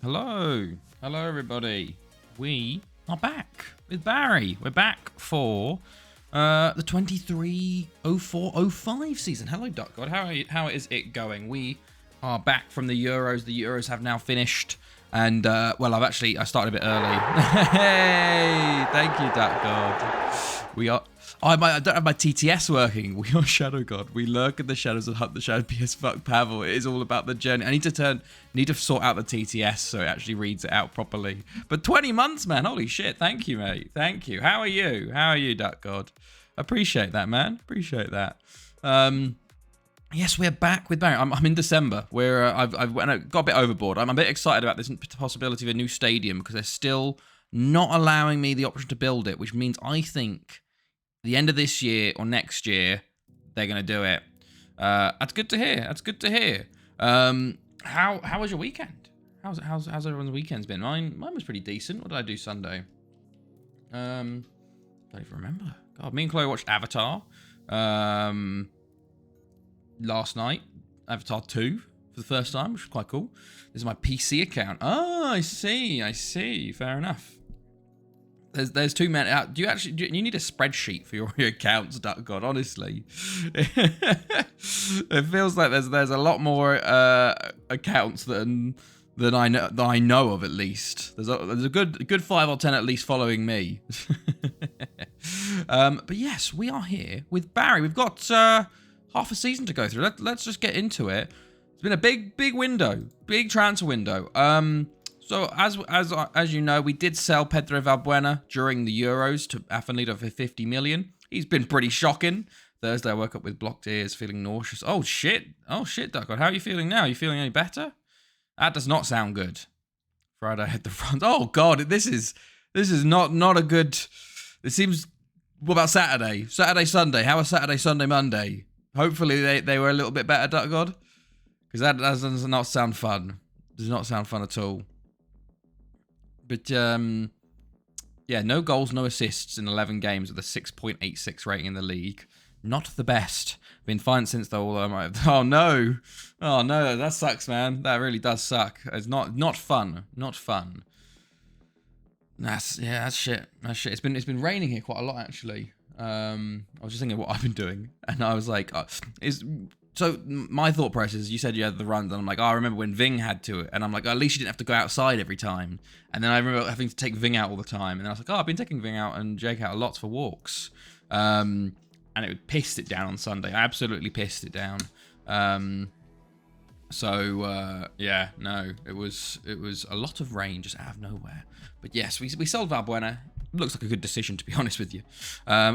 Hello. Hello, everybody. We are back with Barry. We're back for the 23-04-05 season. Hello, Duck God. How is it going? We are back from the Euros. The Euros have now finished. And, well, I started a bit early. Hey, thank you, Duck God. We are... I don't have my TTS working. We are Shadow God. We lurk in the shadows and hunt the shadow. PS fuck Pavel. It is all about the journey. I need to sort out the TTS so it actually reads it out properly. But 20 months, man. Holy shit. Thank you, mate. Thank you. How are you? How are you, Duck God? Appreciate that, man. Appreciate that. Yes, we're back with Barry. I'm in December. I've got a bit overboard. I'm a bit excited about this possibility of a new stadium because they're still not allowing me the option to build it, which means I think the end of this year or next year they're going to do it. That's good to hear. That's good to hear. How was your weekend? How's everyone's weekend's been? Mine was pretty decent. What did I do Sunday? Don't even remember. God, me and Chloe watched Avatar. Last night, Avatar 2 for the first time, which was quite cool. This is my PC account. Oh, I see. Fair enough. There's too many. Do you need a spreadsheet for your accounts, Duck God? Honestly, it feels like there's a lot more accounts than I know of, at least. There's a good 5 or 10 at least following me. But yes, we are here with Barry. We've got half a season to go through. Let's just get into it. It's been a big window, big transfer window. So as you know, we did sell Pedro Valbuena during the Euros to Afanito for 50 million. He's been pretty shocking. Thursday I woke up with blocked ears, feeling nauseous. Oh shit, Duck God. How are you feeling now? Are you feeling any better? That does not sound good. Friday hit the front. Oh god, this is not a good. It seems. What about Saturday? Sunday. How was Saturday, Sunday, Monday? Hopefully they were a little bit better, Duck God. Because that does not sound fun. Does not sound fun at all. But, yeah, no goals, no assists in 11 games with a 6.86 rating in the league. Not the best. Been fine since though, although I might have... Oh, no, that sucks, man. That really does suck. It's not fun. Not fun. That's shit. That's shit. It's been raining here quite a lot, actually. I was just thinking what I've been doing. And I was like, So my thought process is, you said you had the runs, and I'm like, I remember when Ving had to it, and I'm like, at least you didn't have to go outside every time. And then I remember having to take Ving out all the time, and then I was like, I've been taking Ving out and Jake out a lot for walks. And it pissed it down on Sunday. I absolutely pissed it down. Yeah, no, it was a lot of rain just out of nowhere. But yes, we sold Valbuena. Looks like a good decision, to be honest with you.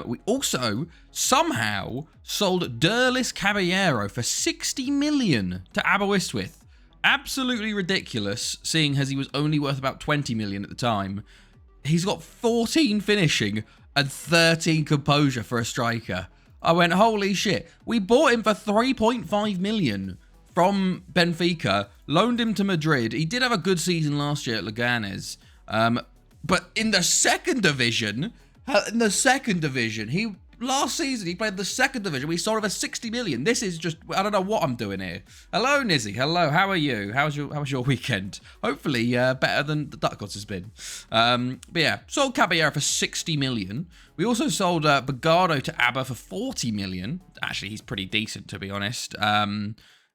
We also somehow sold Derlis Caballero for 60 million to Aberystwyth. Absolutely ridiculous, seeing as he was only worth about 20 million at the time. He's got 14 finishing and 13 composure for a striker. I went, holy shit. We bought him for 3.5 million from Benfica, loaned him to Madrid. He did have a good season last year at Leganes. But in the second division, last season he played the second division. We sold him for 60 million. This is just, I don't know what I'm doing here. Hello, Nizzy. Hello. How are you? How was your weekend? Hopefully better than the Duck Gods has been. But yeah, sold Caballero for 60 million. We also sold Bogado to ABBA for 40 million. Actually, he's pretty decent, to be honest.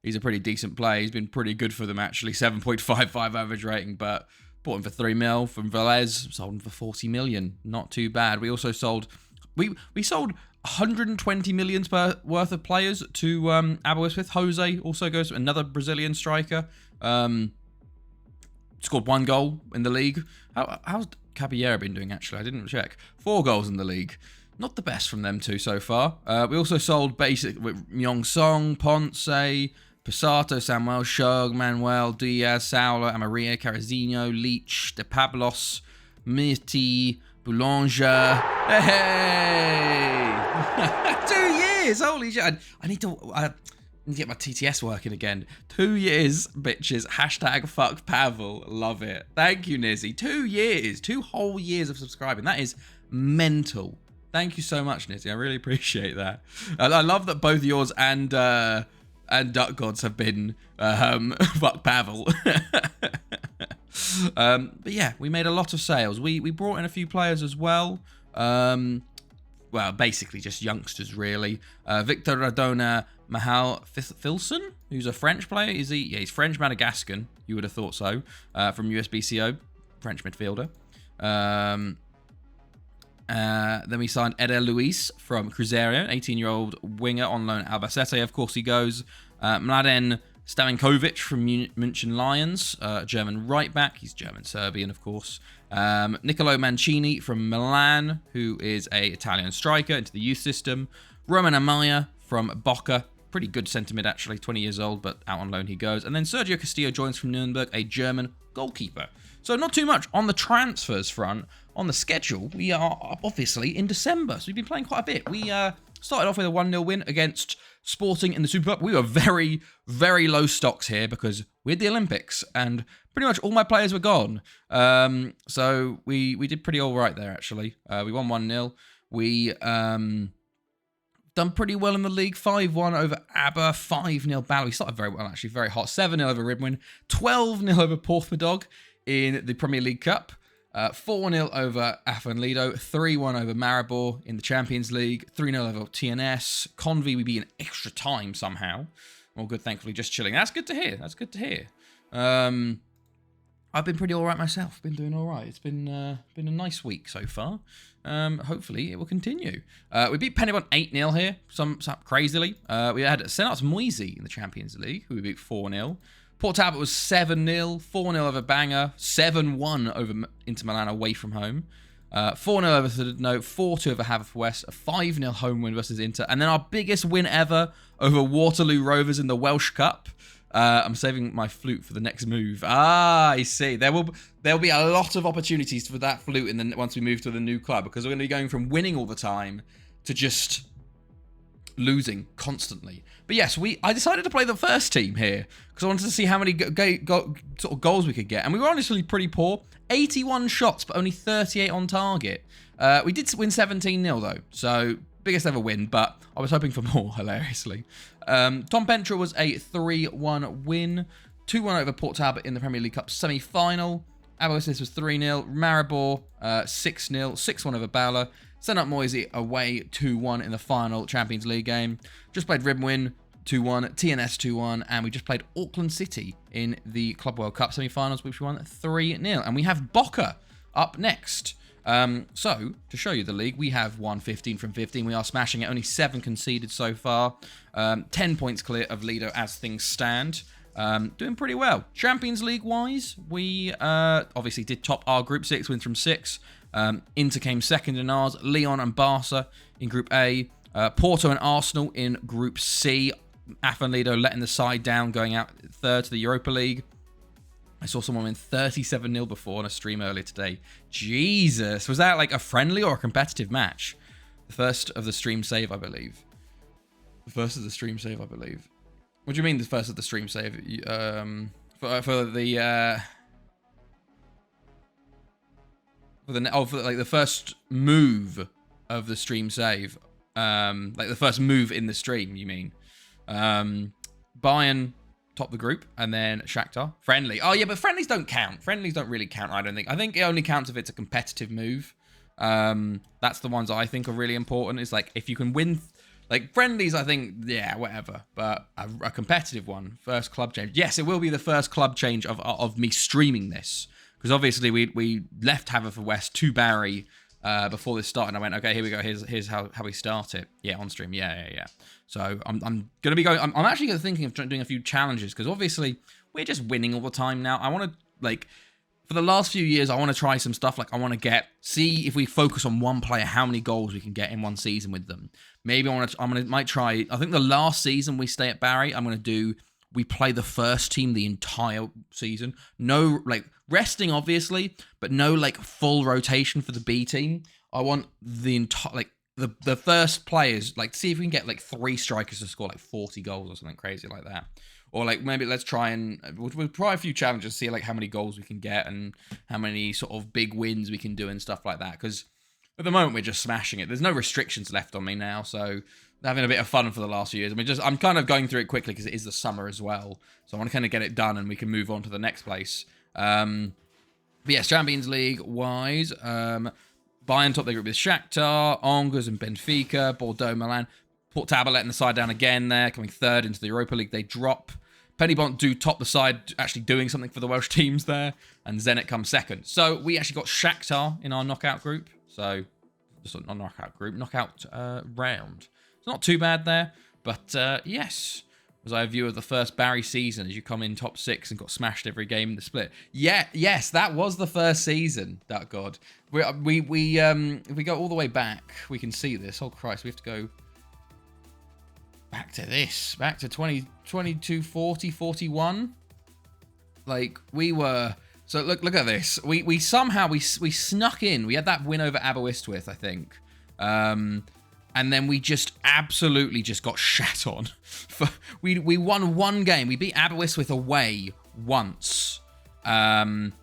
He's a pretty decent player. He's been pretty good for them, actually. 7.55 average rating, but bought him for 3 mil from Velez. Sold him for 40 million. Not too bad. We also sold... We sold 120 million worth of players to Aberystwyth. Jose also goes, another Brazilian striker. Scored 1 goal in the league. How's Caballero been doing, actually? I didn't check. 4 goals in the league. Not the best from them two so far. We also sold basic with Myong Song, Ponce, Passato, Samuel, Shug, Manuel, Diaz, Saulo, Amaria, Carazinho, Leach, De Pablos, Mirti, Boulanger. Hey! 2 years! Holy shit. I need to get my TTS working again. 2 years, bitches. Hashtag fuck Pavel. Love it. Thank you, Nizzy. 2 years. 2 whole years of subscribing. That is mental. Thank you so much, Nizzy. I really appreciate that. I love that both yours and Duck Gods have been fuck Pavel. But yeah, we made a lot of sales. We brought in a few players as well. Well, basically just youngsters, really. Victor Radona Mahal Filson, who's a French player. Is he? Yeah, he's French Madagascan. You would have thought so. From USBCO, French midfielder. Then we signed Eder Luis from Cruzeiro, 18-year-old winger on loan at Albacete. Of course, he goes. Mladen Stavinkovic from München Lions, German right back. He's German-Serbian, of course. Nicolo Mancini from Milan, who is a Italian striker into the youth system. Roman Amaya from Boca. Pretty good centre mid, actually. 20 years old, but out on loan he goes. And then Sergio Castillo joins from Nuremberg, a German goalkeeper. So not too much on the transfers front. On the schedule, we are obviously in December, so we've been playing quite a bit. We started off with a 1-0 win against Sporting in the Super Cup. We were very, very low stocks here because we had the Olympics, and pretty much all my players were gone. So we did pretty all right there, actually. We won 1-0. We done pretty well in the league. 5-1 over ABBA, 5-0 Bala. We started very well, actually, very hot. 7-0 over Ribwin, 12-0 over Porthmadog in the Premier League Cup. 4-0 over Afenlido, 3-1 over Maribor in the Champions League, 3-0 over TNS. Convy, we beat in extra time somehow. All good, thankfully, just chilling. That's good to hear. That's good to hear. I've been pretty all right myself. Been doing all right. It's been a nice week so far. Hopefully, it will continue. We beat Penybon 8-0 here, some crazily. We had Senats Moisey in the Champions League, who we beat 4-0. Port Talbot was 7-0, 4-0 over Bangor, 7-1 over Inter Milan away from home, 4-0 over Thudno, 4-2 over Haverfordwest, a 5-0 home win versus Inter, and then our biggest win ever over Waterloo Rovers in the Welsh Cup. I'm saving my flute for the next move. I see. There will be a lot of opportunities for that flute once we move to the new club, because we're going to be going from winning all the time to just losing constantly. But yes, I decided to play the first team here because I wanted to see how many sort of goals we could get, and we were honestly pretty poor. 81 shots, but only 38 on target. We did win 17-0 though, so biggest ever win, but I was hoping for more, hilariously. Tom Pentra was a 3-1 win, 2-1 over Port Talbot in the Premier League Cup semi-final. Abosis was 3-0, Maribor 6-0, 6-1 over Bala. Senat Moisey away 2-1 in the final Champions League game. Just played Ribwin 2-1, TNS 2-1, and we just played Auckland City in the Club World Cup semi-finals, which we won 3-0. And we have Boca up next. So, to show you the league, we have won 15 from 15. We are smashing it. Only 7 conceded so far. 10 points clear of Lido as things stand. Doing pretty well. Champions League-wise, we obviously did top our Group 6, wins from 6. Inter came second in ours. Lyon and Barca in Group A. Porto and Arsenal in Group C. Afenlido letting the side down, going out third to the Europa League. I saw someone win 37-0 before on a stream earlier today. Jesus. Was that like a friendly or a competitive match? The first of the stream save, I believe. The first of the stream save, I believe. What do you mean the first of the stream save? For the first move of the stream save. Like the first move in the stream, you mean? Bayern top the group, and then Shakhtar. Friendly. Oh, yeah, but friendlies don't count. Friendlies don't really count, I don't think. I think it only counts if it's a competitive move. That's the ones I think are really important. Is like, if you can win... Like, friendlies, I think, yeah, whatever. But a competitive one, first club change. Yes, it will be the first club change of me streaming this. Because obviously we left Haverfordwest to Barry before this started. And I went, okay, here we go. Here's how we start it. Yeah, on stream. Yeah. So I'm going to be going... I'm actually thinking of doing a few challenges. Because obviously we're just winning all the time now. I want to, like... For the last few years, I want to try some stuff. Like, I want to see if we focus on one player, how many goals we can get in one season with them. Maybe might try. I think the last season we stay at Barry, we play the first team the entire season. No, like, resting, obviously, but no, like, full rotation for the B team. I want the entire, like, the first players, like, see if we can get, like, 3 strikers to score, like, 40 goals or something crazy like that. Or, like, maybe let's try and... We'll try a few challenges, see, like, how many goals we can get and how many sort of big wins we can do and stuff like that. Because at the moment, we're just smashing it. There's no restrictions left on me now, so having a bit of fun for the last few years. I'm kind of going through it quickly because it is the summer as well. So I want to kind of get it done and we can move on to the next place. But yes, Champions League wise, Bayern top their group with Shakhtar, Angers and Benfica, Bordeaux, Milan, Port Tablet in the side down again there, coming third into the Europa League. They drop. Penybont do top the side, actually doing something for the Welsh teams there, and Zenit comes second. So we actually got Shakhtar in our knockout group. So, not knockout group, knockout round. It's not too bad there, but yes. Was I a view of the first Barry season as you come in top 6 and got smashed every game in the split? Yeah, yes, that was the first season, that God. If we go all the way back, we can see this. Oh, Christ, we have to go back to this. Back to 22, 40, 41. Like, we were... So, look at this. We somehow, we snuck in. We had that win over Aberystwyth, I think. And then we just absolutely just got shat on. We won one game. We beat Aberystwyth away once. And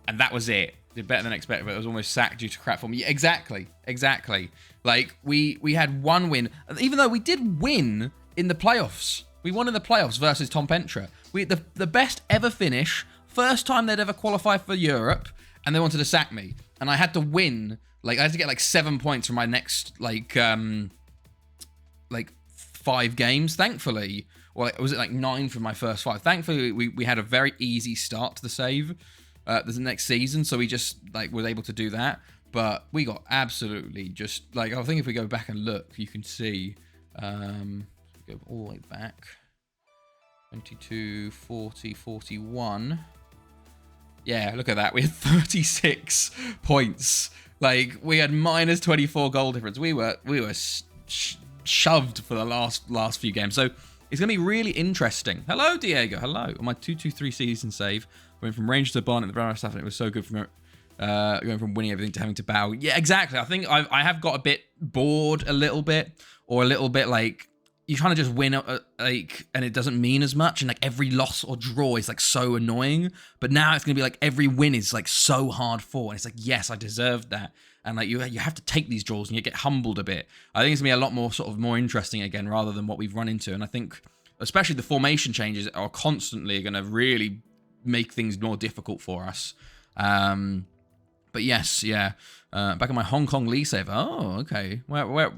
that was it. Did better than expected, but it was almost sacked due to crap form. Yeah, exactly. Like, we had one win. Even though we did win in the playoffs. We won in the playoffs versus Tom Pentra. The best ever finish. First time they'd ever qualified for Europe. And they wanted to sack me. And I had to win... Like, I had to get, 7 points from my next, 5 games, thankfully. Or was it, 9 from my first 5? Thankfully, we had a very easy start to the save the next season. So we just, was able to do that. But we got absolutely just, I think if we go back and look, you can see, go all the way back. 22, 40, 41. Yeah, look at that. We had 36 points. We had minus 24 goal difference. We were shoved for the last few games. So it's going to be really interesting. Hello, Diego. Hello. On my 2-2-3 season save, went from Rangers to Barnet and the Brown stuff, and it was so good from going from winning everything to having to bow. Yeah, exactly. I think I have got a bit bored a little bit, or a little bit you're trying to just win, and it doesn't mean as much, and every loss or draw is so annoying. But now it's gonna be every win is so hard fought, and it's yes, I deserved that, and you have to take these draws and you get humbled a bit. I think it's gonna be a lot more more interesting again, rather than what we've run into. And I think especially the formation changes are constantly gonna really make things more difficult for us. But yes, yeah. Back on my Hong Kong League save. Oh, okay.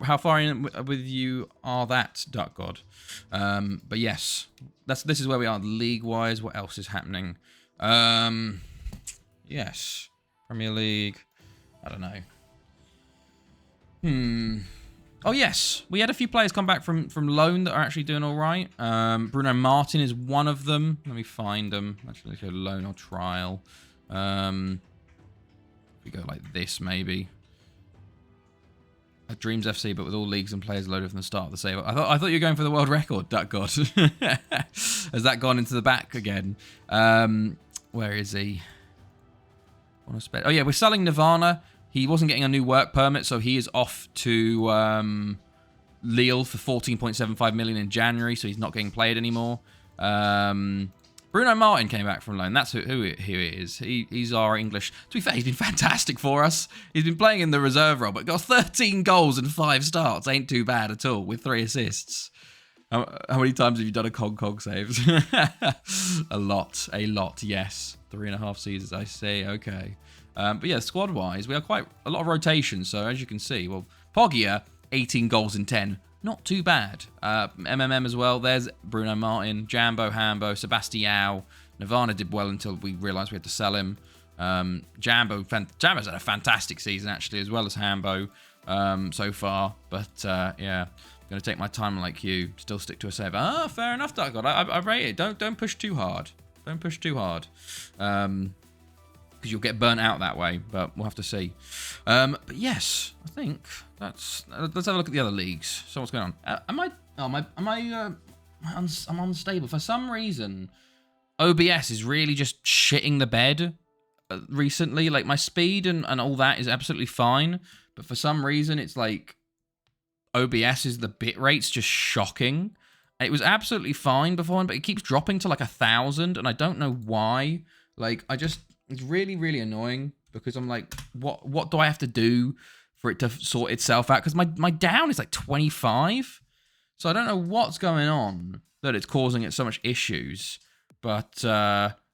How far in with you are that, Duck God? But yes, this is where we are league-wise. What else is happening? Yes, Premier League. I don't know. Oh yes, we had a few players come back from loan that are actually doing all right. Bruno Martin is one of them. Let me find them. Actually, let's go loan or trial. We go like this, maybe. A Dreams FC, but with all leagues and players loaded from the start of the save. I thought you were going for the world record, Duck God. Has that gone into the back again? Where is he? Oh yeah, we're selling Nirvana. He wasn't getting a new work permit, so he is off to Lille for 14.75 million in January, so he's not getting played anymore. Bruno Martin came back from loan. That's who he is. He's our English. To be fair, he's been fantastic for us. He's been playing in the reserve role, but got 13 goals and 5 starts. Ain't too bad at all, with 3 assists. How many times have you done a cog saves? A lot, yes. 3.5 seasons, I say. Okay. But yeah, squad-wise, we have quite a lot of rotation. So as you can see, well, Poggia, 18 goals in 10. Not too bad. MMM as well. There's Bruno Martin, Jambo, Hambo, Sebastião. Nirvana did well until we realised we had to sell him. Jambo's had a fantastic season, actually, as well as Hambo so far. But, yeah, I'm going to take my time like you. Still stick to a save. Ah, fair enough, Dark God. I rate it. Don't push too hard. Don't push too hard. Because you'll get burnt out that way, but we'll have to see. But yes, I think that's. Let's have a look at the other leagues. So what's going on? I'm unstable for some reason. OBS is really just shitting the bed recently. My speed and all that is absolutely fine, but for some reason it's OBS is the bit rate's just shocking. It was absolutely fine before, but it keeps dropping to 1,000, and I don't know why. It's really, really annoying because I'm what do I have to do for it to sort itself out? Because my down is 25. So I don't know what's going on that it's causing it so much issues. But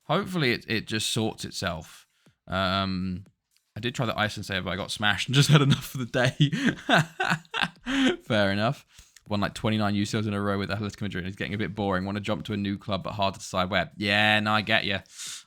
hopefully it just sorts itself. I did try the Iceland save, but I got smashed and just had enough for the day. Fair enough. Won like 29 UCLs in a row with Atletico Madrid. It's getting a bit boring. Want to jump to a new club, but hard to decide where. Yeah, no, I get you.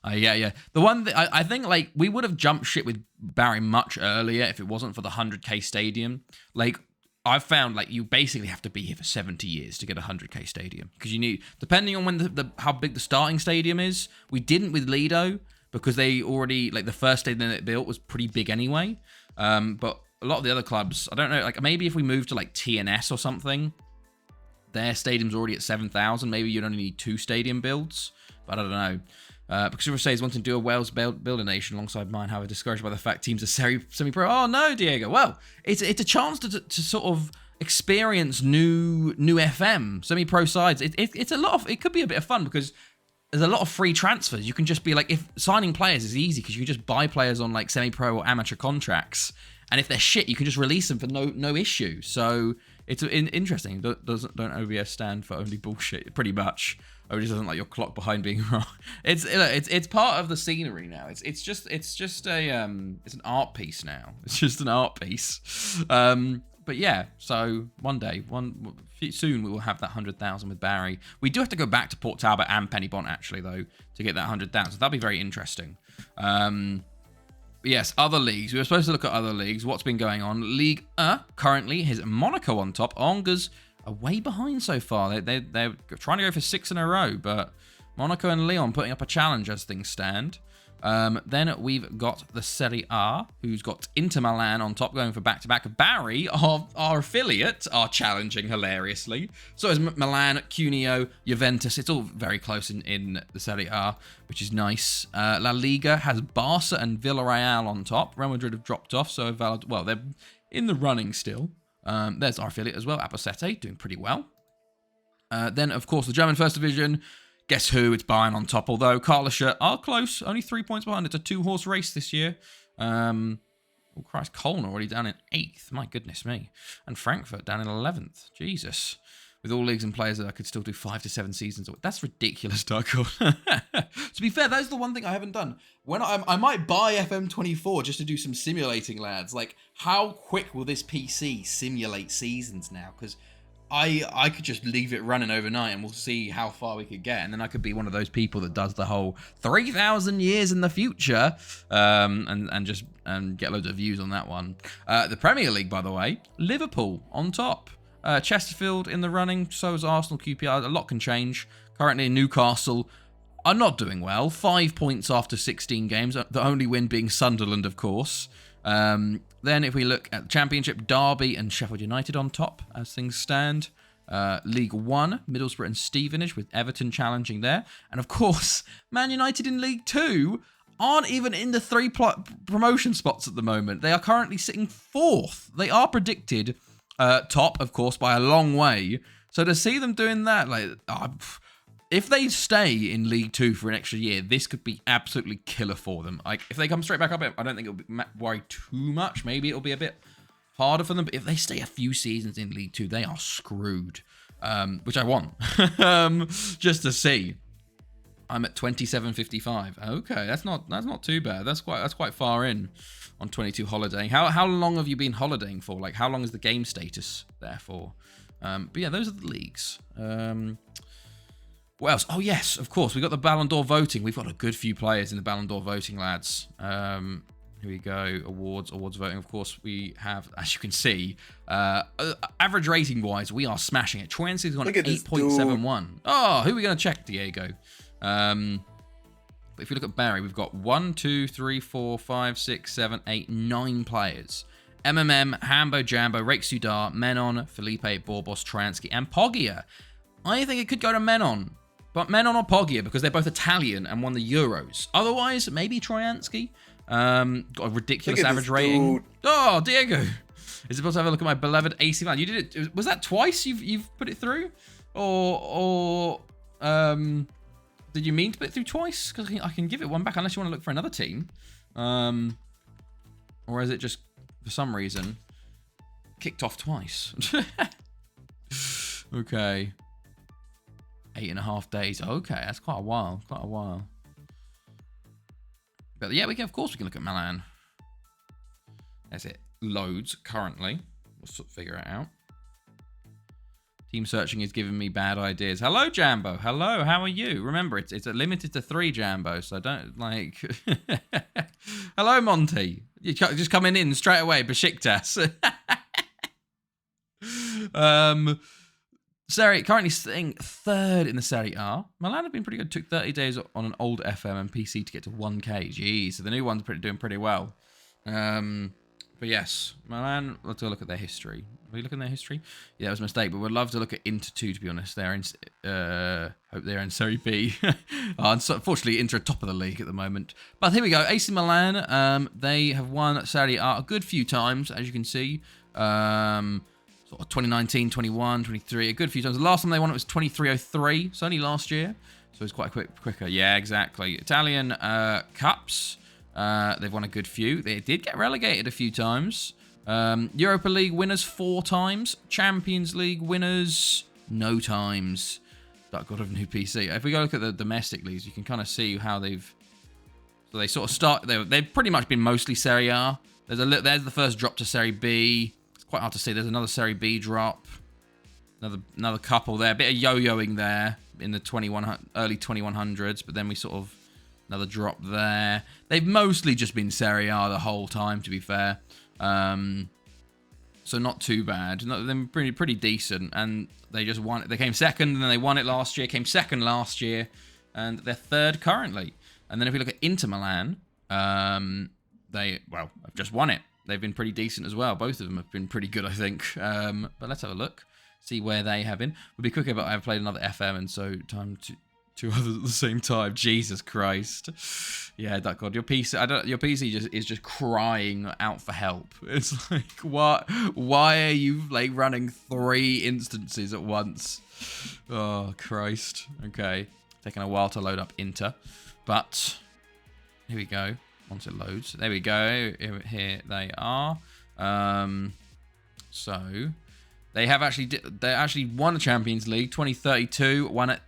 The one that I think, like, we would have jumped shit with Barry much earlier if it wasn't for the 100k stadium. Like, I've found, like, you basically have to be here for 70 years to get a 100k stadium, because you need, depending on when how big the starting stadium is. We didn't with Lido because they already, like, the first stadium that they built was pretty big anyway. But a lot of the other clubs, I don't know, like, maybe if we move to, like, TNS or something, their stadium's already at 7,000. Maybe you'd only need 2 stadium builds, but I don't know. Because River says wanting to do a Wales builder nation alongside mine, however, discouraged by the fact teams are semi-pro. Oh no, Diego. Well, it's a chance to sort of experience new FM semi-pro sides. It's a lot of, it could be a bit of fun because there's a lot of free transfers. You can just be like, if signing players is easy because you can just buy players on like semi-pro or amateur contracts, and if they're shit, you can just release them for no issue. So it's interesting. Don't OBS stand for only bullshit? Pretty much. OBS doesn't like your clock behind being wrong. It's part of the scenery now. It's just an art piece now. It's just an art piece. But yeah, so soon we will have that 100,000 with Barry. We do have to go back to Port Talbot and Pennybont actually though to get that 100,000. That'll be very interesting. Yes, other leagues. We were supposed to look at other leagues. What's been going on? League currently has Monaco on top. Angers are way behind so far. They're trying to go for 6 in a row, but Monaco and Lyon putting up a challenge as things stand. Then we've got the Serie A, who's got Inter Milan on top, going for back-to-back. Barry, our affiliate, are challenging hilariously. So is Milan, Cuneo, Juventus. It's all very close in the Serie A, which is nice. La Liga has Barca and Villarreal on top. Real Madrid have dropped off, so they're in the running still. There's our affiliate as well, Albacete, doing pretty well. Then, of course, the German First Division. Guess who? It's Bayern on top, although Karlsruhe are close, only 3 points behind. It's a 2-horse race this year. Oh, Christ, Köln already down in 8th. My goodness me. And Frankfurt down in 11th. Jesus. With all leagues and players that I could still do 5 to 7 seasons. That's ridiculous, Darko. To be fair, that's the one thing I haven't done. When I might buy FM24 just to do some simulating, lads. Like, how quick will this PC simulate seasons now? Because I could just leave it running overnight and we'll see how far we could get. And then I could be one of those people that does the whole 3,000 years in the future and get loads of views on that one. The Premier League, by the way, Liverpool on top. Chesterfield in the running, so is Arsenal, QPR. A lot can change. Currently, Newcastle are not doing well. 5 points after 16 games. The only win being Sunderland, of course. Then if we look at the Championship, Derby and Sheffield United on top as things stand. League One, Middlesbrough and Stevenage with Everton challenging there. And of course, Man United in League Two aren't even in the 3 promotion spots at the moment. They are currently sitting 4th. They are predicted top, of course, by a long way. So to see them doing that, like, if they stay in League Two for an extra year, this could be absolutely killer for them. Like, if they come straight back up, I don't think it'll worry too much. Maybe it'll be a bit harder for them. But if they stay a few seasons in League Two, they are screwed. Which I want. Just to see. I'm at 27.55. Okay, that's not too bad. That's quite far in on 22 holidaying. How long have you been holidaying for? Like, how long is the game status there for? But yeah, those are the leagues. What else? Oh, yes, of course. We got the Ballon d'Or voting. We've got a good few players in the Ballon d'Or voting, lads. Here we go. Awards voting. Of course, we have, as you can see, average rating-wise, we are smashing it. Chuence's got 8.71. Oh, who are we going to check, Diego? But if you look at Barry, we've got 1, 2, 3, 4, 5, 6, 7, 8, 9 players. MMM, Hambo, Jambo, Rake Sudar, Menon, Felipe, Borbos, Transky, and Poggia. I think it could go to Menon. But Menon or Poggia, because they're both Italian and won the Euros. Otherwise, maybe Trojansky. Got a ridiculous average rating. Oh, Diego. Is it supposed to have a look at my beloved AC Milan? You did it. Was that twice you've put it through? Or did you mean to put it through twice? Because I can give it one back unless you want to look for another team. Or is it just, for some reason, kicked off twice? Okay. 8.5 days. Okay, that's quite a while. But yeah, of course we can look at Milan. As it loads currently. We'll sort of figure it out. Team searching is giving me bad ideas. Hello, Jambo. Hello, how are you? Remember, it's limited to 3, Jambo, so don't, like... Hello, Monty. You're just coming in straight away, Besiktas. Currently sitting 3rd in the Serie A. Milan have been pretty good. Took 30 days on an old FM and PC to get to 1K. Jeez, so the new one's doing pretty well. But yes, Milan, let's go look at their history. Are we looking at their history? Yeah, that was a mistake, but we'd love to look at Inter 2, to be honest. They're in, hope they're in Serie B. Unfortunately, Inter are top of the league at the moment. But here we go, AC Milan, they have won Serie A a good few times, as you can see. Sort of 2019, 21, 23, a good few times. The last time they won it was 2303, it's only last year. So it's quite quicker. Yeah, exactly. Italian Cups. They've won a good few. They did get relegated a few times. Europa League winners 4 times. Champions League winners no times. That God of new PC. If we go look at the domestic leagues, you can kind of see how they've... So they sort of start... They've pretty much been mostly Serie A. There's the first drop to Serie B. It's quite hard to see. There's another Serie B drop. Another couple there. A bit of yo-yoing there in the early 2100s. But then we sort of... Another drop there. They've mostly just been Serie A the whole time, to be fair. So not too bad. They're pretty decent. And they just won it. They came second, and then they won it last year. Came second last year. And they're 3rd currently. And then if we look at Inter Milan, they, well, have just won it. They've been pretty decent as well. Both of them have been pretty good, I think. But let's have a look. See where they have been. We'll be quicker, but I've played another FM, and so time to... 2 others at the same time. Jesus Christ. Yeah, that God, your PC is just crying out for help. It's like, what? Why are you like running 3 instances at once? Oh Christ. Okay, taking a while to load up Inter, but here we go. Once it loads, there we go. Here they are. So they actually won the Champions League 2032. Won it.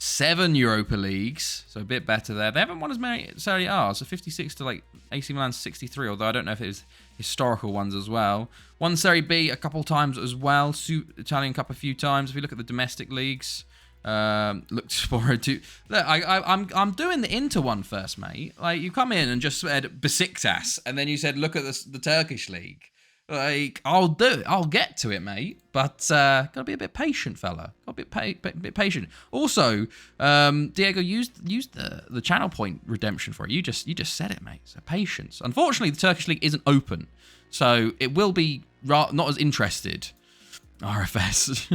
7 Europa Leagues, so a bit better there. They haven't won as many Serie A, so 56 to like AC Milan's 63, although I don't know if it was historical ones as well. Won Serie B a couple times as well. Italian Cup a few times. If you look at the domestic leagues, look for it too. Look, I'm doing the Inter one first, mate. Like you come in and just said Besiktas, and then you said look at the Turkish league. Like, I'll do it. I'll get to it, mate. But gotta be a bit patient, fella. Gotta be a bit patient. Also, Diego used the channel point redemption for it. You just said it, mate. So patience. Unfortunately, the Turkish league isn't open, so it will be not as interested. RFS.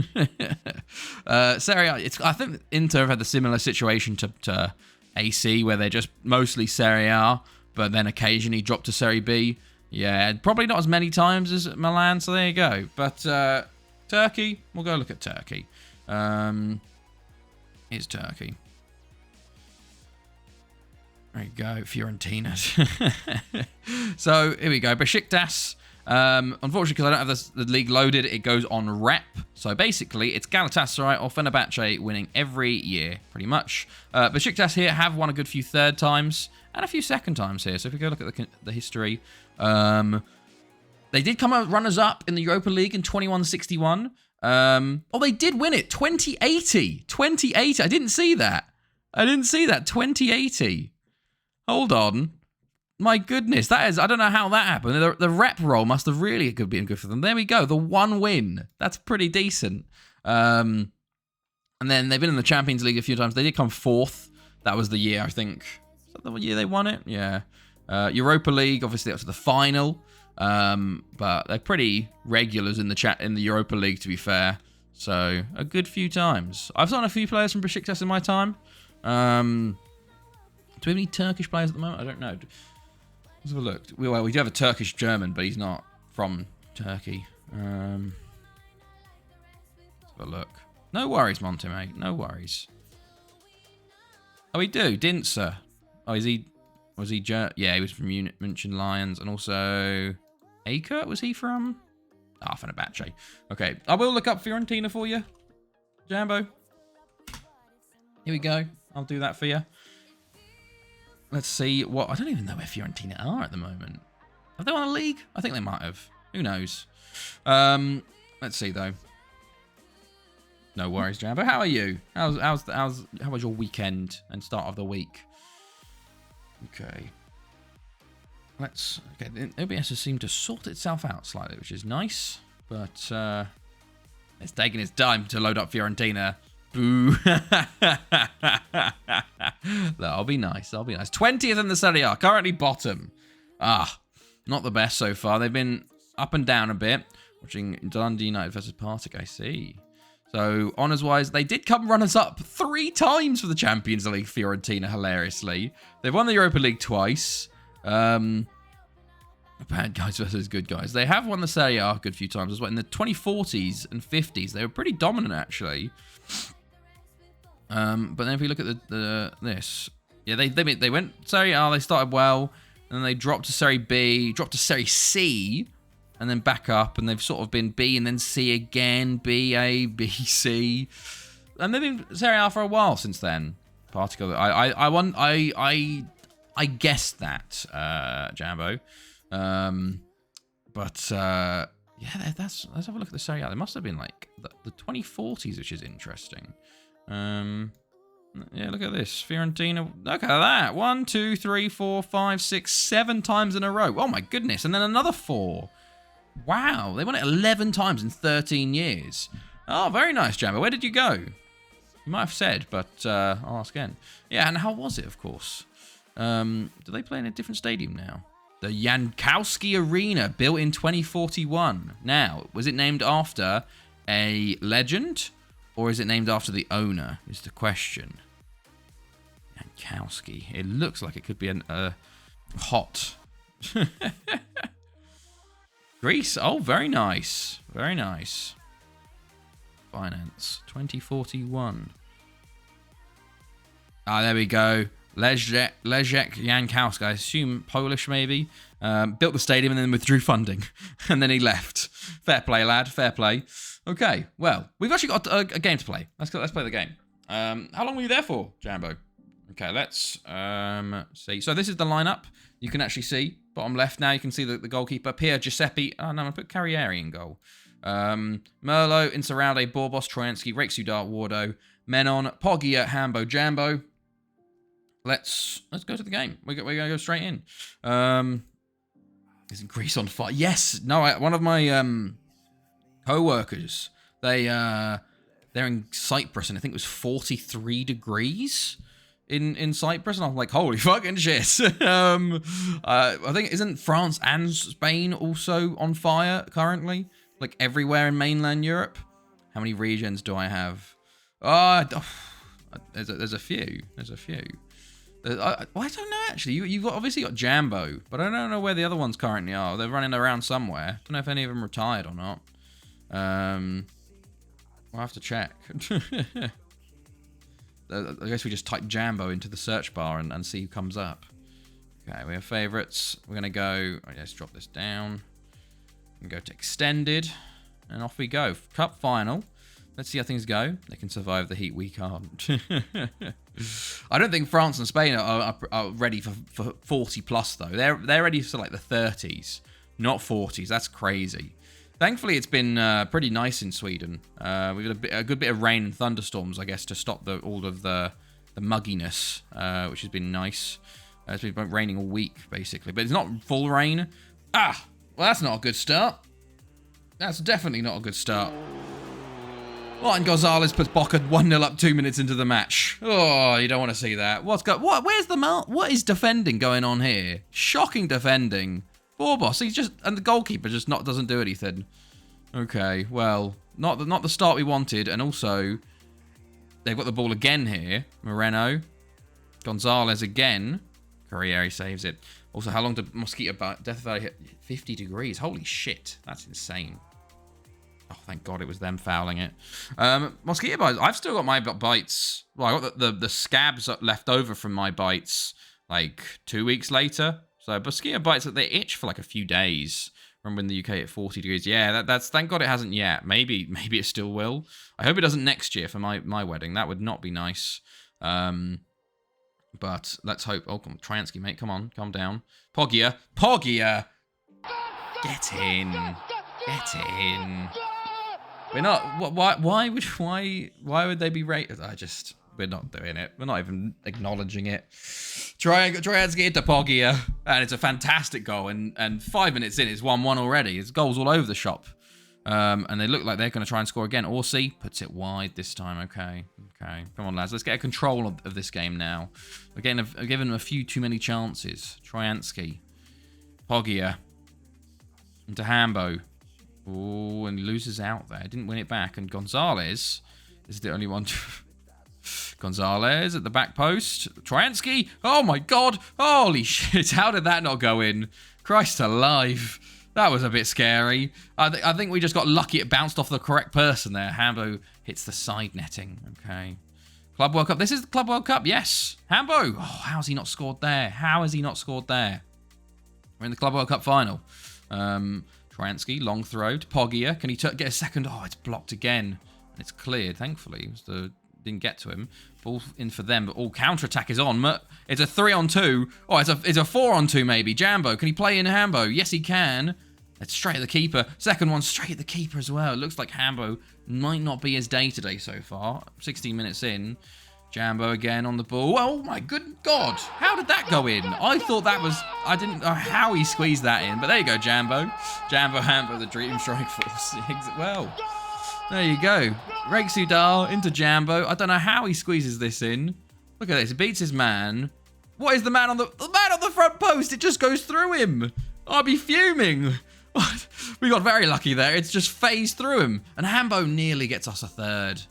Serie A. I think Inter have had the similar situation to AC, where they're just mostly Serie A, but then occasionally drop to Serie B. Yeah, probably not as many times as Milan, so there you go. But Turkey, we'll go look at Turkey. It's Turkey. There you go, Fiorentina. So, here we go. Besiktas. Unfortunately, because I don't have the league loaded, it goes on rep. So basically, it's Galatasaray or Fenerbahce winning every year, pretty much. Besiktas here have won a good few 3rd times and a few 2nd times here. So if we go look at the history, they did come out runners-up in the Europa League in 2161. Oh, they did win it, 2080. 2080, I didn't see that. 2080. Hold on. My goodness, that is... I don't know how that happened. The rep roll must have really been good for them. There we go, the 1 win. That's pretty decent. And then they've been in the Champions League a few times. They did come 4th. That was the year, I think. Is that the year they won it? Yeah. Europa League, obviously up to the final. But they're pretty regulars in the Europa League, to be fair. So, a good few times. I've signed a few players from Besiktas in my time. Do we have any Turkish players at the moment? I don't know. Let's have a look. Well, we do have a Turkish German, but he's not from Turkey. Let's have a look. No worries, Monty, mate. No worries. Oh, we do. Dinser. Oh, is he... Was he... Yeah, he was from München Lions. And also... Akert, was he from? Ah, Fenerbahce. Okay. I will look up Fiorentina for you. Jambo. Here we go. I'll do that for you. Let's see what... I don't even know where Fiorentina are at the moment. Have they won a league? I think they might have. Who knows? Let's see, though. No worries, Jambo. How are you? How was your weekend and start of the week? Okay. Okay, the OBS has seemed to sort itself out slightly, which is nice. But it's taking its time to load up Fiorentina. Boo. That'll be nice. That'll be nice. 20th in the Serie A. Currently bottom. Not the best so far. They've been up and down a bit. Watching Dundee United versus Partick, I see. So, honours-wise, they did come runners-up 3 times for the Champions League, Fiorentina, hilariously. They've won the Europa League twice. Bad guys versus good guys. They have won the Serie A a good few times as well. In the 2040s and 50s, they were pretty dominant, actually. But then if we look at this, yeah, they went Serie A, they started well, and then they dropped to Serie B, dropped to Serie C, and then back up, and they've sort of been B and then C again, B, A, B, C, and they've been Serie A for a while since then. Particularly, I guessed that, Jambo, but yeah, let's have a look at the Serie A. They must have been like the 2040s, which is interesting. Yeah, look at this. Fiorentina, look at that. 1, 2, 3, 4, 5, 6, 7 times in a row. Oh my goodness. And then another 4. Wow. They won it 11 times in 13 years. Oh, very nice, Jammer. Where did you go? You might have said, but I'll ask again. Yeah, and how was it, of course? Do they play in a different stadium now? The Jankowski Arena, built in 2041. Now, was it named after a legend? Or is it named after the owner, is the question. Jankowski. It looks like it could be a hot. Greece. Oh, very nice. Very nice. Finance. 2041. There we go. Leszek Jankowski. I assume Polish, maybe. Built the stadium and then withdrew funding. And then he left. Fair play, lad. Fair play. Okay, well, we've actually got a game to play. Let's play the game. How long were you there for, Jambo? Okay, let's see. So this is the lineup. You can actually see bottom left now. You can see the goalkeeper, Pier Giuseppe. Oh, no, I'm going to put Carrieri in goal. Merlo, Insaurralde, Borbos, Trojansky, Rexudar, Wardo, Menon, Poggia, Hambo, Jambo. Let's go to the game. We're going to go straight in. Isn't Greece on fire? Yes. No, one of my co-workers, they're in Cyprus, and I think it was 43 degrees in Cyprus, and I'm like, holy fucking shit. I think, isn't France and Spain also on fire currently? Like everywhere in mainland Europe? How many regions do I have? There's a few. There's a few. I don't know, actually. You've obviously got Jambo, but I don't know where the other ones currently are. They're running around somewhere. Don't know if any of them retired or not. We'll have to check. I guess we just type Jambo into the search bar and see who comes up. Okay, we have favorites. We're going to go... let's drop this down. And go to extended. And off we go. Cup final. Let's see how things go. They can survive the heat, we can't. I don't think France and Spain are ready for 40 plus, though. They're ready for like the 30s, not 40s. That's crazy. Thankfully, it's been pretty nice in Sweden. We've had a good bit of rain and thunderstorms, I guess, to stop all of the mugginess, which has been nice. It's been raining all week, basically. But it's not full rain. Well, that's not a good start. That's definitely not a good start. Martin Gonzalez puts Boca 1-0 up 2 minutes into the match. Oh, you don't want to see that. What is defending going on here? Shocking defending. Borbos, and the goalkeeper just doesn't do anything. Okay, well, not the start we wanted, and also they've got the ball again here. Moreno, Gonzalez again. Carrieri saves it. Also, how long did Mosquito Death Valley hit? 50 degrees. Holy shit, that's insane. Oh, thank God it was them fouling it. Mosquito bites. I've still got my bites. Well, I got the scabs left over from my bites like 2 weeks later. So mosquito bites, they itch for like a few days. Remember in the UK at 40 degrees. Yeah, that's thank God it hasn't yet. Maybe it still will. I hope it doesn't next year for my wedding. That would not be nice. But But let's hope. Oh, come on, Tryansky, mate. Come on. Calm down. Pogia. Pogia! Get in. Get in. We're not... Why would they be rated? We're not doing it. We're not even acknowledging it. Tryansky into Pogia. And it's a fantastic goal. And 5 minutes in, it's 1-1 already. It's goals all over the shop. And they look like they're going to try and score again. Orsi puts it wide this time. Okay. Come on, lads. Let's get a control of this game now. Again, I've given them a few too many chances. Tryansky. Pogia. Into Hambo. Oh, and he loses out there. Didn't win it back. And Gonzalez is the only one. Gonzalez at the back post. Tryansky. Oh, my God. Holy shit. How did that not go in? Christ alive. That was a bit scary. I think we just got lucky. It bounced off the correct person there. Hambo hits the side netting. Okay. Club World Cup. This is the Club World Cup. Yes. Hambo. Oh, how has he not scored there? How has he not scored there? We're in the Club World Cup final. Tryansky, long throw to Pogia. Can he get a second? Oh, it's blocked again. And it's cleared, thankfully. Didn't get to him. Ball in for them, but all counter-attack is on. It's a 3-on-2. Oh, it's a 4-on-2 maybe. Jambo, can he play in Hambo? Yes, he can. It's straight at the keeper. Second one straight at the keeper as well. It looks like Hambo might not be his day today so far. 16 minutes in. Jambo again on the ball. Oh my good God. How did that go in? I thought that was... I didn't know how he squeezed that in. But there you go, Jambo. Hambo, the Dream Strike Force. Well, there you go. Rake Sudar into Jambo. I don't know how he squeezes this in. Look at this. He beats his man. What is the man on the front post? It just goes through him. I'd be fuming. We got very lucky there. It's just phased through him. And Hambo nearly gets us a third.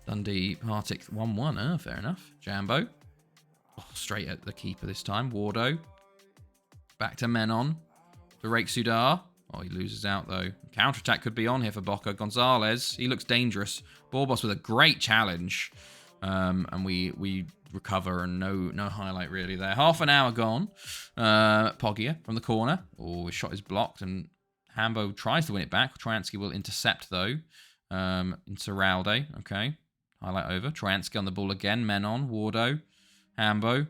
Dundee Partick 1-1. Oh, fair enough. Jambo. Oh, straight at the keeper this time. Wardo. Back to Menon. To Rake Sudar. Oh, he loses out though. Counter-attack could be on here for Boca. Gonzalez. He looks dangerous. Borbos with a great challenge. And we recover and no highlight really there. Half an hour gone. Pogia from the corner. Oh, his shot is blocked and Hambo tries to win it back. Tryansky will intercept though. Into Ralde. Okay. Highlight over. Tryansky on the ball again. Menon. Wardo. Hambo.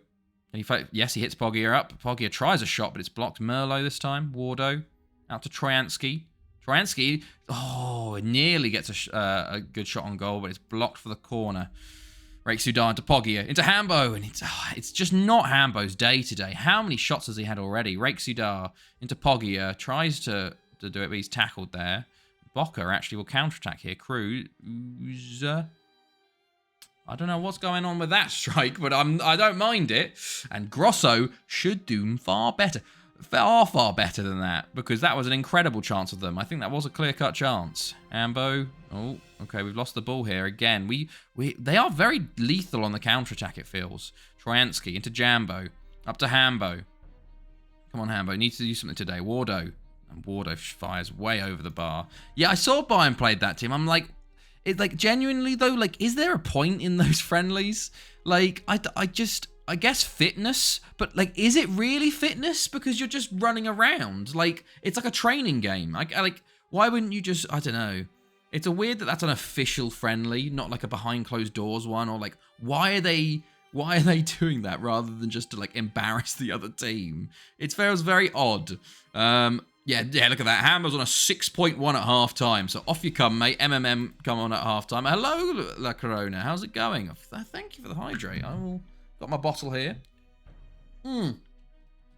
Yes, he hits Pogia up. Pogia tries a shot, but it's blocked. Merlo this time. Wardo. Out to Tryansky. Tryansky. Oh, it nearly gets a good shot on goal, but it's blocked for the corner. Rake Sudar into Pogia. Into Hambo. And it's just not Hambo's day today. How many shots has he had already? Rake Sudar into Pogia. Tries to do it, but he's tackled there. Boca actually will counterattack here. Cruz. I don't know what's going on with that strike, but I don't mind it. And Grosso should do far better than that, because that was an incredible chance of them. I think that was a clear-cut chance. Ambo. Oh, okay, we've lost the ball here again. They are very lethal on the counterattack, it feels. Tryansky into Jambo. Up to Hambo. Come on, Hambo. Needs to do something today. Wardo. And Wardo fires way over the bar. Yeah, I saw Bayern played that team. I'm like, genuinely though, like, is there a point in those friendlies? Like, I guess fitness, but like, is it really fitness? Because you're just running around. Like, it's like a training game. Like, why wouldn't you just, I don't know. It's a weird that that's an official friendly, not like a behind closed doors one, or like, why are they doing that rather than just to like embarrass the other team? It feels very odd. Yeah, look at that. Hammer's on a 6.1 at halftime. So off you come, mate. MMM come on at halftime. Hello, La Corona. How's it going? Thank you for the hydrate. Got my bottle here.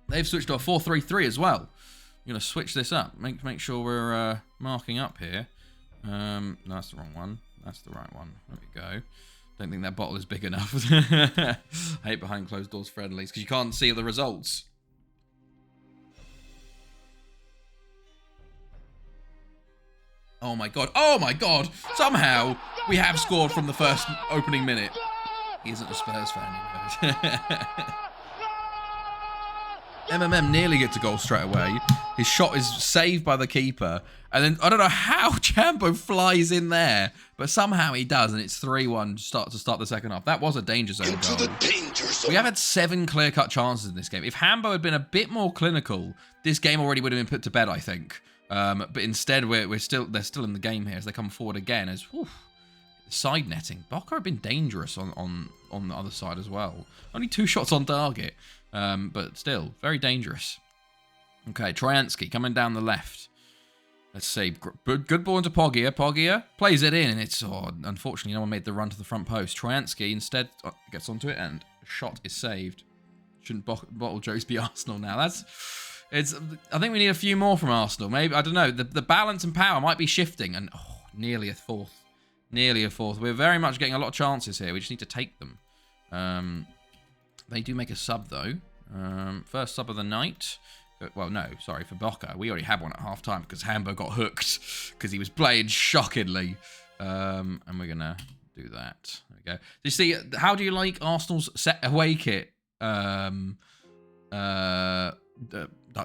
They've switched to a 4-3-3 as well. I'm going to switch this up. Make sure we're marking up here. No, that's the wrong one. That's the right one. There we go. Don't think that bottle is big enough. I hate behind closed doors friendlies because you can't see the results. Oh my god. Oh my god. Somehow we have scored from the first opening minute. He isn't a Spurs fan, you know. MMM nearly gets a goal straight away. His shot is saved by the keeper. And then, I don't know how Jambo flies in there, but somehow he does, and it's 3-1 to start the second half. That was a danger zone goal. We have had 7 clear-cut chances in this game. If Hambo had been a bit more clinical, this game already would have been put to bed, I think. But instead, they're still in the game here as they come forward again. side netting. Boca have been dangerous on the other side as well. Only 2 shots on target, but still very dangerous. Okay, Troyansky coming down the left. Let's see. Good ball into Poggia. Poggia plays it in, and it's... Oh, unfortunately, no one made the run to the front post. Troyansky instead gets onto it, and a shot is saved. Shouldn't bottle jokes be Arsenal now. I think we need a few more from Arsenal. Maybe, I don't know. The balance and power might be shifting, and nearly a fourth. Nearly a fourth. We're very much getting a lot of chances here. We just need to take them. They do make a sub, though. First sub of the night. Well, no, sorry, for Boca. We already had one at half-time because Hambo got hooked because he was playing shockingly. And we're going to do that. There we go. So you see, how do you like Arsenal's set away kit?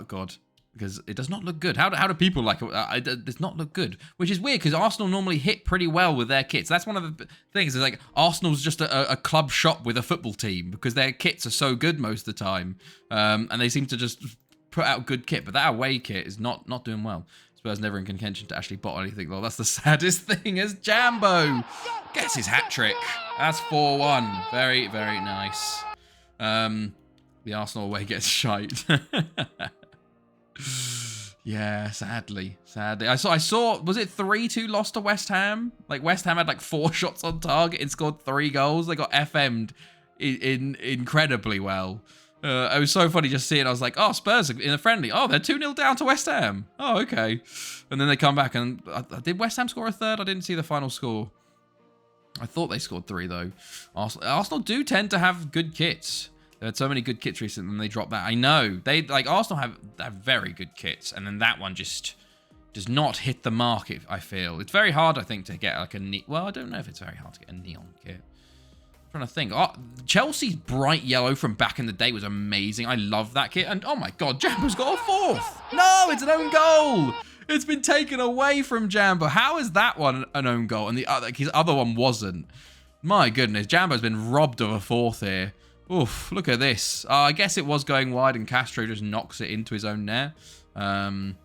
God, because it does not look good. How do people like it? It does not look good, which is weird because Arsenal normally hit pretty well with their kits. That's one of the things. Is like Arsenal's just a club shop with a football team because their kits are so good most of the time, and they seem to just put out good kit. But that away kit is not doing well. Spurs never in contention to actually bot anything. Well, that's the saddest thing. As Jambo gets his hat trick. That's 4-1. Very, very nice. The Arsenal away gets shite. Yeah, sadly. I saw. Was it 3-2 lost to West Ham? Like West Ham had like 4 shots on target and scored 3 goals. They got FM'd incredibly well. It was so funny just seeing. I was like, oh, Spurs in a friendly. Oh, they're 2-0 down to West Ham. Oh, okay. And then they come back and did West Ham score a third? I didn't see the final score. I thought they scored 3 though. Arsenal do tend to have good kits. They had so many good kits recently, and they dropped that. I know they like Arsenal have very good kits, and then that one just does not hit the mark. I feel it's very hard. I think to get like a well, I don't know if it's very hard to get a neon kit. I'm trying to think. Oh, Chelsea's bright yellow from back in the day was amazing. I love that kit, and oh my god, Jambo's got a 4th. No, it's an own goal. It's been taken away from Jambo. How is that one an own goal, and his other one wasn't? My goodness, Jambo's been robbed of a 4th here. Oof, look at this. I guess it was going wide and Castro just knocks it into his own net. They've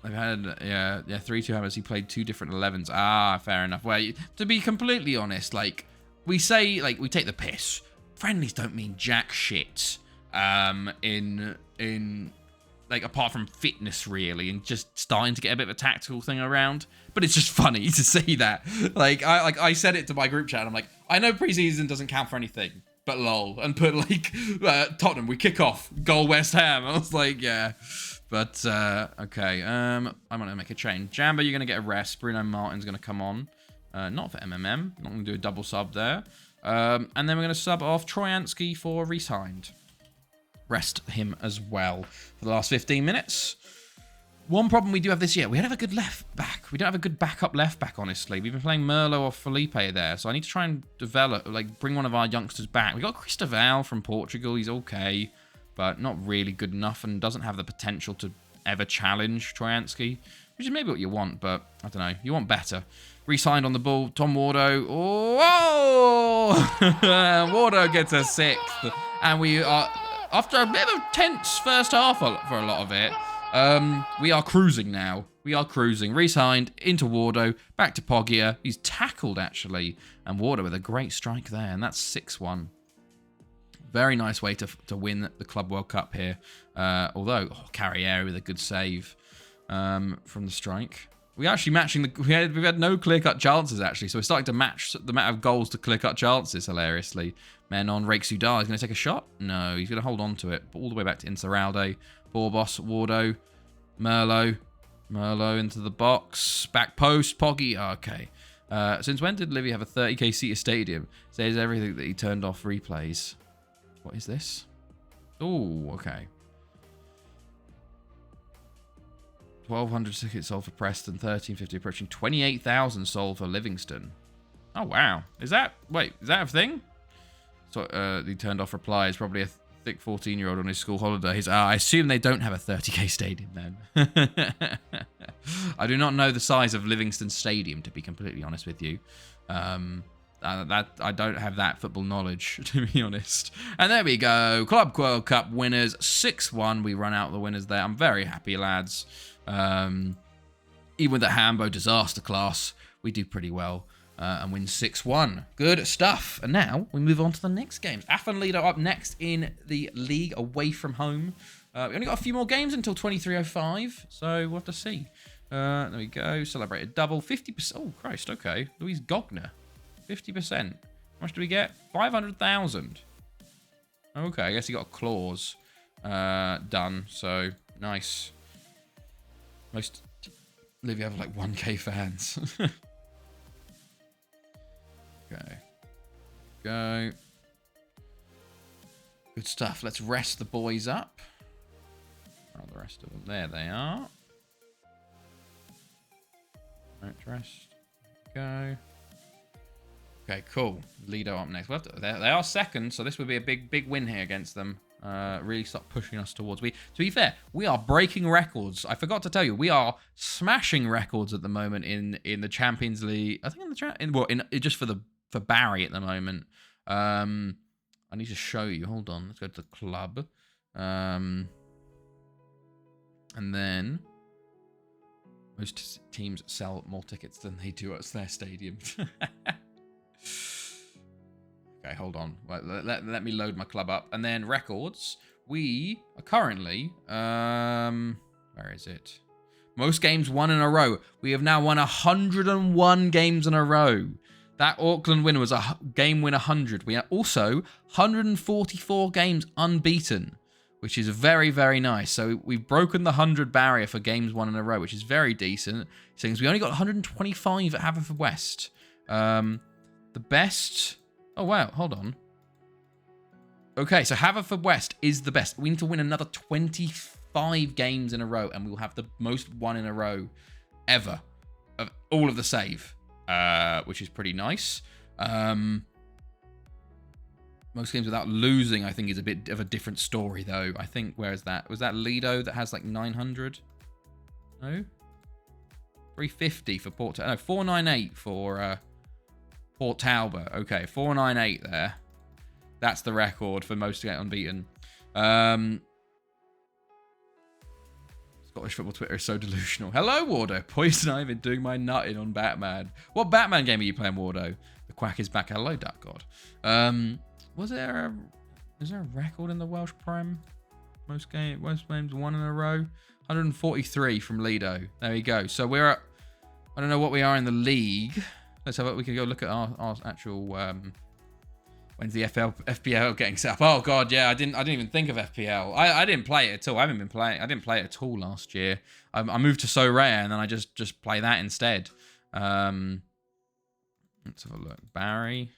had, 3-2 Hammers. He played 2 different 11s. Ah, fair enough. Well, to be completely honest, like, we say, like, we take the piss. Friendlies don't mean jack shit. In like, apart from fitness, really, and just starting to get a bit of a tactical thing around. But it's just funny to see that. I said it to my group chat. I'm like, I know preseason doesn't count for anything. But lol, and put like Tottenham, we kick off, goal West Ham. I was like, yeah, but okay. I'm gonna make a change. Jambo, you're gonna get a rest. Bruno Martin's gonna come on, not for MMM. Not gonna do a double sub there. And then we're gonna sub off Troyansky for re-signed. Rest him as well for the last 15 minutes. One problem we do have this year, we don't have a good left back. We don't have a good backup left back, honestly. We've been playing Merlo or Felipe there, so I need to try and develop, like, bring one of our youngsters back. We got Cristoval from Portugal. He's okay, but not really good enough and doesn't have the potential to ever challenge Troyansky, which is maybe what you want, but I don't know. You want better. Re-signed on the ball, Tom Wardo. Oh! Wardo gets a 6th, and we are, after a bit of a tense first half for a lot of it, we are cruising now. We are cruising. Re-signed into Wardo. Back to Poggia. He's tackled, actually. And Wardo with a great strike there. And that's 6-1. Very nice way to win the Club World Cup here. Although, Carriere with a good save from the strike. We're actually matching we've had no clear-cut chances, actually. So we're starting to match the amount of goals to clear-cut chances, hilariously. Menon, Rake Sudar is going to take a shot. No, he's going to hold on to it. All the way back to Insaurralde. Borbos, Wardo, Merlo into the box, back post, Poggy. Okay. Since when did Livy have a 30k seater stadium? Says everything that he turned off replays. What is this? Oh, okay. 1,200 tickets sold for Preston, 1350 approaching 28,000 sold for Livingston. Oh wow, is that a thing? So he turned off replies. Probably a thick 14-year-old on his school holidays. I assume they don't have a 30k stadium then. I do not know the size of Livingston Stadium, to be completely honest with you. That I don't have that football knowledge, to be honest. And there we go. Club World Cup winners, 6-1. We run out the winners there. I'm very happy, lads. Even with the Hambo disaster class, we do pretty well. and win 6-1. Good stuff. And now we move on to the next games. AF and Lido up next in the league away from home. We only got a few more games until 23:05, so we'll have to see. There we go. Celebrated double. 50%. Oh, Christ. Okay. Louise Gogner. 50%. How much do we get? 500,000. Okay. I guess he got a clause done. So, nice. Most Livy have like 1K fans. Okay. Go. Good stuff. Let's rest the boys up. Where are the rest of them? There they are. Right, rest. Go. Okay, cool. Lido up next. They are second, so this would be a big win here against them. Really start pushing us towards. To be fair, we are breaking records. I forgot to tell you, we are smashing records at the moment in the Champions League. I think just for Barry at the moment. I need to show you. Hold on. Let's go to the club. And then most teams sell more tickets than they do at their stadiums. Okay, hold on. Let me load my club up. And then records. We are currently... where is it? Most games won in a row. We have now won 101 games in a row. That Auckland win was a game win 100. We are also 144 games unbeaten, which is very, very nice. So we've broken the 100 barrier for games won in a row, which is very decent. Since we only got 125 at Haverfordwest. The best... Oh, wow. Hold on. Okay, so Haverfordwest is the best. We need to win another 25 games in a row, and we will have the most won in a row ever of all of the save, which is pretty nice. Most games without losing, I think, is a bit of a different story, though. I think, where is that? Was that Lido that has like 900? No? 350 for Port... No, 498 for Port Talbot. Okay, 498 there. That's the record for most to get unbeaten. Scottish football Twitter is so delusional. Hello, Wardo. Poison Ivy doing my nutting on Batman. What Batman game are you playing, Wardo? The Quack is back. Hello, Duck God. Is there a record in the Welsh Prem? Most games won in a row. 143 from Lido. There we go. So we're at... I don't know what we are in the league. Let's have a... We can go look at our actual... when's the FPL getting set up? Oh god, yeah. I didn't even think of FPL. I didn't play it at all. I didn't play it at all last year. I moved to So Rare and then I just play that instead. Let's have a look. Barry.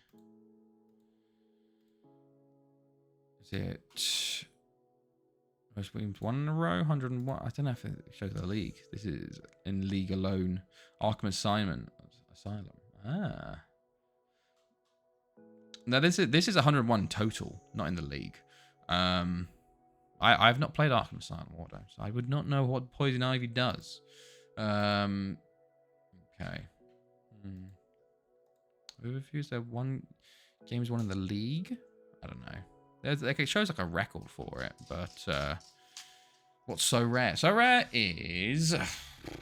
Is it most wins one in a row? 101. I don't know if it shows the league. This is in league alone. Arkham Asylum. Ah. Now this is 101 total, not in the league. I've not played Arkham Asylum Wardo, so I would not know what Poison Ivy does. Okay. Overviews. There games won in the league. I don't know. It shows like a record for it, but what's So Rare? So Rare is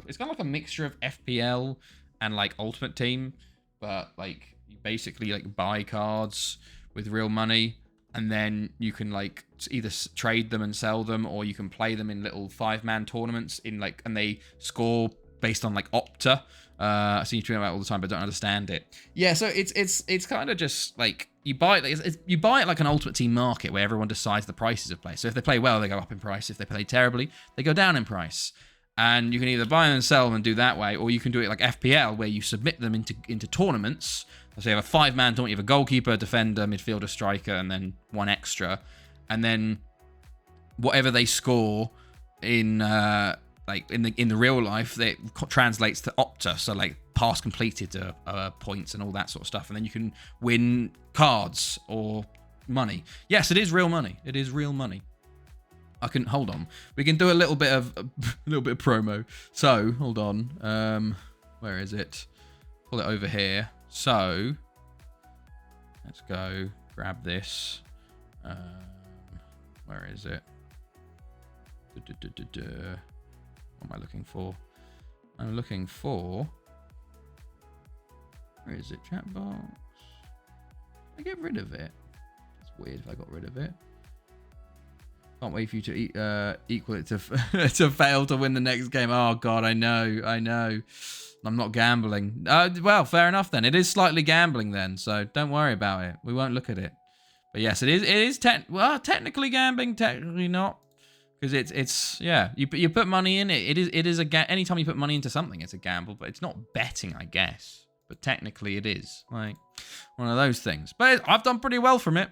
it's kind of like a mixture of FPL and like Ultimate Team, but like you basically like buy cards with real money, and then you can like either trade them and sell them, or you can play them in little 5-man tournaments in like, and they score based on like Opta. I see you tweet about it all the time, but don't understand it. Yeah, so it's kind of just like you buy it. You buy it like an Ultimate Team market where everyone decides the prices of play. So if they play well, they go up in price. If they play terribly, they go down in price. And you can either buy them and sell them and do that way, or you can do it like FPL where you submit them into tournaments. So you have a 5-man tournament. You have a goalkeeper, defender, midfielder, striker, and then one extra. And then whatever they score in like in the real life, that translates to Opta, so like pass completed points and all that sort of stuff, and then you can win cards or money. Yes, it is real money. It is real money. Hold on. We can do a little bit of promo. So hold on. Where is it? Pull it over here. So let's go grab this. Where is it? What am I looking for? I'm looking for Where is it? Chat box. I get rid of it. It's weird if I got rid of it. Can't wait for you to equal it to to fail to win the next game. Oh God, I know. I'm not gambling. Well, fair enough then. It is slightly gambling then, so don't worry about it. We won't look at it. But yes, it is technically gambling, technically not, because it's yeah. You put money in it. It is a anytime you put money into something, it's a gamble. But it's not betting, I guess. But technically, it is like one of those things. But I've done pretty well from it.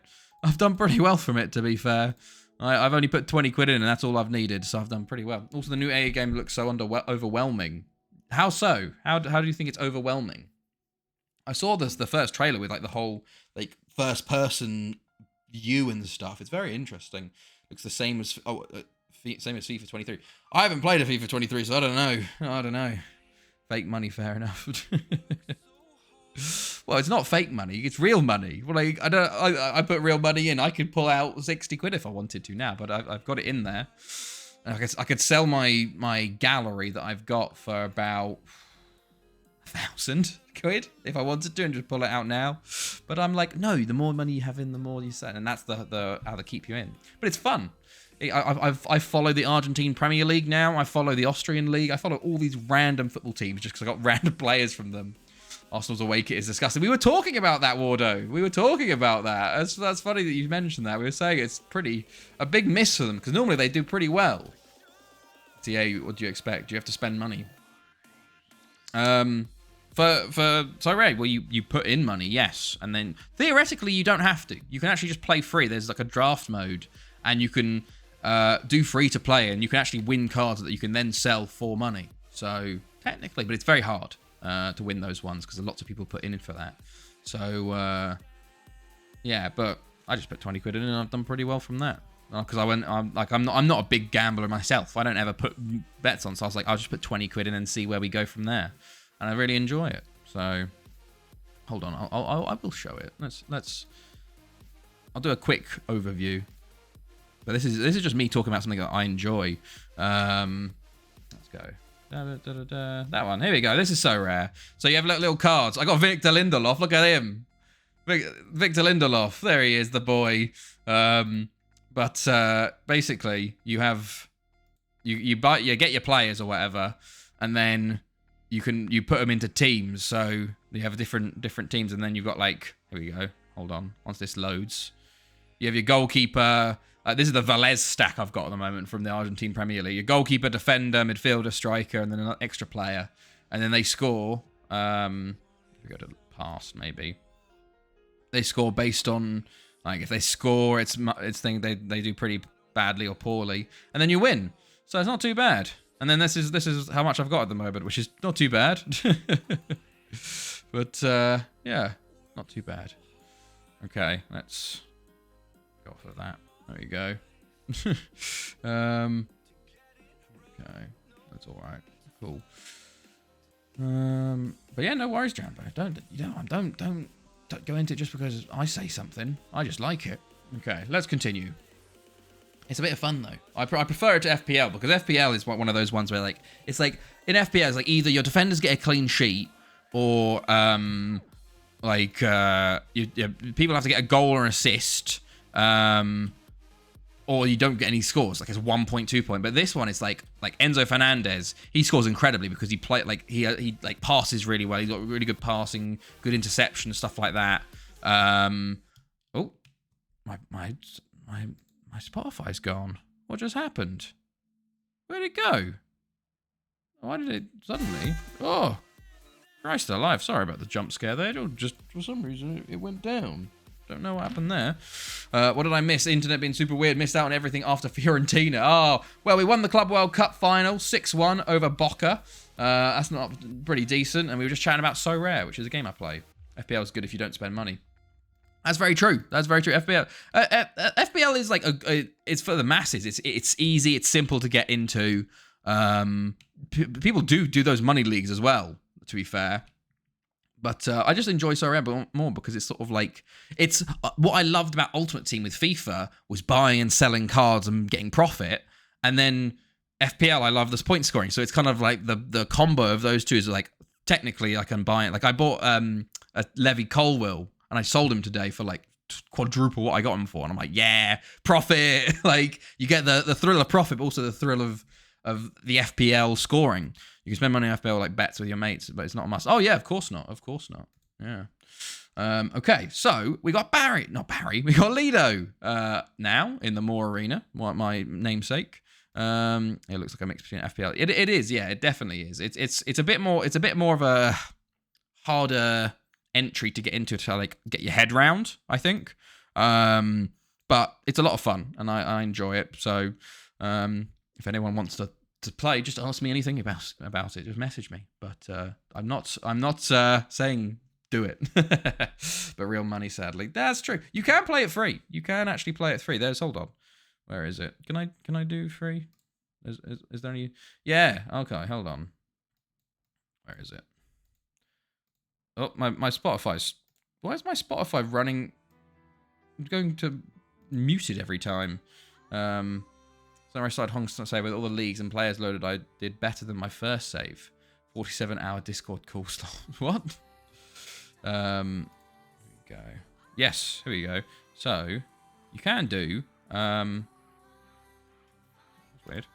To be fair. I've only put 20 quid in, and that's all I've needed, so I've done pretty well. Also, the new AA game looks so overwhelming. How so? How do you think it's overwhelming? I saw the first trailer with like the whole like first person view and stuff. It's very interesting. Looks the same as FIFA 23. I haven't played a FIFA 23, so I don't know. Fake money, fair enough. Well, it's not fake money; it's real money. Well, like I put real money in. I could pull out 60 quid if I wanted to now, but I've got it in there. I could sell my gallery that I've got for about 1,000 quid if I wanted to, and just pull it out now. But I'm like, no, the more money you have in, the more you sell, and that's the how they keep you in. But it's fun. I follow the Argentine Premier League now. I follow the Austrian League. I follow all these random football teams just because I got random players from them. Arsenal's away kit is disgusting. We were talking about that, Wardo. We were talking about that. That's funny that you mentioned that. We were saying it's a big miss for them because normally they do pretty well. So yeah, what do you expect? Do you have to spend money? Sorry, well you put in money, yes, and then theoretically you don't have to. You can actually just play free. There's like a draft mode, and you can do free to play, and you can actually win cards that you can then sell for money. So technically, but it's very hard. To win those ones because lots of people put in for that. So yeah, but I just put 20 quid in and I've done pretty well from that. Because I'm not a big gambler myself. I don't ever put bets on, so I was like, I'll just put 20 quid in and see where we go from there. And I really enjoy it. So hold on, I will show it. I'll do a quick overview. But this is just me talking about something that I enjoy. Let's go. That one. Here we go. This is so rare. So you have little cards. I got Victor Lindelof. Look at him. Victor Lindelof. There he is, the boy. But basically, you have you get your players or whatever, and then you put them into teams. So you have different teams, and then you've got like, here we go. Hold on. Once this loads, you have your goalkeeper. This is the Velez stack I've got at the moment from the Argentine Premier League. Your goalkeeper, defender, midfielder, striker, and then an extra player. And then they score. We go to pass, maybe. They score based on, like, if they score, it's thing they do pretty badly or poorly, and then you win. So it's not too bad. And then this is how much I've got at the moment, which is not too bad. But yeah, not too bad. Okay, let's go for that. There you go. Okay, that's all right. Cool. But yeah, no worries, Jambo. Don't go into it just because I say something. I just like it. Okay, let's continue. It's a bit of fun though. I prefer it to FPL because FPL is one of those ones where it's like in FPL it's like either your defenders get a clean sheet or people have to get a goal or an assist. Or you don't get any scores, like it's 1.2 point. But this one is like Enzo Fernandez. He scores incredibly because he passes really well. He's got really good passing, good interception, stuff like that. Oh, my Spotify's gone. What just happened? Where'd it go? Why did it suddenly? Oh, Christ alive! Sorry about the jump scare there. Just for some reason it went down. Don't know what happened there. What did I miss? Internet being super weird. Missed out on everything after Fiorentina. Oh, well, we won the Club World Cup final 6-1 over Boca. That's not pretty decent. And we were just chatting about So Rare, which is a game I play. FPL is good if you don't spend money. That's very true. That's very true. FPL is like it's for the masses. It's easy. It's simple to get into. People do those money leagues as well, to be fair. But I just enjoy So Rare more because it's sort of like it's what I loved about Ultimate Team with FIFA was buying and selling cards and getting profit, and then FPL I love this point scoring. So it's kind of like the combo of those two is like technically I can buy it. Like I bought a Levy Colwill and I sold him today for like quadruple what I got him for, and I'm like, yeah, profit. Like you get the thrill of profit, but also the thrill of the FPL scoring. You can spend money on FPL like bets with your mates, but it's not a must. Oh yeah, of course not. Yeah. Okay, so we got we got Lido now in the Moor Arena, my namesake. It looks like a mix between FPL. It is, yeah, it definitely is. It's a bit more of a harder entry to get into to like get your head round, I think. But it's a lot of fun and I enjoy it. So if anyone wants to play, just ask me anything about it. Just message me. But I'm not saying do it. But real money, sadly. That's true. You can play it free. You can actually play it free. Hold on. Where is it? Can I do free? Is there any? Yeah. Okay. Hold on. Where is it? Oh, my Spotify's. Why is my Spotify running? I'm going to muted every time. So I started Hong Kong say with all the leagues and players loaded, I did better than my first save. 47-hour Discord call slot. What? Here we go. Yes, here we go. So you can do. That's weird.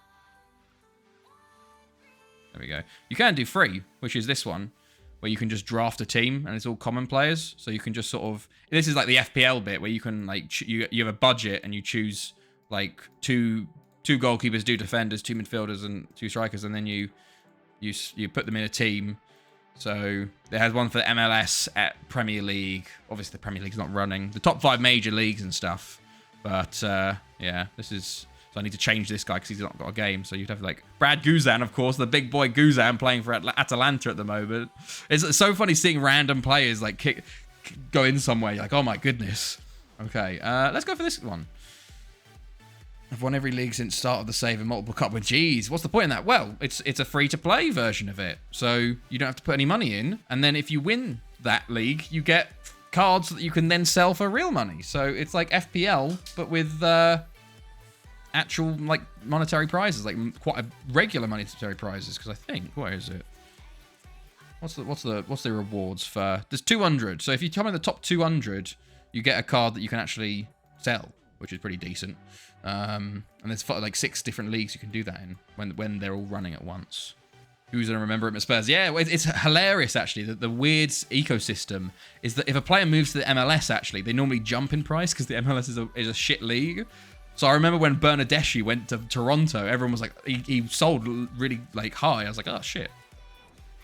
There we go. You can do free, which is this one, where you can just draft a team and it's all common players. So you can just sort of. This is like the FPL bit where you can like you have a budget and you choose like two goalkeepers, 2 defenders, 2 midfielders, and 2 strikers, and then you put them in a team. So there has one for the MLS at Premier League. Obviously, the Premier League's not running. The top 5 major leagues and stuff. But yeah, this is. So I need to change this guy because he's not got a game. So you'd have like Brad Guzan, of course, the big boy Guzan playing for Atalanta at the moment. It's so funny seeing random players like go in somewhere. You're like, oh my goodness. Okay, let's go for this one. I've won every league since start of the save and multiple cup with G's. What's the point in that? Well, it's a free-to-play version of it. So you don't have to put any money in. And then if you win that league, you get cards that you can then sell for real money. So it's like FPL, but with actual like monetary prizes, like quite a regular monetary prizes. Because I think, where is it? What's the rewards for? There's 200. So if you come in the top 200, you get a card that you can actually sell, which is pretty decent. And there's like 6 different leagues you can do that in when they're all running at once. Who's going to remember it at Spurs? Yeah, it's hilarious, actually. The weird ecosystem is that if a player moves to the MLS, actually, they normally jump in price because the MLS is a shit league. So I remember when Bernardeschi went to Toronto, everyone was like, he sold really like high. I was like, oh, shit.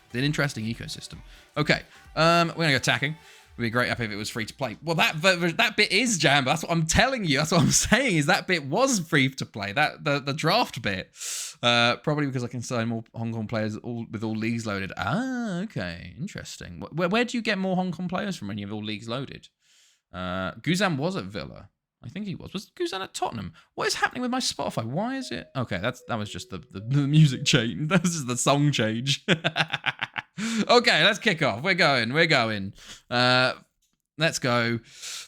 It's an interesting ecosystem. Okay, we're going to go attacking. It would be great if it was free to play. Well, that bit is Jamba. That's what I'm telling you. That's what I'm saying is that bit was free to play. That the draft bit. Probably because I can sign more Hong Kong players with all leagues loaded. Ah, okay. Interesting. Where do you get more Hong Kong players from when you have all leagues loaded? Guzan was at Villa. I think he was. Was Guzan at Tottenham? What is happening with my Spotify? Why is it? Okay, that was just the music change. That was just the song change. Okay, let's kick off. We're going. Let's go.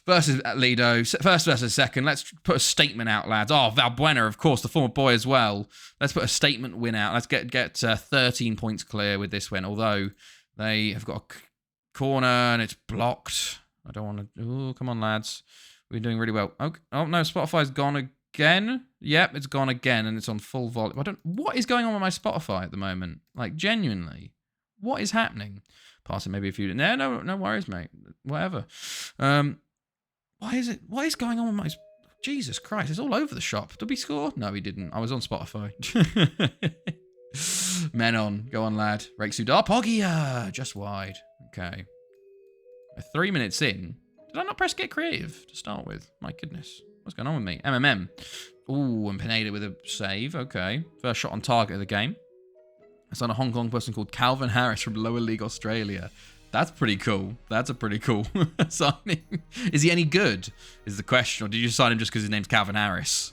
Versus Lido. First versus second. Let's put a statement out, lads. Oh, Valbuena, of course, the former boy as well. Let's put a statement win out. Let's get 13 points clear with this win. Although they have got a corner and it's blocked. I don't want to. Oh, come on, lads. We're doing really well. Okay. Oh no, Spotify's gone again. Yep, it's gone again, and it's on full volume. What is going on with my Spotify at the moment? Like, genuinely. What is happening? Pass it maybe a few. No worries, mate. Whatever. What is going on with my? Jesus Christ! It's all over the shop. Did we score? No, we didn't. I was on Spotify. Men on. Go on, lad. Rake Sudar. Poggia. Just wide. Okay. 3 minutes in. Did I not press get creative to start with? My goodness. What's going on with me? MMM. Ooh, and Pineda with a save. Okay. First shot on target of the game. It's on a Hong Kong person called Calvin Harris from Lower League Australia. That's pretty cool. That's a pretty cool signing. Is he any good? Is the question. Or did you sign him just because his name's Calvin Harris?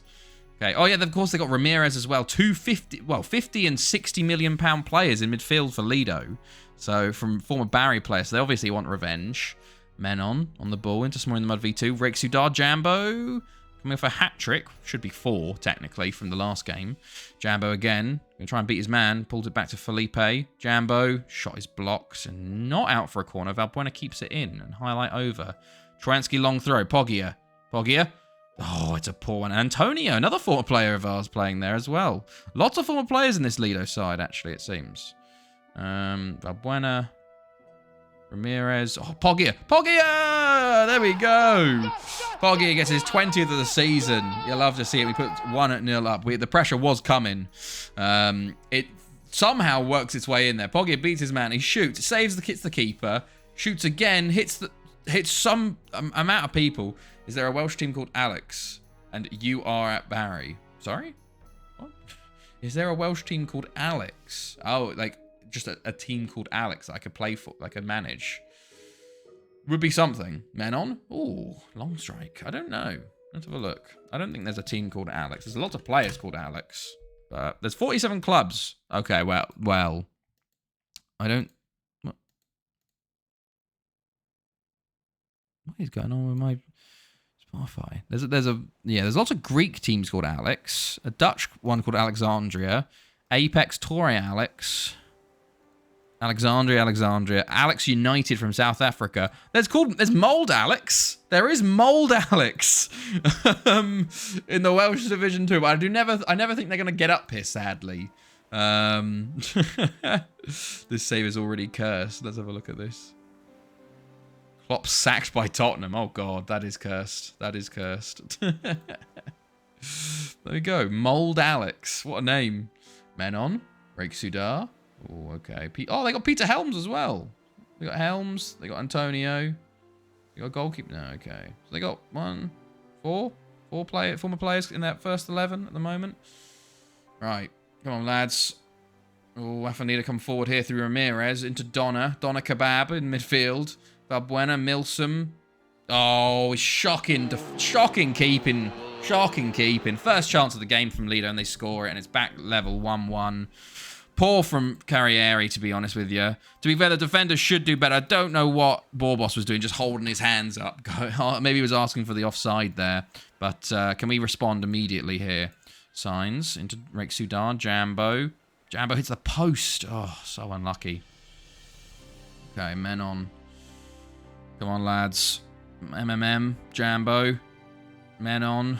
Okay. Oh, yeah, of course, they got Ramirez as well. 50 and 60 million pound players in midfield for Lido. So, from former Barry players. So, they obviously want revenge. Men on the ball. Into somewhere in the mud V2. Rake Sudar, Jambo. coming off a hat-trick. Should be 4, technically, from the last game. Jambo again. Going to try and beat his man. Pulled it back to Felipe. Jambo shot his blocks and not out for a corner. Valbuena keeps it in and highlight over. Trojansky long throw. Poggia. Poggia. Oh, it's a poor one. Antonio, another former player of ours playing there as well. Lots of former players in this Lido side, actually, it seems. Valbuena. Ramirez. Oh, Poggia. Poggia! There we go. Poggia gets his 20th of the season. You'll love to see it. We put 1-0 up. The pressure was coming. It somehow works its way in there. Poggia beats his man. He shoots. Saves hits the keeper. Shoots again. Hits some amount of people. Is there a Welsh team called Alex? And you are at Barry. Sorry? What? Is there a Welsh team called Alex? Oh, like just a team called Alex that I could play for, like I manage. Would be something. Menon? Ooh, long strike. I don't know. Let's have a look. I don't think there's a team called Alex. There's a lot of players called Alex. But there's 47 clubs. Okay, well. I don't... What is going on with my Spotify? There's lots of Greek teams called Alex. A Dutch one called Alexandria. Apex Torre Alex. Alexandria. Alex United from South Africa. There's Mold Alex. There is Mold Alex in the Welsh Division 2, but I never think they're going to get up here, sadly. This save is already cursed. Let's have a look at this. Klopp sacked by Tottenham. Oh, God, that is cursed. That is cursed. There we go. Mold Alex. What a name. Menon. Rake Sudar. Oh, okay. Oh, they got Peter Helms as well. They got Helms. They got Antonio. They got goalkeeper. No, okay. So they got four former players in that first 11 at the moment. Right. Come on, lads. Oh, Afanida come forward here through Ramirez into Donna. Donna Kebab in midfield. Valbuena, Milsom. Oh, shocking keeping. Shocking keeping. First chance of the game from Lido and they score it and it's back level 1-1. Poor from Carrieri, to be honest with you. To be fair, the defender should do better. I don't know what Borbos was doing, just holding his hands up. Maybe he was asking for the offside there. But can we respond immediately here? Signs into Rake Sudar. Jambo. Jambo hits the post. Oh, so unlucky. Okay, Menon. Come on, lads. Jambo. Menon.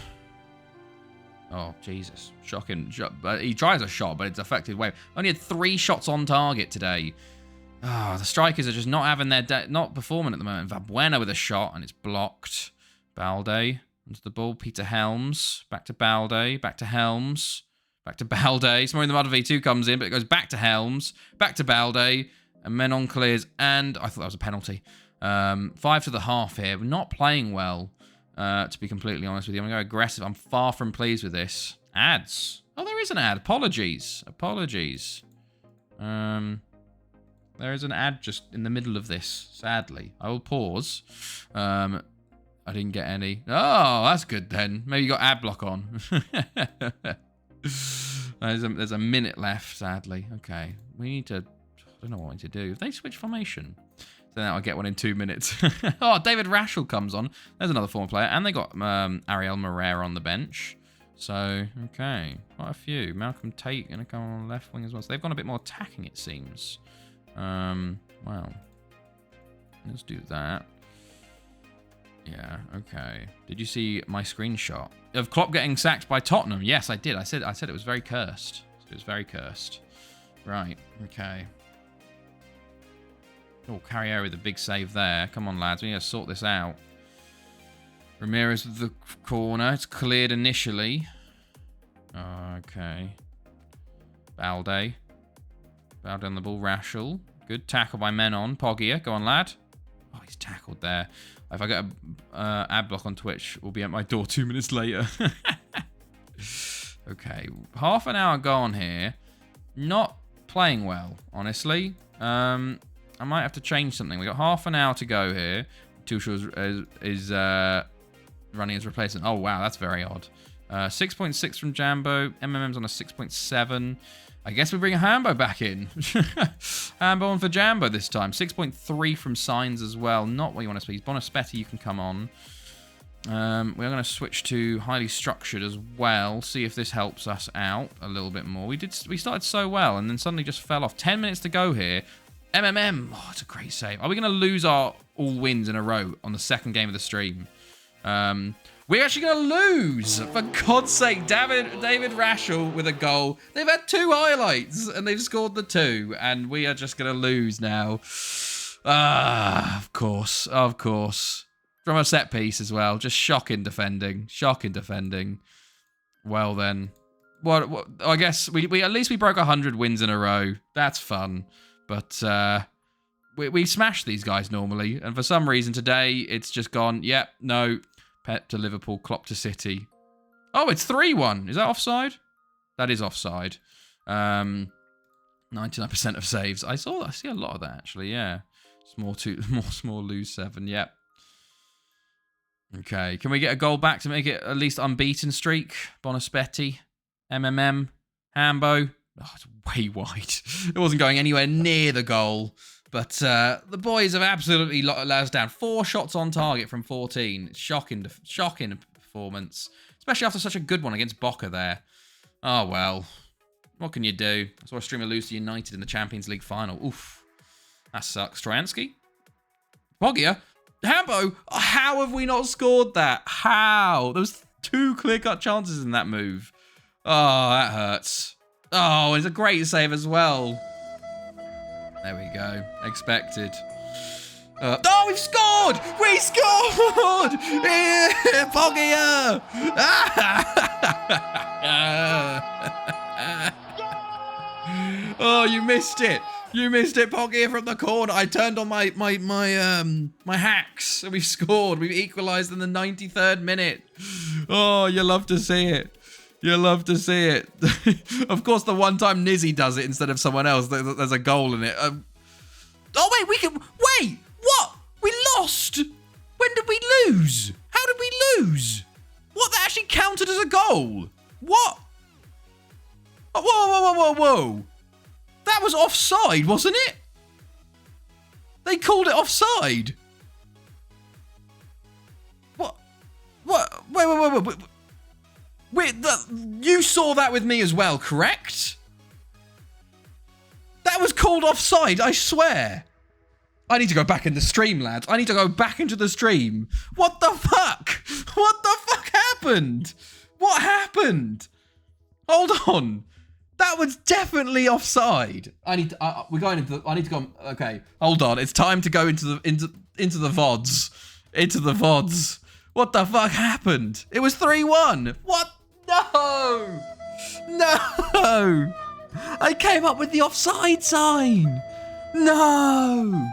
Oh, Jesus. Shocking. He tries a shot, but it's effective way. Only had 3 shots on target today. Oh, the strikers are just not having not performing at the moment. Valbuena with a shot, and it's blocked. Balde into the ball. Peter Helms. Back to Balde. Back to Helms. Back to Balde. Somewhere in the mud V2 comes in, but it goes back to Helms. Back to Balde. And Menon clears. And I thought that was a penalty. 5 to the half here. We're not playing well. To be completely honest with you. I'm going to go aggressive. I'm far from pleased with this. Ads. Oh, there is an ad. Apologies. There is an ad just in the middle of this, sadly. I will pause. I didn't get any. Oh, that's good then. Maybe you got ad block on. There's a minute left, sadly. Okay. We need to... I don't know what we need to do. If they switch formation... Then I'll get one in 2 minutes. Oh, David Rashel comes on. There's another former player. And they got Ariel Moreira on the bench. So, okay. Quite a few. Malcolm Tate going to come on the left wing as well. So they've gone a bit more attacking, it seems. Well. Let's do that. Yeah, okay. Did you see my screenshot of Klopp getting sacked by Tottenham? Yes, I did. I said it was very cursed. It was very cursed. Right, okay. Oh, Carriero with a big save there. Come on, lads. We need to sort this out. Ramirez with the corner. It's cleared initially. Okay. Balde. Balde on the ball. Rashel. Good tackle by Menon. Poggia. Go on, lad. Oh, he's tackled there. If I get a ad block on Twitch, we'll be at my door 2 minutes later. Okay. Half an hour gone here. Not playing well, honestly. I might have to change something. We got half an hour to go here. Tuchel is running as replacement. Oh, wow. That's very odd. 6.6 from Jambo. MMM's on a 6.7. I guess we bring Hambo back in. Hambo on for Jambo this time. 6.3 from Signs as well. Not what you want to speak. Bonaspetti, you can come on. We're going to switch to highly structured as well. See if this helps us out a little bit more. We started so well and then suddenly just fell off. 10 minutes to go here. MMM. Oh, it's a great save. Are we going to lose our all wins in a row on the second game of the stream? We're actually going to lose. For God's sake, David Rashel with a goal. They've had 2 highlights and they've scored the 2. And we are just going to lose now. Of course. Of course. From a set piece as well. Just shocking defending. Shocking defending. Well then. What I guess we at least we broke 100 wins in a row. That's fun. But we smash these guys normally. And for some reason today, it's just gone, yep, no. Pep to Liverpool, Klopp to City. Oh, it's 3-1. Is that offside? That is offside. 99% of saves. I see a lot of that, actually, yeah. Small lose 7, yep. Okay, can we get a goal back to make it at least unbeaten streak? Bonospetti, MMM, Hambo. Oh, it's way wide. It wasn't going anywhere near the goal. But the boys have absolutely let us down. 4 shots on target from 14. It's shocking performance. Especially after such a good one against Boca there. Oh, well. What can you do? I saw a streamer lose to United in the Champions League final. Oof. That sucks. Trojansky. Bogia. Hambo. How have we not scored that? How? There was 2 clear-cut chances in that move. Oh, that hurts. Oh, it's a great save as well. There we go. Expected. Oh, we've scored! We scored! Poggia! Oh, you missed it. You missed it, Poggia, from the corner. I turned on my hacks and we've scored. We've equalised in the 93rd minute. Oh, you love to see it. You love to see it. Of course, the one time Nizzy does it instead of someone else, there's a goal in it. Oh, wait, what? We lost. When did we lose? How did we lose? What, that actually counted as a goal? What? Oh, whoa. That was offside, wasn't it? They called it offside. What? Wait. You saw that with me as well, correct? That was called offside, I swear. I need to go back in the stream, lads. I need to go back into the stream. What the fuck? What the fuck happened? What happened? Hold on. That was definitely offside. I need to go. Okay, hold on. It's time to go into the VODs. Into the VODs. What the fuck happened? It was 3-1. What? No. I came up with the offside sign. No.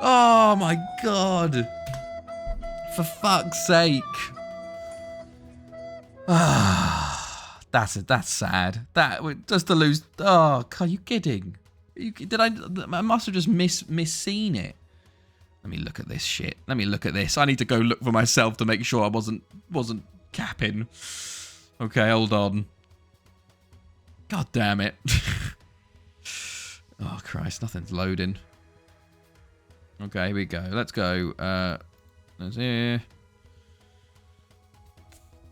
Oh my god. For fuck's sake. That's sad. That just to lose. Oh, God, are you kidding? I must have just misseen it. Let me look at this shit. Let me look at this. I need to go look for myself to make sure I wasn't capping. Okay, hold on. God damn it. Oh Christ, nothing's loading. Okay, here we go. Let's go. Let's here.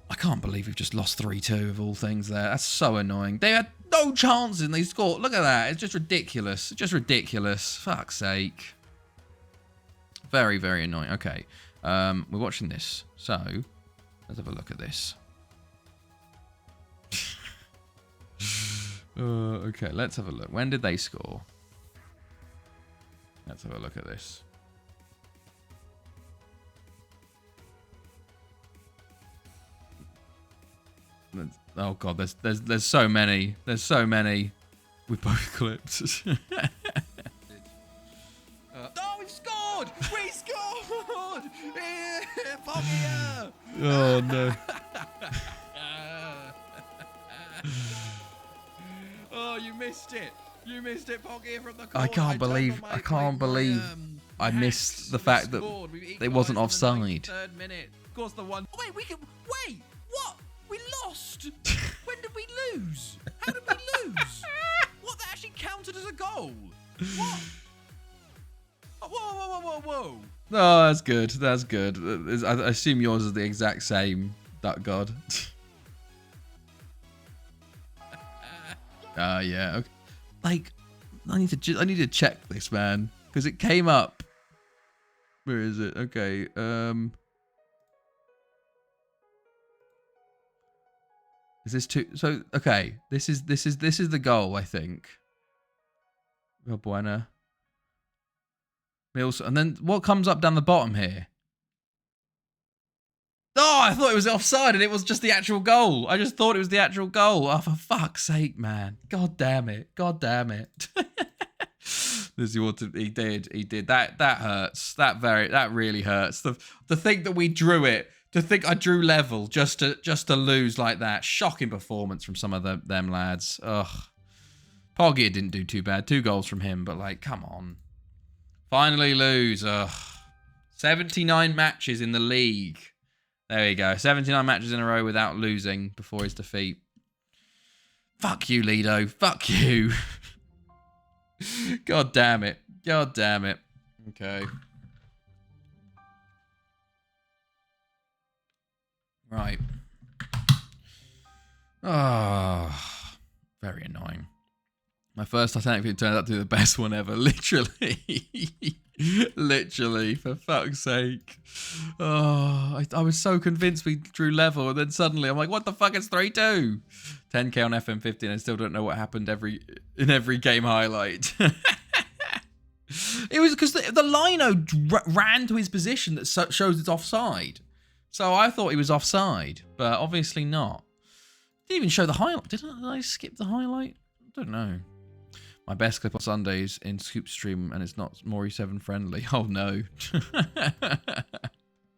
I can't believe we've just lost 3-2 of all things there. That's so annoying. They had no chances and they scored. Look at that. It's just ridiculous. Just ridiculous. Fuck's sake. Very, very annoying. Okay. We're watching this. So, let's have a look at this. Okay, let's have a look. When did they score? Let's have a look at this. Oh god, there's so many. There's so many. We both clipped. Oh, we've scored! We scored! Poggia! Oh no. Oh, you missed it. You missed it, Poggia, from the corner. I can't believe I missed the fact that it wasn't offside. Of course, the one. Oh, wait, what? We lost. When did we lose? How did we lose? What, that actually counted as a goal? What? whoa. Oh, that's good. That's good. I assume yours is the exact same, Duck God. Yeah. Okay. Like, I need to check this, man, because it came up. Where is it? Okay. Is this too? So okay. This is the goal, I think. Real Buena. Mills, and then what comes up down the bottom here? Oh, I thought it was offside and it was just the actual goal. I just thought it was the actual goal. Oh, for fuck's sake, man. God damn it. God damn it. This is what he did. That hurts. That really hurts. To think that we drew it. To think I drew level just to lose like that. Shocking performance from some of them lads. Ugh. Poggia didn't do too bad. 2 goals from him, but like, come on. Finally lose. Ugh. 79 matches in the league. There we go. 79 matches in a row without losing before his defeat. Fuck you, Lido. Fuck you. God damn it. God damn it. Okay. Right. Oh, very annoying. My first Titanic film turned out to be the best one ever. Literally. Literally, for fuck's sake. Oh, I was so convinced we drew level, and then suddenly I'm like, what the fuck, it's 3-2. 10k on FM15, I still don't know what happened in every game highlight. It was because the lino ran to his position that shows it's offside. So I thought he was offside, but obviously not. Didn't even show the highlight. Did I skip the highlight? I don't know. My best clip on Sundays in Scoop Stream, and it's not Mori7 friendly. Oh no.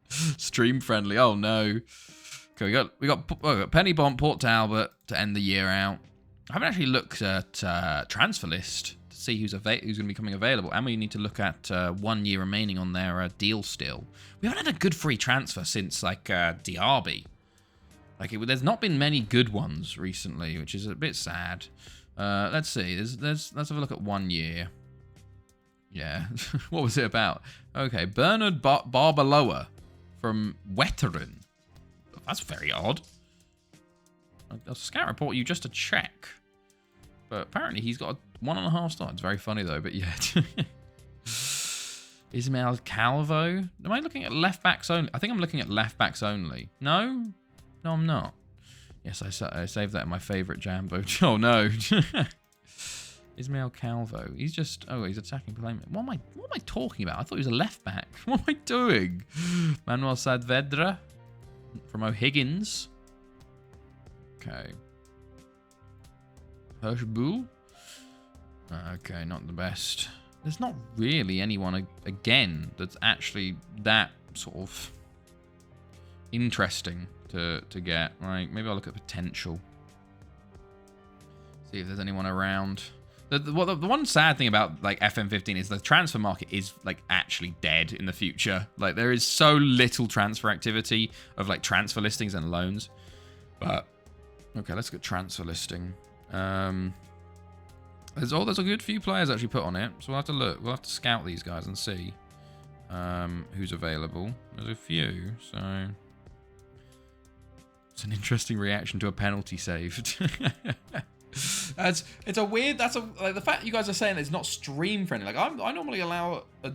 Stream friendly. Oh no. Okay, we got Penny Bont, Port Talbot to end the year out. I haven't actually looked at transfer list to see who's going to be coming available, and we need to look at 1 year remaining on their deal still. We haven't had a good free transfer since like Diaby. Like there's not been many good ones recently, which is a bit sad. Let's see. Let's have a look at 1 year. Yeah. What was it about? Okay, Bernard Barbaloa from Wetteren. That's very odd. I'll scout report you just to check. But apparently he's got a 1.5 star. It's very funny though, but yeah. Ismael Calvo. Am I looking at left backs only? I think I'm looking at left backs only. No? No, I'm not. Yes, I saved that in my favourite Jambo. Oh, no. Ismael Calvo. He's just... Oh, he's attacking playmaker. What am I talking about? I thought he was a left back. What am I doing? Manuel Saavedra from O'Higgins. Okay. Hirschbull. Okay, not the best. There's not really anyone, again, that's actually that sort of interesting to get. Like, maybe I'll look at potential. See if there's anyone around. The one sad thing about like FM15 is the transfer market is like actually dead in the future. Like there is so little transfer activity of like transfer listings and loans. But okay, let's get transfer listing. There's a good few players actually put on it, so we'll have to look. We'll have to scout these guys and see who's available. There's a few, so it's an interesting reaction to a penalty saved. It's a weird. Like the fact you guys are saying it's not stream friendly. Like I normally allow a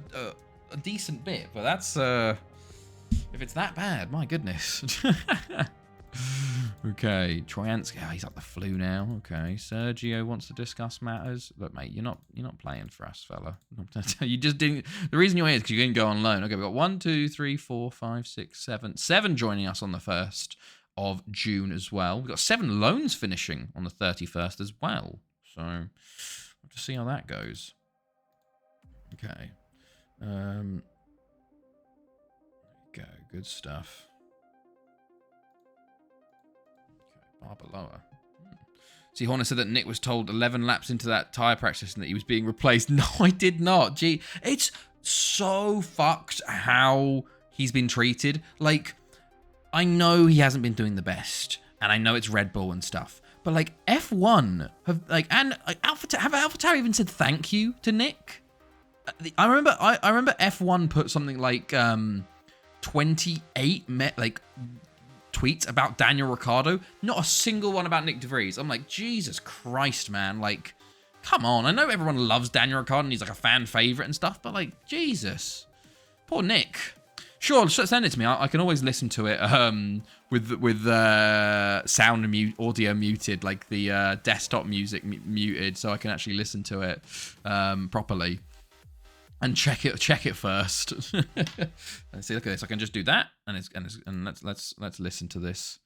decent bit, but that's if it's that bad, my goodness. Okay, Troyansky. Oh, he's got the flu now. Okay, Sergio wants to discuss matters. Look, mate, you're not playing for us, fella. You just didn't. The reason you're here is because you didn't go on loan. Okay, we've got 1, 2, 3, 4, 5, 6, 7. 7 joining us on the 1st of June as well. We've got 7 loans finishing on the 31st as well. So we'll have to see how that goes. Okay. There you go. Good stuff. Barbaloa. See, Horner said that Nick was told 11 laps into that tyre practice and that he was being replaced. No, I did not. Gee, it's so fucked how he's been treated. Like, I know he hasn't been doing the best, and I know it's Red Bull and stuff, but like F1 have like, and like have AlphaTauri even said thank you to Nick? I remember F1 put something like 28 tweets about Daniel Ricciardo. Not a single one about Nick DeVries. I'm like, Jesus Christ, man. Like, come on. I know everyone loves Daniel Ricciardo and he's like a fan favorite and stuff, but like, Jesus. Poor Nick. Sure, send it to me. I can always listen to it with sound audio muted, like the desktop music muted, so I can actually listen to it properly and check it first. Let's see. Look at this. I can just do that, and let's listen to this.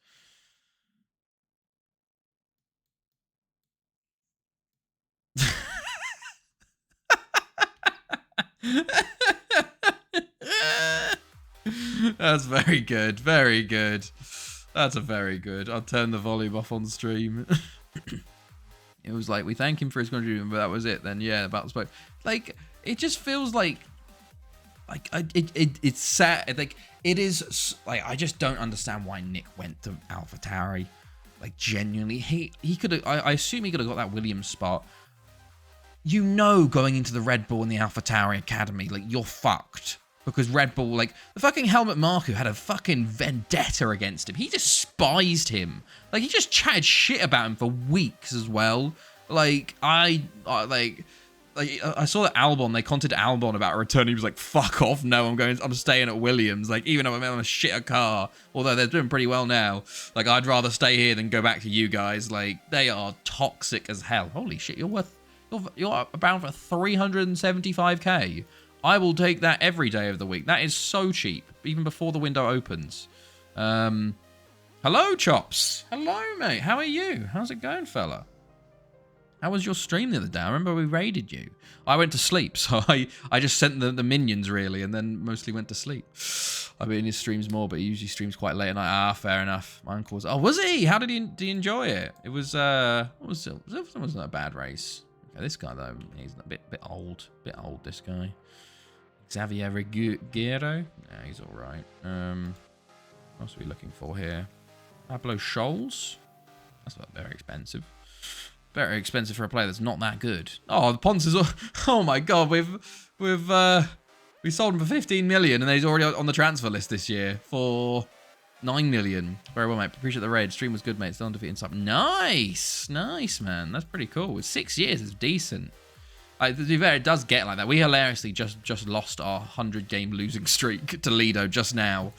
That's very good. Very good. That's a very good. I'll turn the volume off on stream. It was like, we thank him for his contribution, but that was it. Then yeah, about spoke. Like, it just feels like it's sad. Like, it is like, I just don't understand why Nick went to AlphaTauri. Like, genuinely, he could have. I assume he could have got that Williams spot. You know, going into the Red Bull and the AlphaTauri Academy, like, you're fucked. Because Red Bull, like, the fucking Helmut Marko had a fucking vendetta against him. He despised him. Like, he just chatted shit about him for weeks as well. Like, I saw that Albon, they contacted Albon about a return. He was like, fuck off. No, I'm staying at Williams. Like, even though I'm on a shitter car, although they're doing pretty well now. Like, I'd rather stay here than go back to you guys. Like, they are toxic as hell. Holy shit, you're bound for 375k. I will take that every day of the week. That is so cheap, even before the window opens. Hello, Chops. Hello, mate. How are you? How's it going, fella? How was your stream the other day? I remember we raided you. I went to sleep, so I just sent the minions, really, and then mostly went to sleep. I've been in his streams more, but he usually streams quite late at night. Ah, fair enough. My uncle was... Oh, was he? How did he enjoy it? It was... What was it? It wasn't a bad race. Okay, this guy, though, he's a bit old. Bit old, this guy. Xavier Riguero? Yeah, he's all right. What else are we looking for here? Pablo Scholes? That's not very expensive. Very expensive for a player that's not that good. Oh, the Ponce is... Oh, my God. We sold him for 15 million, and he's already on the transfer list this year for 9 million. Very well, mate. Appreciate the raid. Stream was good, mate. Still undefeated. Nice. Nice, man. That's pretty cool. With 6 years, it's decent. To be fair, it does get like that. We hilariously just lost our 100-game losing streak to Lido just now.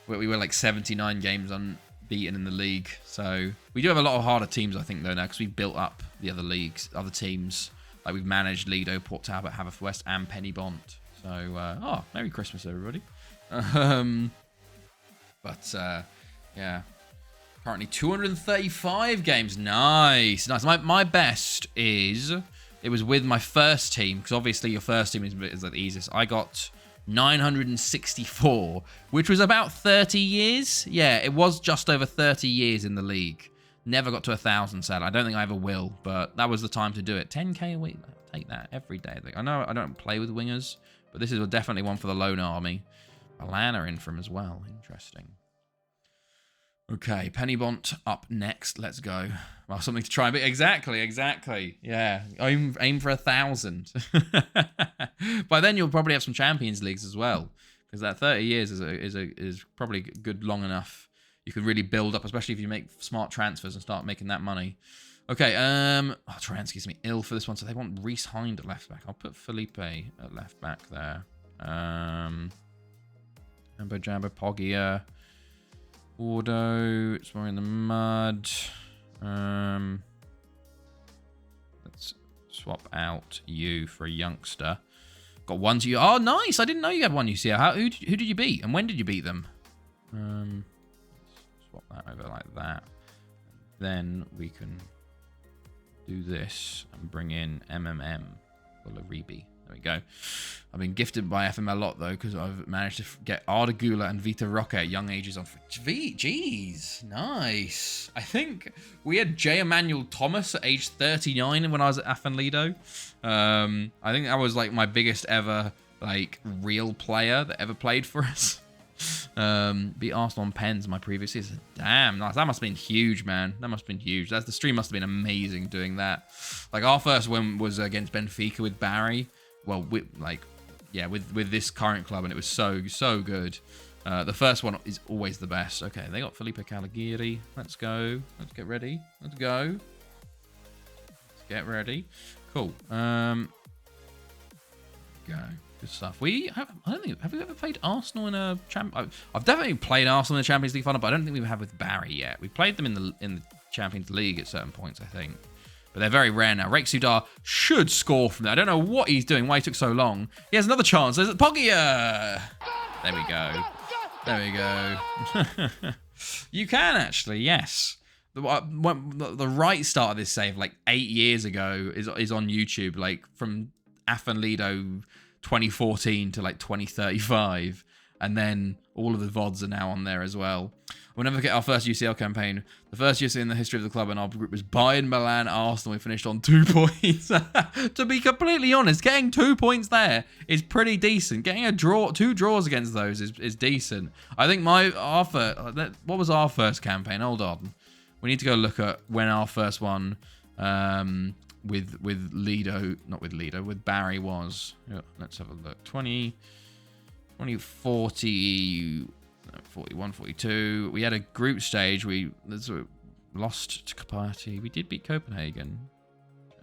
We were like 79 games unbeaten in the league. So we do have a lot of harder teams, I think, though, now, because we've built up the other teams. Like, we've managed Lido, Port Talbot, Haverfordwest, and Penny Bont. So, Merry Christmas, everybody. Yeah. Currently 235 games. Nice. Nice. My best is... It was with my first team, because obviously your first team is the easiest. I got 964, which was about 30 years. Yeah, it was just over 30 years in the league. Never got to 1,000, sad. I don't think I ever will, but that was the time to do it. 10k a week, take that every day. I know I don't play with wingers, but this is definitely one for the lone army. Alana in from as well. Interesting. Okay, Penny Bont up next. Let's go. Well, something to try. But exactly. Yeah, aim for 1,000. By then, you'll probably have some Champions Leagues as well, because that 30 years is probably good long enough. You could really build up, especially if you make smart transfers and start making that money. Okay, Taransky's me ill for this one, so they want Reese Hind at left back. I'll put Felipe at left back there. Jumbo Jambo Poggia. Ordo, it's more in the mud. Let's swap out you for a youngster. Got one to you. Oh, nice! I didn't know you had one UCL. Who did you beat, and when did you beat them? Swap that over like that. Then we can do this and bring in MMM for Laribi. There we go. I've been gifted by FM a lot, though, because I've managed to get Arda Gula and Vita Roque at young ages on... Jeez, nice. I think we had J. Emmanuel Thomas at age 39 when I was at AFN Lido. I think that was, like, my biggest ever, like, real player that ever played for us. Beat Arsenal on pens my previous season. Damn, nice. That must have been huge, man. That must have been huge. The stream must have been amazing doing that. Like, our first win was against Benfica with Barry. well, with this current club, and it was so good. The first one is always the best. Okay, they got Felipe Calagiri. Let's go. Let's get ready. Let's go. Let's get ready. Cool. Go. Good stuff. I don't think, have we ever played Arsenal in a I've definitely played Arsenal in the Champions League final, but I don't think we have with Barry yet. We played them in the Champions League at certain points, I think. But they're very rare now. Raik Sudar should score from there. I don't know what he's doing, why he took so long. He has another chance. There's Poggia. There we go. There we go. You can actually, yes. The right start of this save, like 8 years ago, is on YouTube, like from Afan Lido 2014 to like 2035, and then all of the VODs are now on there as well. We'll never forget our first UCL campaign. The first UCL in the history of the club and our group was Bayern, Milan, Arsenal. We finished on 2 points. To be completely honest, getting 2 points there is pretty decent. Getting a draw, 2 draws against those is decent. I think what was our first campaign? Hold on, we need to go look at when our first one with Lido, not with Lido, with Barry was. Let's have a look. 2040, 41, 42. We had a group stage. We lost to Kapati. We did beat Copenhagen.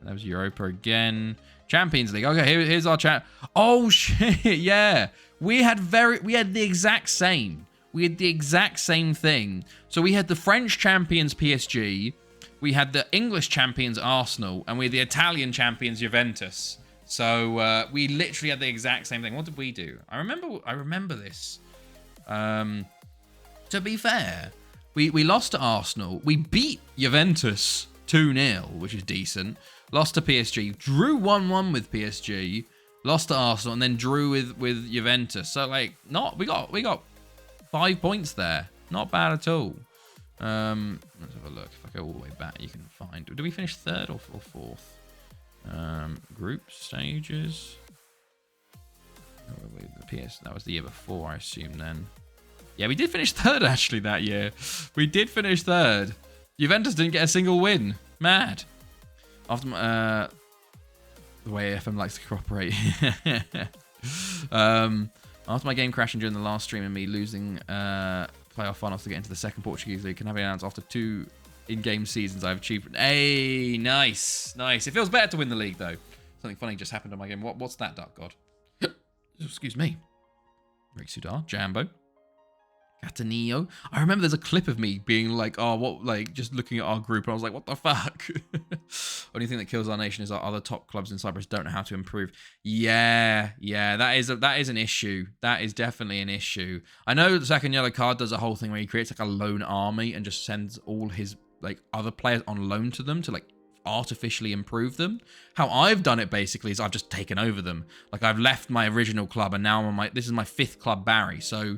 That was Europa again. Champions League. Okay, here's our chat. Oh shit, yeah. We had the exact same. We had the exact same thing. So we had the French champions PSG. We had the English champions Arsenal, and we had the Italian champions Juventus. So we literally had the exact same thing. What did we do? I remember this. To be fair, we lost to Arsenal. We beat Juventus 2-0, which is decent. Lost to PSG. Drew 1-1 with PSG. Lost to Arsenal, and then drew with Juventus. So like, we got 5 points there. Not bad at all. Let's have a look. If I go all the way back, you can find. Did we finish 3rd or 4th? Group stages. That was the year before, I assume. Then, yeah, we did finish 3rd actually that year. We did finish 3rd. Juventus didn't get a single win. Mad. After the way FM likes to cooperate. After my game crashing during the last stream and me losing playoff finals to get into the second Portuguese league, can have been announced after 2 in-game seasons I've achieved. Hey, nice. It feels better to win the league though. Something funny just happened on my game. What's that, Duck God? Excuse me. Raik Sudar, Jambo, Catanillo. I remember there's a clip of me being like, oh, what, like just looking at our group, and I was like, what the fuck? Only thing that kills our nation is our other top clubs in Cyprus don't know how to improve. Yeah, that is an issue. That is definitely an issue. I know the second yellow card does a whole thing where he creates like a lone army and just sends all his like other players on loan to them to like artificially improve them. How I've done it basically is I've just taken over them. Like I've left my original club and now I'm on this is my 5th club, Barry. So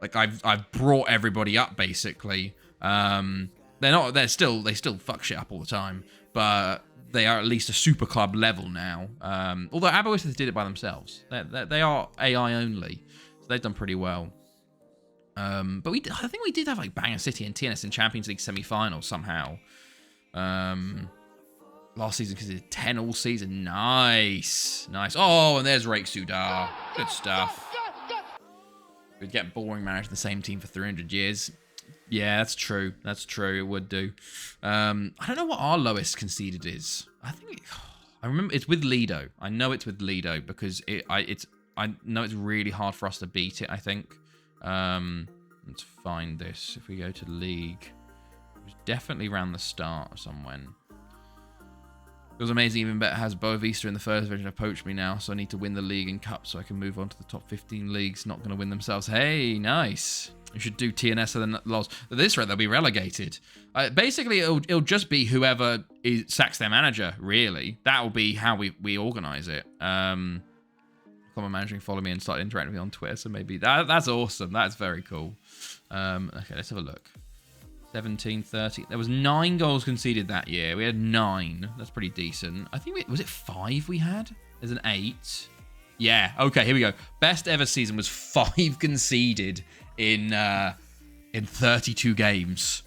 like I've brought everybody up basically. They still fuck shit up all the time, but they are at least a super club level now. Although Aberystwyth did it by themselves. They are AI only, so they've done pretty well. But I think we did have like Bangor City and TNS in Champions League semi-finals somehow. Last season because it did 10 all season. Nice. Oh, and there's Raik Sudar. Good stuff. We'd get boring managing the same team for 300 years. Yeah, that's true. It would do. I don't know what our lowest conceded is. I remember it's with Lido. I know it's with Lido because I know it's really hard for us to beat it, I think. Let's find this. If we go to league, it was definitely around the start of somewhere. It was amazing. Even better has Boavista in the first division have poached me now, so I need to win the league and cup so I can move on to the top 15 leagues. Not going to win themselves. Hey, nice. You should do TNS and then LOS. At this rate, they'll be relegated. Basically, it'll just be whoever sacks their manager, really. That will be how we organise it. Common managing, follow me and start interacting with me on Twitter, so maybe that's awesome. That's very cool. Okay, let's have a look. 17, 30. There was 9 goals conceded that year. We had 9. That's pretty decent. I think was it 5 we had? There's an 8. Yeah. Okay. Here we go. Best ever season was 5 conceded in 32 games.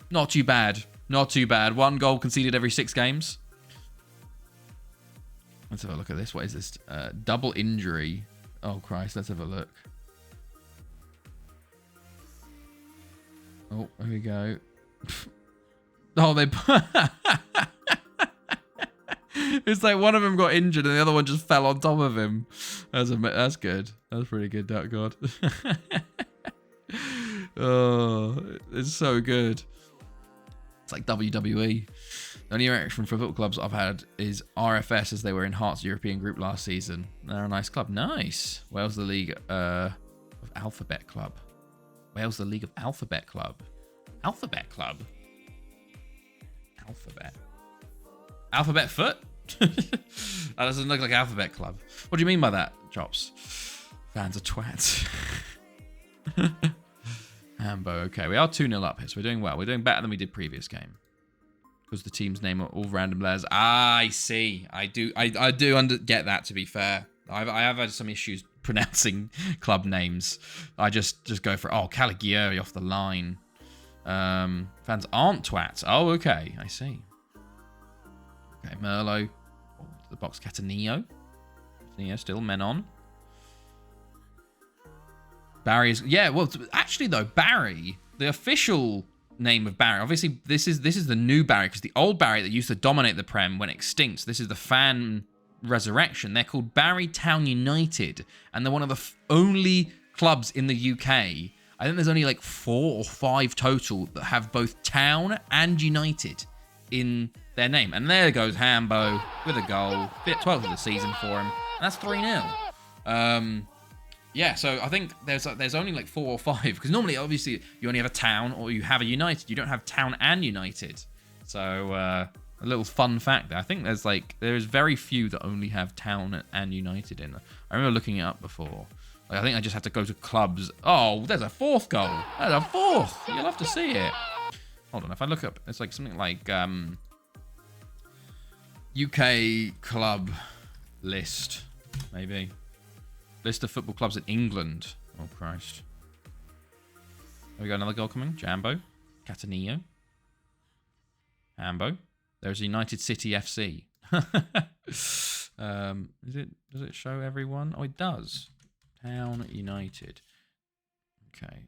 Not too bad. 1 goal conceded every 6 games. Let's have a look at this. What is this? Double injury. Oh, Christ. Let's have a look. Oh, there we go. Oh, they... It's like one of them got injured and the other one just fell on top of him. That's good. That's pretty good, Duck God. Oh, it's so good. It's like WWE. The only reaction from football clubs I've had is RFS, as they were in Hearts European Group last season. They're a nice club. Nice. Wales the League of Alphabet Club. Wales the League of Alphabet Club. Alphabet Club. Alphabet. Alphabet Foot? That doesn't look like Alphabet Club. What do you mean by that, Chops? Fans are twats. Hambo. Okay, we are 2-0 up here, so we're doing well. We're doing better than we did previous game. Because the team's name are all random players. Ah, I see. I do get that, to be fair. I have had some issues pronouncing club names. I just go for, Caligiuri off the line. Fans aren't twats. Oh, okay. I see. Okay, Merlo. Oh, the box. Catanillo. Catanillo still men on. Barry's... Yeah, well, actually, though, Barry, the official name of Barry, obviously, this is the new Barry, because the old Barry that used to dominate the Prem went extinct. This is the fan resurrection. They're called Barry Town United, and they're one of the only clubs in the UK. I think there's only like 4 or 5 total that have both Town and United in their name. And there goes Hambo with a goal. 12th of the season for him. And that's 3-0. Yeah, so I think there's only like 4 or 5. Because normally, obviously, you only have a Town or you have a United. You don't have Town and United. So, a little fun fact there. I think there's very few that only have Town and United in. I remember looking it up before. Like, I think I just have to go to clubs. Oh, there's a 4th goal. There's a 4th. You'll have to see it. Hold on, if I look up, it's like something like UK club list, maybe. List of football clubs in England. Oh, Christ. There we go, another goal coming. Jambo. Catanillo. Hambo. There's United City FC. Does it show everyone? Oh, it does. Town United. Okay.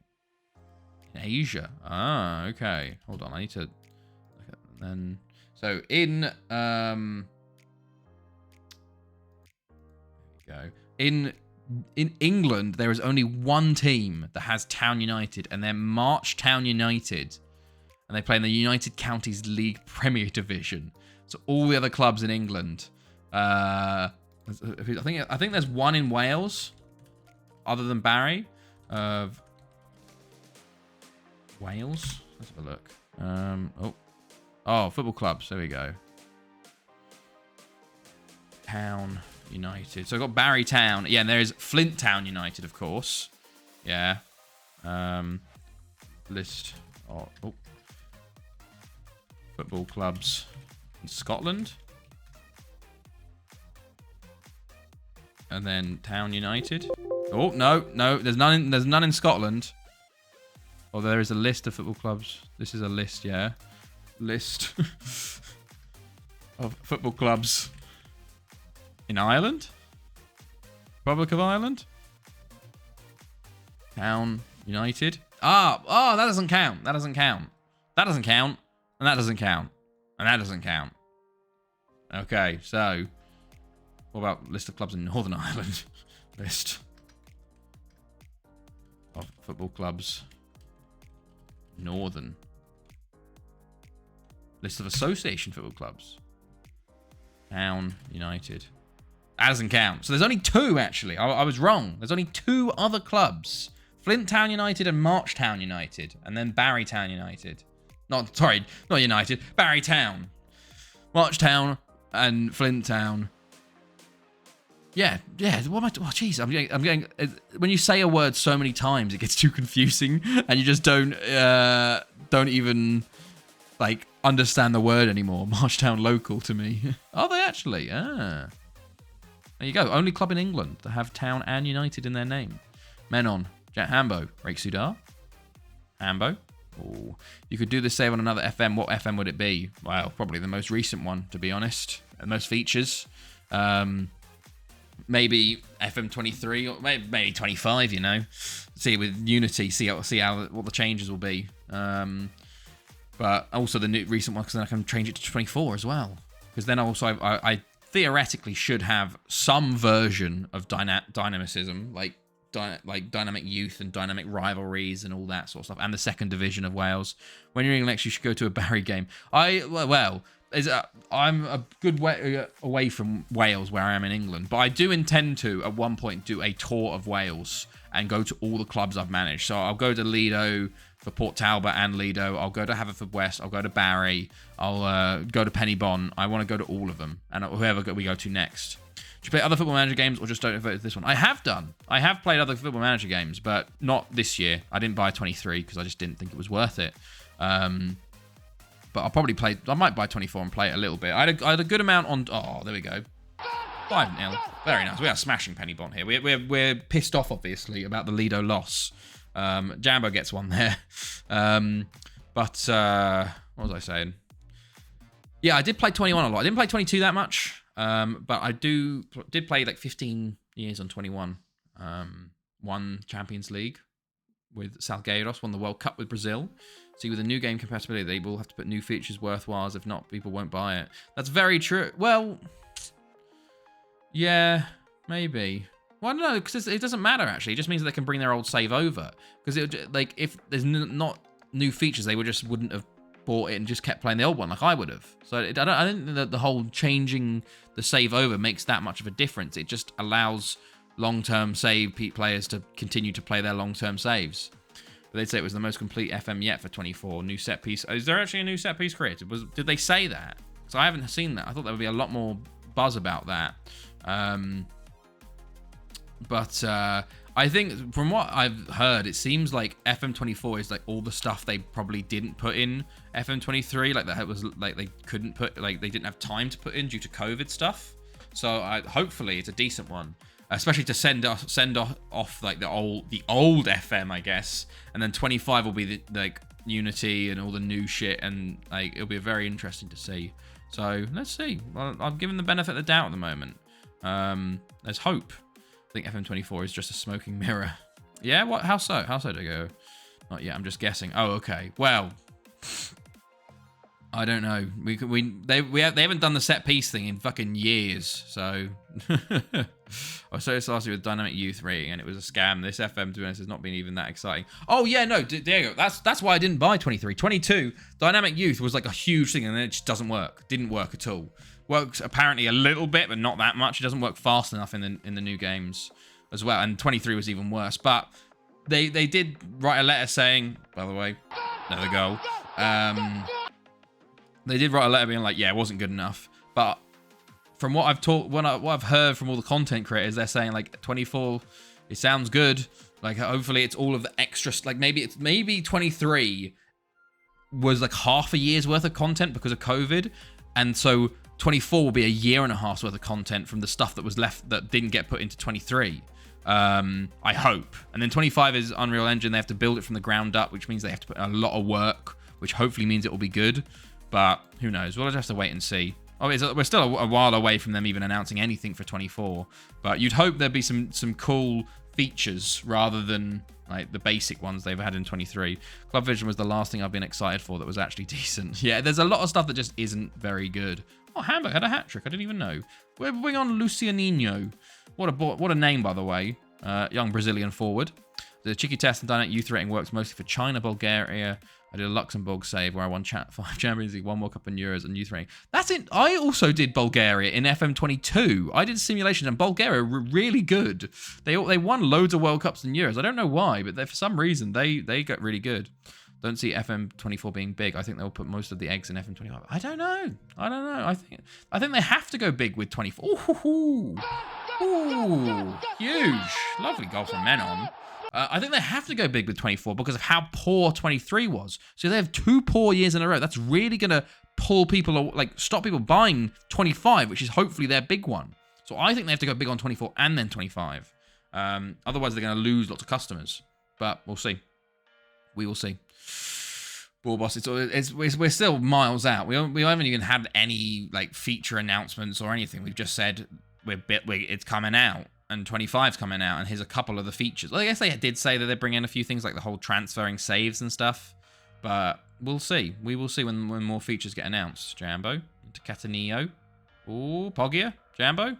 In Asia. Ah, okay. Hold on, I need to look at then. So in there we go. In England, there is only one team that has Town United, and they're March Town United, and they play in the United Counties League Premier Division. So all the other clubs in England, I think there's one in Wales, other than Barry. Wales. Let's have a look. Oh, football clubs. There we go. Town United. So I've got Barry Town. Yeah, and there is Flint Town United, of course. Yeah. List. Football clubs in Scotland. And then Town United. Oh, no. There's none in Scotland. Oh, there is a list of football clubs. This is a list, yeah. List of football clubs in Ireland. Republic of Ireland. Town United. Oh, that doesn't count. That doesn't count. That doesn't count. And that doesn't count. And that doesn't count. Okay, so what about list of clubs in Northern Ireland? List of football clubs. Northern. List of association football clubs. Town United. That doesn't count. So there's only 2, actually. I was wrong. There's only 2 other clubs. Flint Town United and March Town United. And then Barry Town United. Not United. Barry Town. March Town and Flint Town. Yeah. What am I? Oh, jeez. I'm getting. When you say a word so many times, it gets too confusing, and you just don't even like understand the word anymore. Marchtown local to me. Are they actually? Ah. There you go. Only club in England that have Town and United in their name. Men on. Jack Hambo. Rake Sudar. Hambo. Oh. You could do the save on another FM. What FM would it be? Well, probably the most recent one, to be honest. And most features. Maybe FM23 or maybe 25. You know, see with Unity, see how what the changes will be. But also the new recent one, because then I can change it to 24 as well. Because then also I theoretically should have some version of dynamicism, like dynamic youth and dynamic rivalries and all that sort of stuff, and the second division of Wales. When you're in England, you should go to a Barry game. I'm a good way away from Wales where I am in England, but I do intend to at one point do a tour of Wales and go to all the clubs I've managed. So I'll go to Lido for Port Talbot and Lido. I'll go to Haverfordwest. I'll go to Barry. I'll go to Penybon. I want to go to all of them, and whoever we go to next. Do you play other Football Manager games or just don't vote this one? I have done. I have played other Football Manager games, but not this year. I didn't buy 23 because I just didn't think it was worth it. But I'll probably play. I might buy 24 and play it a little bit. I had a good amount on. Oh, there we go. 5-0. Very nice. We are smashing Penybon here. We're pissed off, obviously, about the Lido loss. Jambo gets one there. What was I saying? Yeah, I did play 21 a lot. I didn't play 22 that much. But I did play like 15 years on 21. Won Champions League with Salgueiros, won the World Cup with Brazil. See, with the new game compatibility, they will have to put new features worthwhile. If not, people won't buy it. That's very true. Well, yeah, maybe. Well, I don't know, because it doesn't matter, actually. It just means that they can bring their old save over. Because, like, if there's not new features, they wouldn't have bought it and just kept playing the old one like I would have. So I don't think that the whole changing the save over makes that much of a difference. It just allows long-term save players to continue to play their long-term saves. But they'd say it was the most complete FM yet for 24. New set piece. Is there actually a new set piece created? Did they say that? So I haven't seen that. I thought there would be a lot more buzz about that. But I think from what I've heard, it seems like FM24 is like all the stuff they probably didn't put in FM23. Like that was like they couldn't put, like they didn't have time to put in due to COVID stuff. So hopefully it's a decent one, especially to send off like the old FM, I guess. And then 25 will be the like Unity and all the new shit, and like it'll be very interesting to see. So let's see. Well, I'm giving the benefit of the doubt at the moment. There's hope. I think FM24 is just a smoking mirror. Yeah, what? How so? How so to go? Not yet. I'm just guessing. Oh, okay. Well, I don't know. They haven't done the set piece thing in fucking years. So I started last year with Dynamic Youth rating, and it was a scam. This FM, to be honest, has not been even that exciting. Oh yeah, no, Diego. That's why I didn't buy 23. 22 Dynamic Youth was like a huge thing, and then it just doesn't work. Didn't work at all. Works apparently a little bit, but not that much. It doesn't work fast enough in the new games as well. And 23 was even worse. But they did write a letter saying, by the way, another goal. They did write a letter being like, yeah, it wasn't good enough. But from what I've heard from all the content creators, they're saying like 24, it sounds good. Like hopefully it's all of the extra, like maybe 23 was like half a year's worth of content because of COVID, and so 24 will be a year and a half's worth of content from the stuff that was left that didn't get put into 23. I hope. And then 25 is Unreal Engine. They have to build it from the ground up, which means they have to put a lot of work, which hopefully means it will be good. But who knows? We'll just have to wait and see. Oh, we're still a while away from them even announcing anything for 24. But you'd hope there'd be some cool features rather than like the basic ones they've had in 23. Club Vision was the last thing I've been excited for that was actually decent. Yeah, there's a lot of stuff that just isn't very good. Oh, Hamburg had a hat trick. I didn't even know. We're bringing on Lucianinho. What a name, by the way. Young Brazilian forward. The Cheeky Test and Dynamic Youth rating works mostly for China, Bulgaria. I did a Luxembourg save where I won 5 Champions League, 1 World Cup and Euros, and youth rating. That's it. I also did Bulgaria in FM22. I did simulations, and Bulgaria were really good. They won loads of World Cups and Euros. I don't know why, but for some reason they got really good. Don't see FM24 being big. I think they'll put most of the eggs in FM25. I don't know. I think they have to go big with 24. Ooh, huge. Lovely goal from Menon. I think they have to go big with 24 because of how poor 23 was. So they have 2 poor years in a row. That's really going to pull people, like stop people buying 25, which is hopefully their big one. So I think they have to go big on 24 and then 25. Otherwise, they're going to lose lots of customers. But we'll see. We will see. Ball Boss, we're still miles out. We haven't even had any like feature announcements or anything. We've just said it's coming out and 25's coming out, and here's a couple of the features. Well, I guess they did say that they're bringing in a few things like the whole transferring saves and stuff, but we'll see. We will see when more features get announced. Jambo into Cataneo. Ooh, Pogia, Jambo.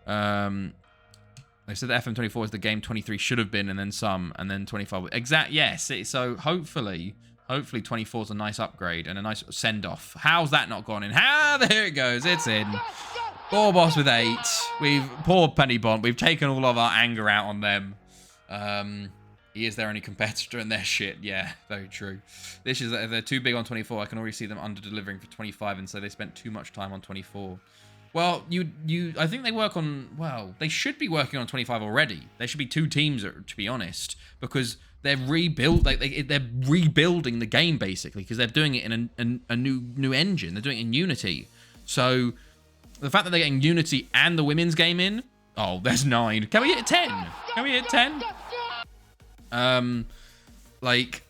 They said that FM24 is the game 23 should have been, and then some, and then 25. Yes. So hopefully 24 is a nice upgrade and a nice send-off. How's that not gone in? There it goes. It's in. Ball Boss with 8. Poor Penny Bond. We've taken all of our anger out on them. He is their only competitor and they're shit. Yeah, very true. This is if they're too big on 24. I can already see them under-delivering for 25, and so they spent too much time on 24. Well, I think they work on, well, they should be working on 25 already. There should be 2 teams, to be honest, because they're they're rebuilding the game basically, because they're doing it in a new engine. They're doing it in Unity. So the fact that they're getting Unity and the women's game in, oh, there's 9. Can we hit 10? Can we hit 10? Like,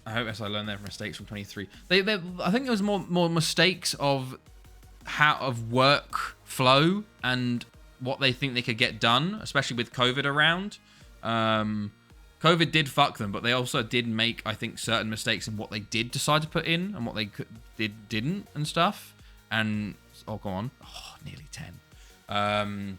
I hope SI learned their mistakes from 23. I think there was more mistakes of workflow and what they think they could get done, especially with COVID around. COVID did fuck them, but they also did make, I think, certain mistakes in what they did decide to put in and what they didn't and stuff. And oh, go on, nearly 10.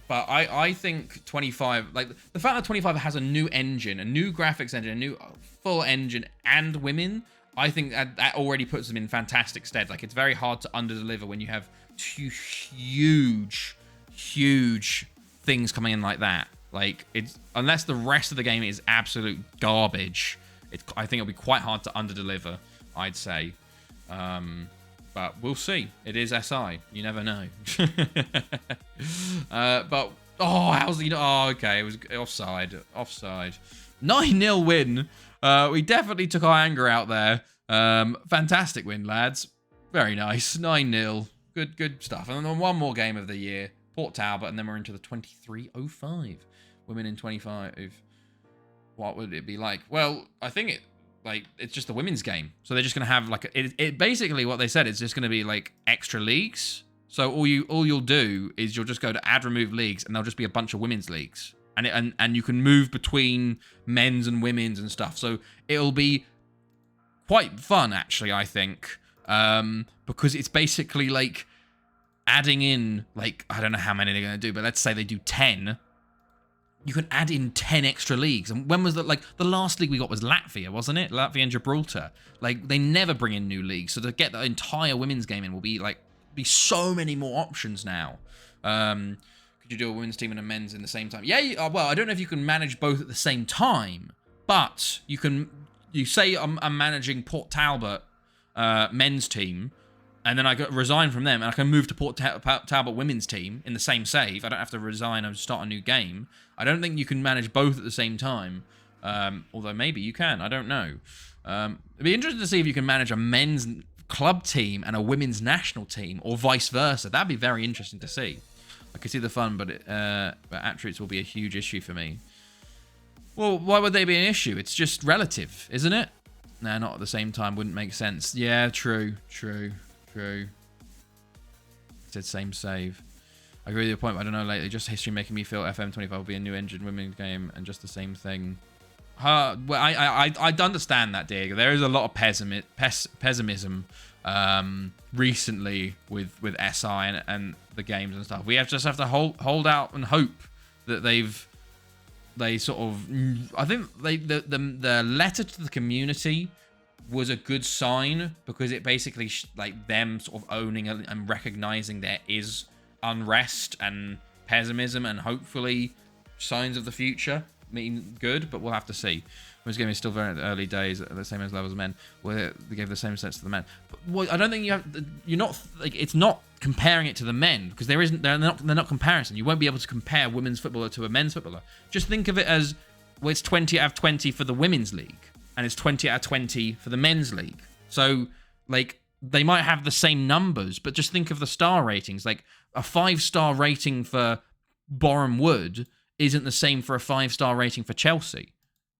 But I think 25, like the fact that 25 has a new engine, a new graphics engine, a new full engine, and women, I think that already puts them in fantastic stead. Like, it's very hard to underdeliver when you have 2 huge things coming in like that. Like, it's unless the rest of the game is absolute garbage, I think it'll be quite hard to underdeliver, I'd say. But we'll see. It is SI. You never know. But how's he? Oh, okay. It was offside. 9-0 win. We definitely took our anger out there. Fantastic win, lads. Very nice. 9-0. Good stuff. And then one more game of the year. Port Talbot, and then we're into the 23:05. Women in 25. What would it be like? Well, I think it's just a women's game. So they're just going to have like it basically what they said is just going to be like extra leagues. So all you'll do is you'll just go to add remove leagues, and there'll just be a bunch of women's leagues. And you can move between men's and women's and stuff. So it'll be quite fun, actually, I think. Because it's basically like adding in, like, I don't know how many they're going to do, but let's say they do 10. You can add in 10 extra leagues. And when was that? Like, the last league we got was Latvia, wasn't it? Latvia and Gibraltar. Like, they never bring in new leagues. So to get the entire women's game in will be so many more options now. Could you do a women's team and a men's in the same time? Yeah, well, I don't know if you can manage both at the same time, but you say I'm managing Port Talbot men's team, and then I resign from them, and I can move to Port Talbot women's team in the same save. I don't have to resign and start a new game. I don't think you can manage both at the same time, although maybe you can. I don't know. It'd be interesting to see if you can manage a men's club team and a women's national team, or vice versa. That'd be very interesting to see. I can see the fun, but attributes will be a huge issue for me. Well, why would they be an issue? It's just relative, isn't it? Nah, not at the same time. Wouldn't make sense. Yeah, true. It said same save. I agree with your point, but I don't know lately. Just history making me feel FM25 will be a new engine women's game and just the same thing. Well, I understand that, Diego. There is a lot of pessimism recently with SI and the games and stuff. We just have to hold out and hope that they sort of. I think the letter to the community was a good sign, because it basically like them sort of owning and recognizing there is unrest and pessimism and hopefully signs of the future. Mean good, but we'll have to see. This game is still very early days at the same as level as men, where they gave the same sense to the men. But I don't think you're not like, it's not comparing it to the men, because they're not comparison. You won't be able to compare women's footballer to a men's footballer. Just think of it as, well, it's 20 out of 20 for the women's league, and it's 20 out of 20 for the men's league. So like they might have the same numbers, but just think of the star ratings. Like a 5-star rating for Boreham Wood isn't the same for a 5-star rating for Chelsea,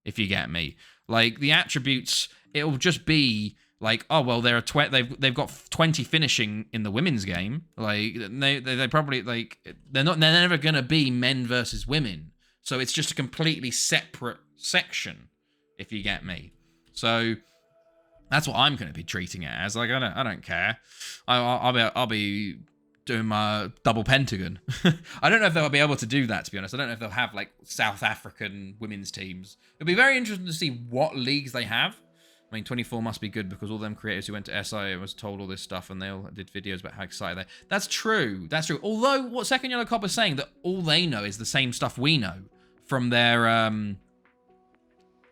if you get me. Like the attributes, it'll just be like, oh well, they've got 20 finishing in the women's game. Like they probably like they're never gonna be men versus women. So it's just a completely separate section, if you get me. So that's what I'm going to be treating it as. Like I don't care. I'll be doing my double pentagon. I don't know if they'll be able to do that, to be honest. I don't know if they'll have like South African women's teams. It'll be very interesting to see what leagues they have. I mean, 24 must be good because all them creators who went to SI was told all this stuff and they all did videos about how excited they are. That's true. That's true. Although what Second Yellow Cop is saying, that all they know is the same stuff we know from their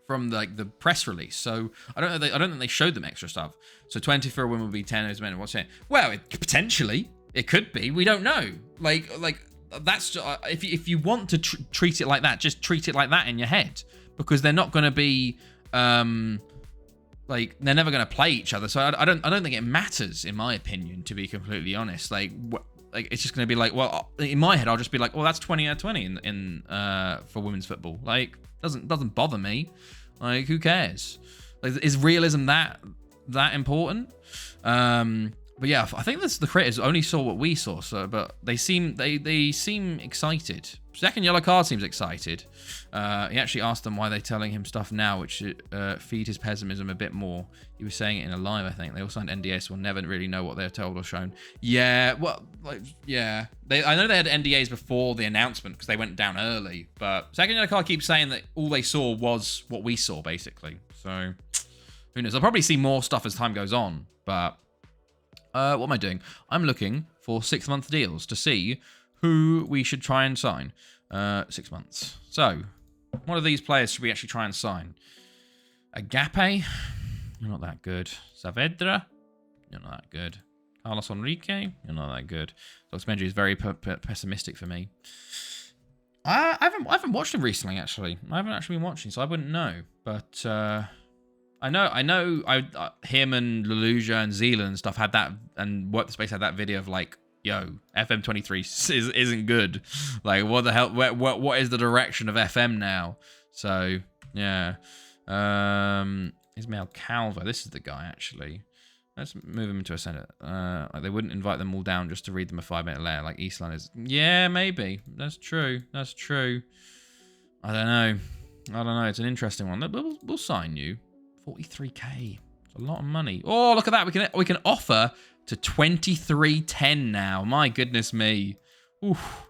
from like the press release. So I don't think they showed them extra stuff. So 20 for a woman would be 10 as men. What's it? Well, potentially it could be. We don't know. Like that's if you want to treat it like that, just treat it like that in your head, because they're not going to be like they're never going to play each other. So I don't think it matters, in my opinion, to be completely honest. Like it's just going to be like, well, in my head I'll just be like, well, that's 20 out of 20 in for women's football. Like doesn't bother me. Like who cares? Like is realism that important? But yeah, I think the creators only saw what we saw, so but they seem excited. Second Yellow Card seems excited. He actually asked them why they're telling him stuff now, which feed his pessimism a bit more. He was saying it in a live, I think. They all signed NDAs, so we'll never really know what they're told or shown. Yeah, well, like, yeah. I know they had NDAs before the announcement because they went down early, but Second Yellow Card keeps saying that all they saw was what we saw, basically. So, who knows? I'll probably see more stuff as time goes on, but what am I doing? I'm looking for 6-month deals to see who we should try and sign. 6 months. So, what of these players should we actually try and sign? Agape? You're not that good. Saavedra? You're not that good. Carlos Enrique? You're not that good. Dox Benji is very pessimistic for me. I haven't watched him recently, actually. I haven't actually been watching, so I wouldn't know. But I know him and Leluja and Zealand and stuff had that, and Work the Space had that video of like, yo, FM23 isn't good. Like, what the hell? What is the direction of FM now? So, yeah. Ismael Calvo. This is the guy, actually. Let's move him into a center. Like, they wouldn't invite them all down just to read them a 5-minute letter like Eastland is. Yeah, maybe. That's true. That's true. I don't know. It's an interesting one. We'll sign you. 43k. It's a lot of money. Oh, look at that. We can offer to 23.10 now. My goodness me. Oof.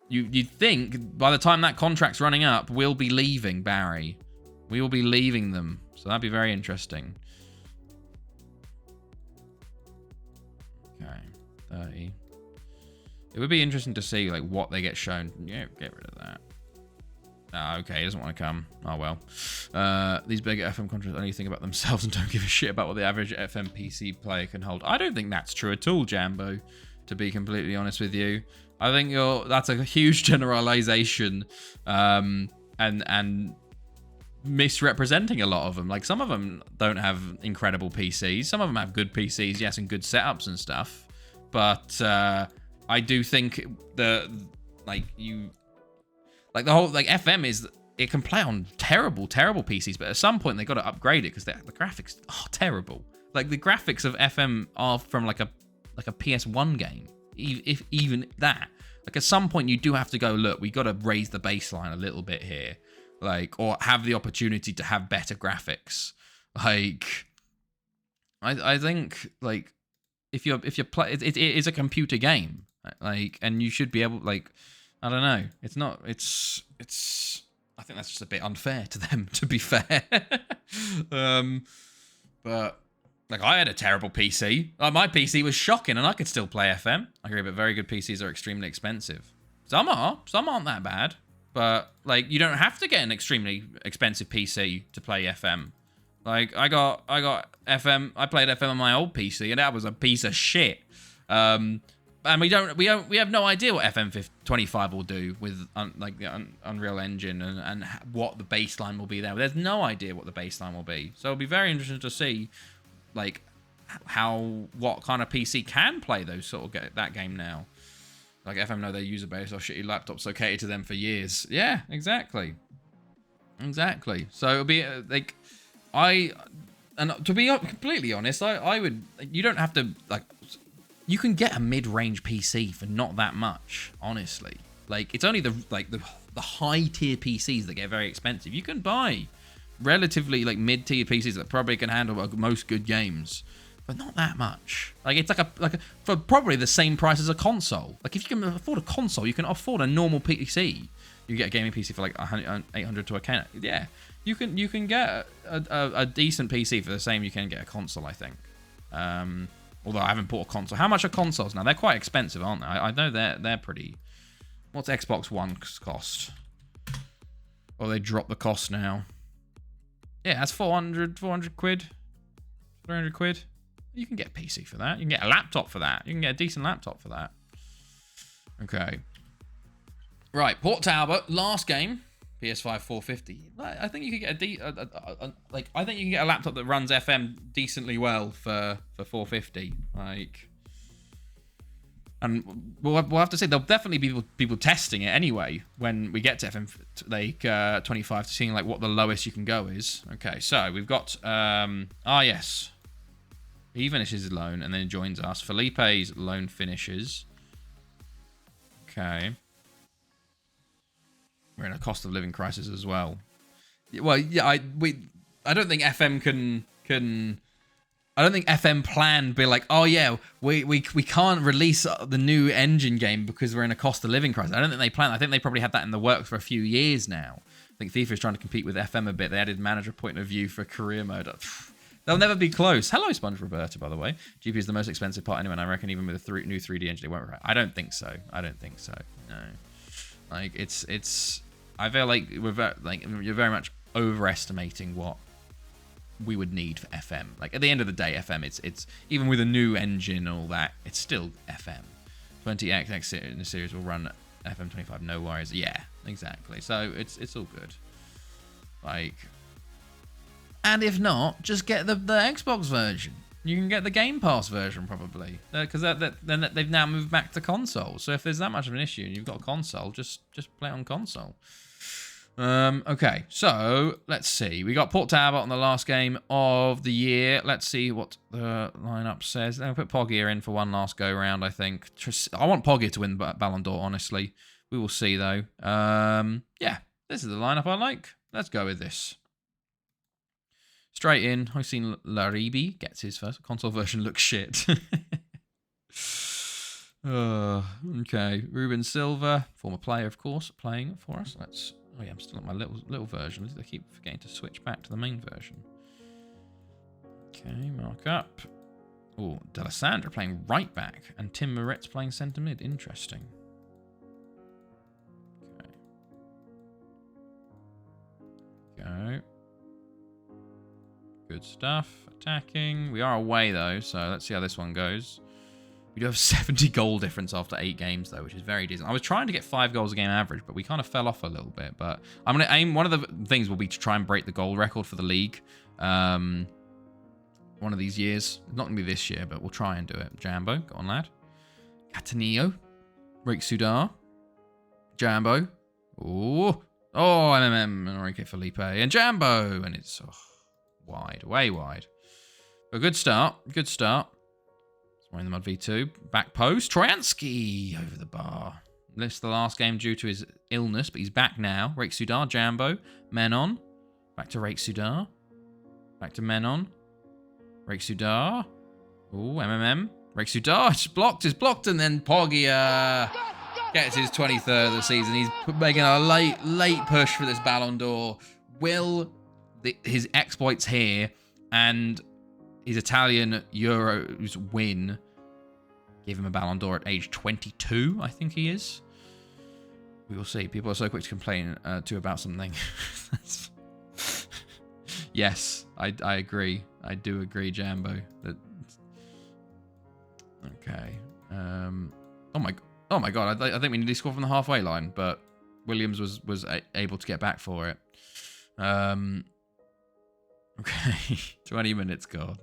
You'd think by the time that contract's running up, we'll be leaving Barry. We will be leaving them. So that'd be very interesting. Okay. 30. It would be interesting to see like what they get shown. Yeah, get rid of that. Oh, okay, he doesn't want to come. Oh, well. These big FM contracts only think about themselves and don't give a shit about what the average FM PC player can hold. I don't think that's true at all, Jambo, to be completely honest with you. I think that's a huge generalization and misrepresenting a lot of them. Like, some of them don't have incredible PCs. Some of them have good PCs, yes, and good setups and stuff. But I do think the whole FM is, it can play on terrible PCs, but at some point they got to upgrade it because the graphics are terrible. Like the graphics of FM are from like a PS1 game, if even that. Like at some point you do have to go, look, we got to raise the baseline a little bit here, like, or have the opportunity to have better graphics. Like, I think like if you're play, it is a computer game, like, and you should be able, like, I don't know. It's I think that's just a bit unfair to them, to be fair. But like, I had a terrible PC. Like, my PC was shocking and I could still play FM. I agree, but very good PCs are extremely expensive. Some aren't that bad. But like, you don't have to get an extremely expensive PC to play FM. Like, I got FM, I played FM on my old PC and that was a piece of shit. And we have no idea what FM25 will do with the Unreal Engine and what the baseline will be there. There's no idea what the baseline will be. So it'll be very interesting to see like what kind of PC can play those sort of that game now. Like, FM know their user base or shitty laptops located to them for years. Yeah, exactly. So it'll be like, and to be completely honest, I would, you don't have to, like, you can get a mid-range PC for not that much, honestly. Like, it's only the high tier PCs that get very expensive. You can buy relatively like mid-tier PCs that probably can handle most good games, but not that much. Like, it's like a for probably the same price as a console. Like, if you can afford a console, you can afford a normal PC. You get a gaming PC for like 800 to a K. Yeah, you can get a decent PC for the same you can get a console, I think. Although I haven't bought a console. How much are consoles now? They're quite expensive, aren't they? I know they're pretty. What's Xbox One's cost? Oh, they dropped the cost now. Yeah, that's 400 quid. 300 quid. You can get a PC for that. You can get a laptop for that. You can get a decent laptop for that. Okay. Right, Port Talbot, last game, PS5 450. I think you could get I think you can get a laptop that runs FM decently well for 450. Like, and we'll have to say there'll definitely be people testing it anyway when we get to FM like 25 to seeing like what the lowest you can go is. Okay, so we've got yes, he finishes his loan and then joins us. Felipe's loan finishes. Okay. We're in a cost of living crisis as well. Well, yeah, I don't think FM can. I don't think FM plan be like, oh yeah, we can't release the new engine game because we're in a cost of living crisis. I don't think they plan. I think they probably had that in the works for a few years now. I think FIFA is trying to compete with FM a bit. They added manager point of view for career mode. They'll never be close. Hello, Sponge Roberta, by the way. GPU is the most expensive part anyway, and I reckon even with a new 3D engine, it won't work. I don't think so. No. Like, it's. I feel like you're very much overestimating what we would need for FM. Like, at the end of the day, FM, it's even with a new engine and all that, it's still FM. 20XX in the series will run FM 25, no worries. Yeah, exactly. So it's all good. Like, and if not, just get the Xbox version. You can get the Game Pass version probably, because then they've now moved back to console. So if there's that much of an issue and you've got a console, just play it on console. Okay, so let's see. We got Port Talbot on the last game of the year. Let's see what the lineup says. I'll put Poggier in for one last go round, I think. I want Poggier to win Ballon d'Or, honestly. We will see, though. Yeah, this is the lineup I like. Let's go with this. Straight in, Hossein Laribi gets his first. Console version looks shit. Okay, Ruben Silva, former player, of course, playing for us. Oh yeah, I'm still on my little version. I keep forgetting to switch back to the main version. Okay, mark up. Oh, D'Alessandro playing right back, and Tim Moretz playing centre mid. Interesting. Okay. Go. Good stuff. Attacking. We are away though, so let's see how this one goes. We do have 70 goal difference after 8 games, though, which is very decent. I was trying to get 5 goals a game average, but we kind of fell off a little bit. But I'm going to aim... One of the things will be to try and break the goal record for the league. One of these years. Not going to be this year, but we'll try and do it. Jambo. Go on, lad. Catanillo. Rick Sudar. Jambo. Oh, MMM. Enrique Felipe. And Jambo. And it's wide. Way wide. But good start. Good start. In the Mud V2. Back post. Troyansky over the bar. Missed the last game due to his illness, but he's back now. Rake Sudar, Jambo. Menon. Back to Rake Sudar. Back to Menon. Rake Sudar. Ooh, MMM. Rake Sudar. It's blocked, and then Poggier gets his 23rd of the season. He's making a late push for this Ballon d'Or. Will his exploits here and his Italian Euros win give him a Ballon d'Or at age 22, I think he is. We will see. People are so quick to complain too about something. Yes, I agree. I do agree, Jambo. Okay. Oh my god. I think we need to score from the halfway line, but Williams was able to get back for it. Okay, 20 minutes gone.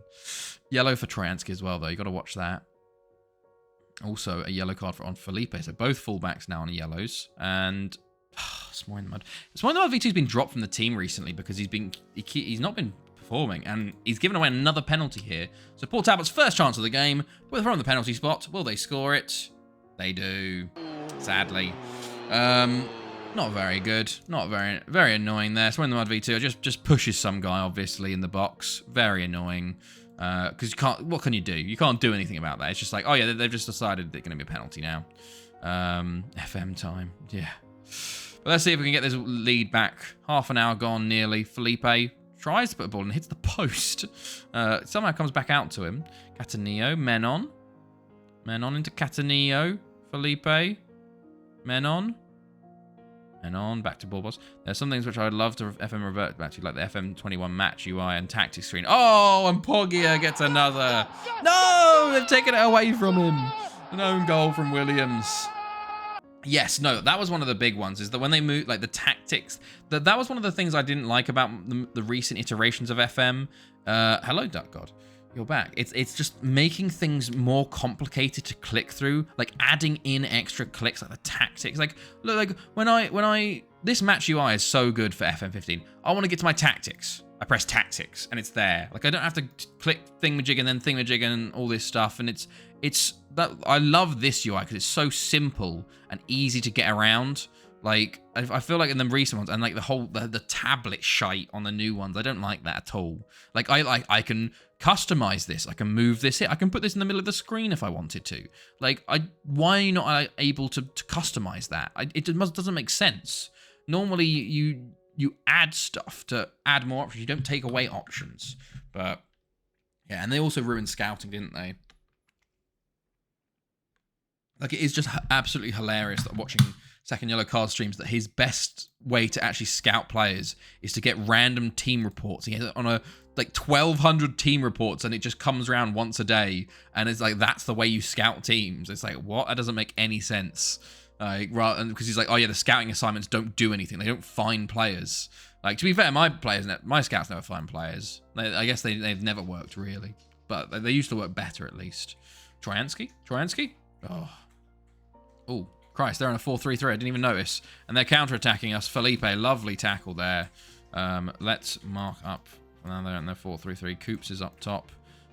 Yellow for Troyansky as well, though. You got to watch that. Also, a yellow card on Felipe. So both fullbacks now on yellows. And Smoy in the Mud. Smoy in the Mud V2's been dropped from the team recently because he's not been performing. And he's given away another penalty here. So Paul Talbot's first chance of the game, from the penalty spot. Will they score it? They do. Sadly. Not very good. Not very annoying there. So in the Mud V2, just pushes some guy, obviously, in the box. Very annoying. Because you can't, what can you do? You can't do anything about that. It's just like, oh yeah, they've just decided they're going to be a penalty now. FM time. Yeah. But let's see if we can get this lead back. Half an hour gone nearly. Felipe tries to put a ball and hits the post. Somehow comes back out to him. Catanillo. Menon. Menon into Catanillo. Felipe. Menon. Menon. Back to ball boss. There's some things which I'd love to FM revert back to, like the FM21 match UI and tactics screen. Oh, and Poggia gets another. No! They've taken it away from him. An own goal from Williams. Yes, no, that was one of the big ones, is that when they moved, like, the tactics, that was one of the things I didn't like about the recent iterations of FM. Hello, Duck God. You're back. It's just making things more complicated to click through, like adding in extra clicks, like the tactics. Like, look, like when I this match UI is so good for FM15. I want to get to my tactics. I press tactics and it's there. Like I don't have to click thingamajig and then thingamajig and all this stuff. And it's that I love this UI because it's so simple and easy to get around. Like I feel like in the recent ones and like the tablet shite on the new ones, I don't like that at all. Like I can customize this. I can move this here. I can put this in the middle of the screen if I wanted to. Like why not I able to customize that? It doesn't make sense. Normally you add stuff to add more options. You don't take away options. But yeah, and they also ruined scouting, didn't they? Like it is just absolutely hilarious that watching Second Yellow Card streams that his best way to actually scout players is to get random team reports. He has it on a like 1,200 team reports and it just comes around once a day. And it's like, that's the way you scout teams. It's like, what? That doesn't make any sense. Like, rather, because he's like, oh yeah, the scouting assignments don't do anything. They don't find players. Like, to be fair, my scouts never find players. I guess they've never worked really, but they used to work better at least. Troyansky? Oh, Christ, they're on a 4-3-3. I didn't even notice. And they're counter-attacking us. Felipe, lovely tackle there. Let's mark up. Now they're in their 4-3-3. Coops is up top,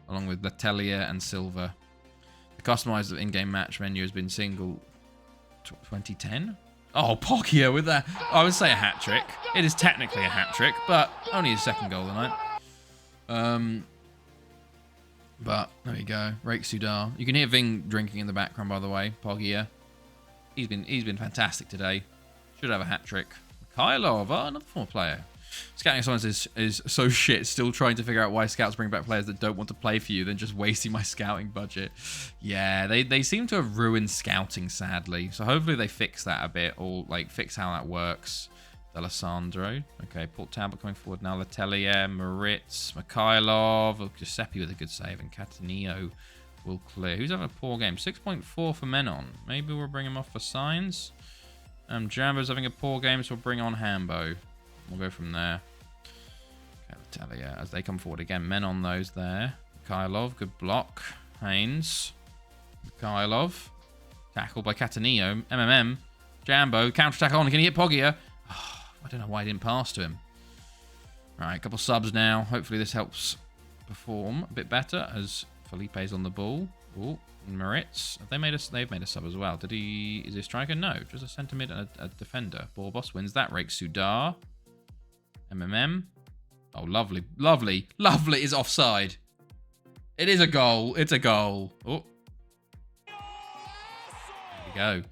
along with Letelier and Silva. The customized in-game match menu has been single 2010. Oh, Poggia with that. I would say a hat-trick. It is technically a hat-trick, but only his second goal tonight. But there we go. Rake Sudar. You can hear Ving drinking in the background, by the way. Poggia. He's been fantastic today. Should have a hat-trick. Mikhailov, another former player. Scouting assignments is so shit. Still trying to figure out why scouts bring back players that don't want to play for you, then just wasting my scouting budget. Yeah, they seem to have ruined scouting, sadly. So hopefully they fix that a bit, or like fix how that works. D'Alessandro. Okay, Port Talbot coming forward now. Letelier, Moritz, Mikhailov, Giuseppe with a good save, and Catanillo will clear. Who's having a poor game? 6.4 for Menon. Maybe we'll bring him off for signs. Jambo's having a poor game, so we'll bring on Hambo. We'll go from there. Okay, Letelier as they come forward again. Menon those there. Mikhailov, good block. Haynes. Mikhailov. Tackle by Catanillo. MMM. Jambo. Counter-attack on. Can he hit Poggia? Oh, I don't know why I didn't pass to him. Alright, a couple subs now. Hopefully this helps perform a bit better as Felipe's on the ball. Oh, Moritz. They've made a sub as well. Is he a striker? No, just a centre mid and a defender. Borbos wins that. Rake Sudar. MMM. Oh, lovely. Lovely. Lovely is offside. It is a goal. It's a goal. Oh. There we go.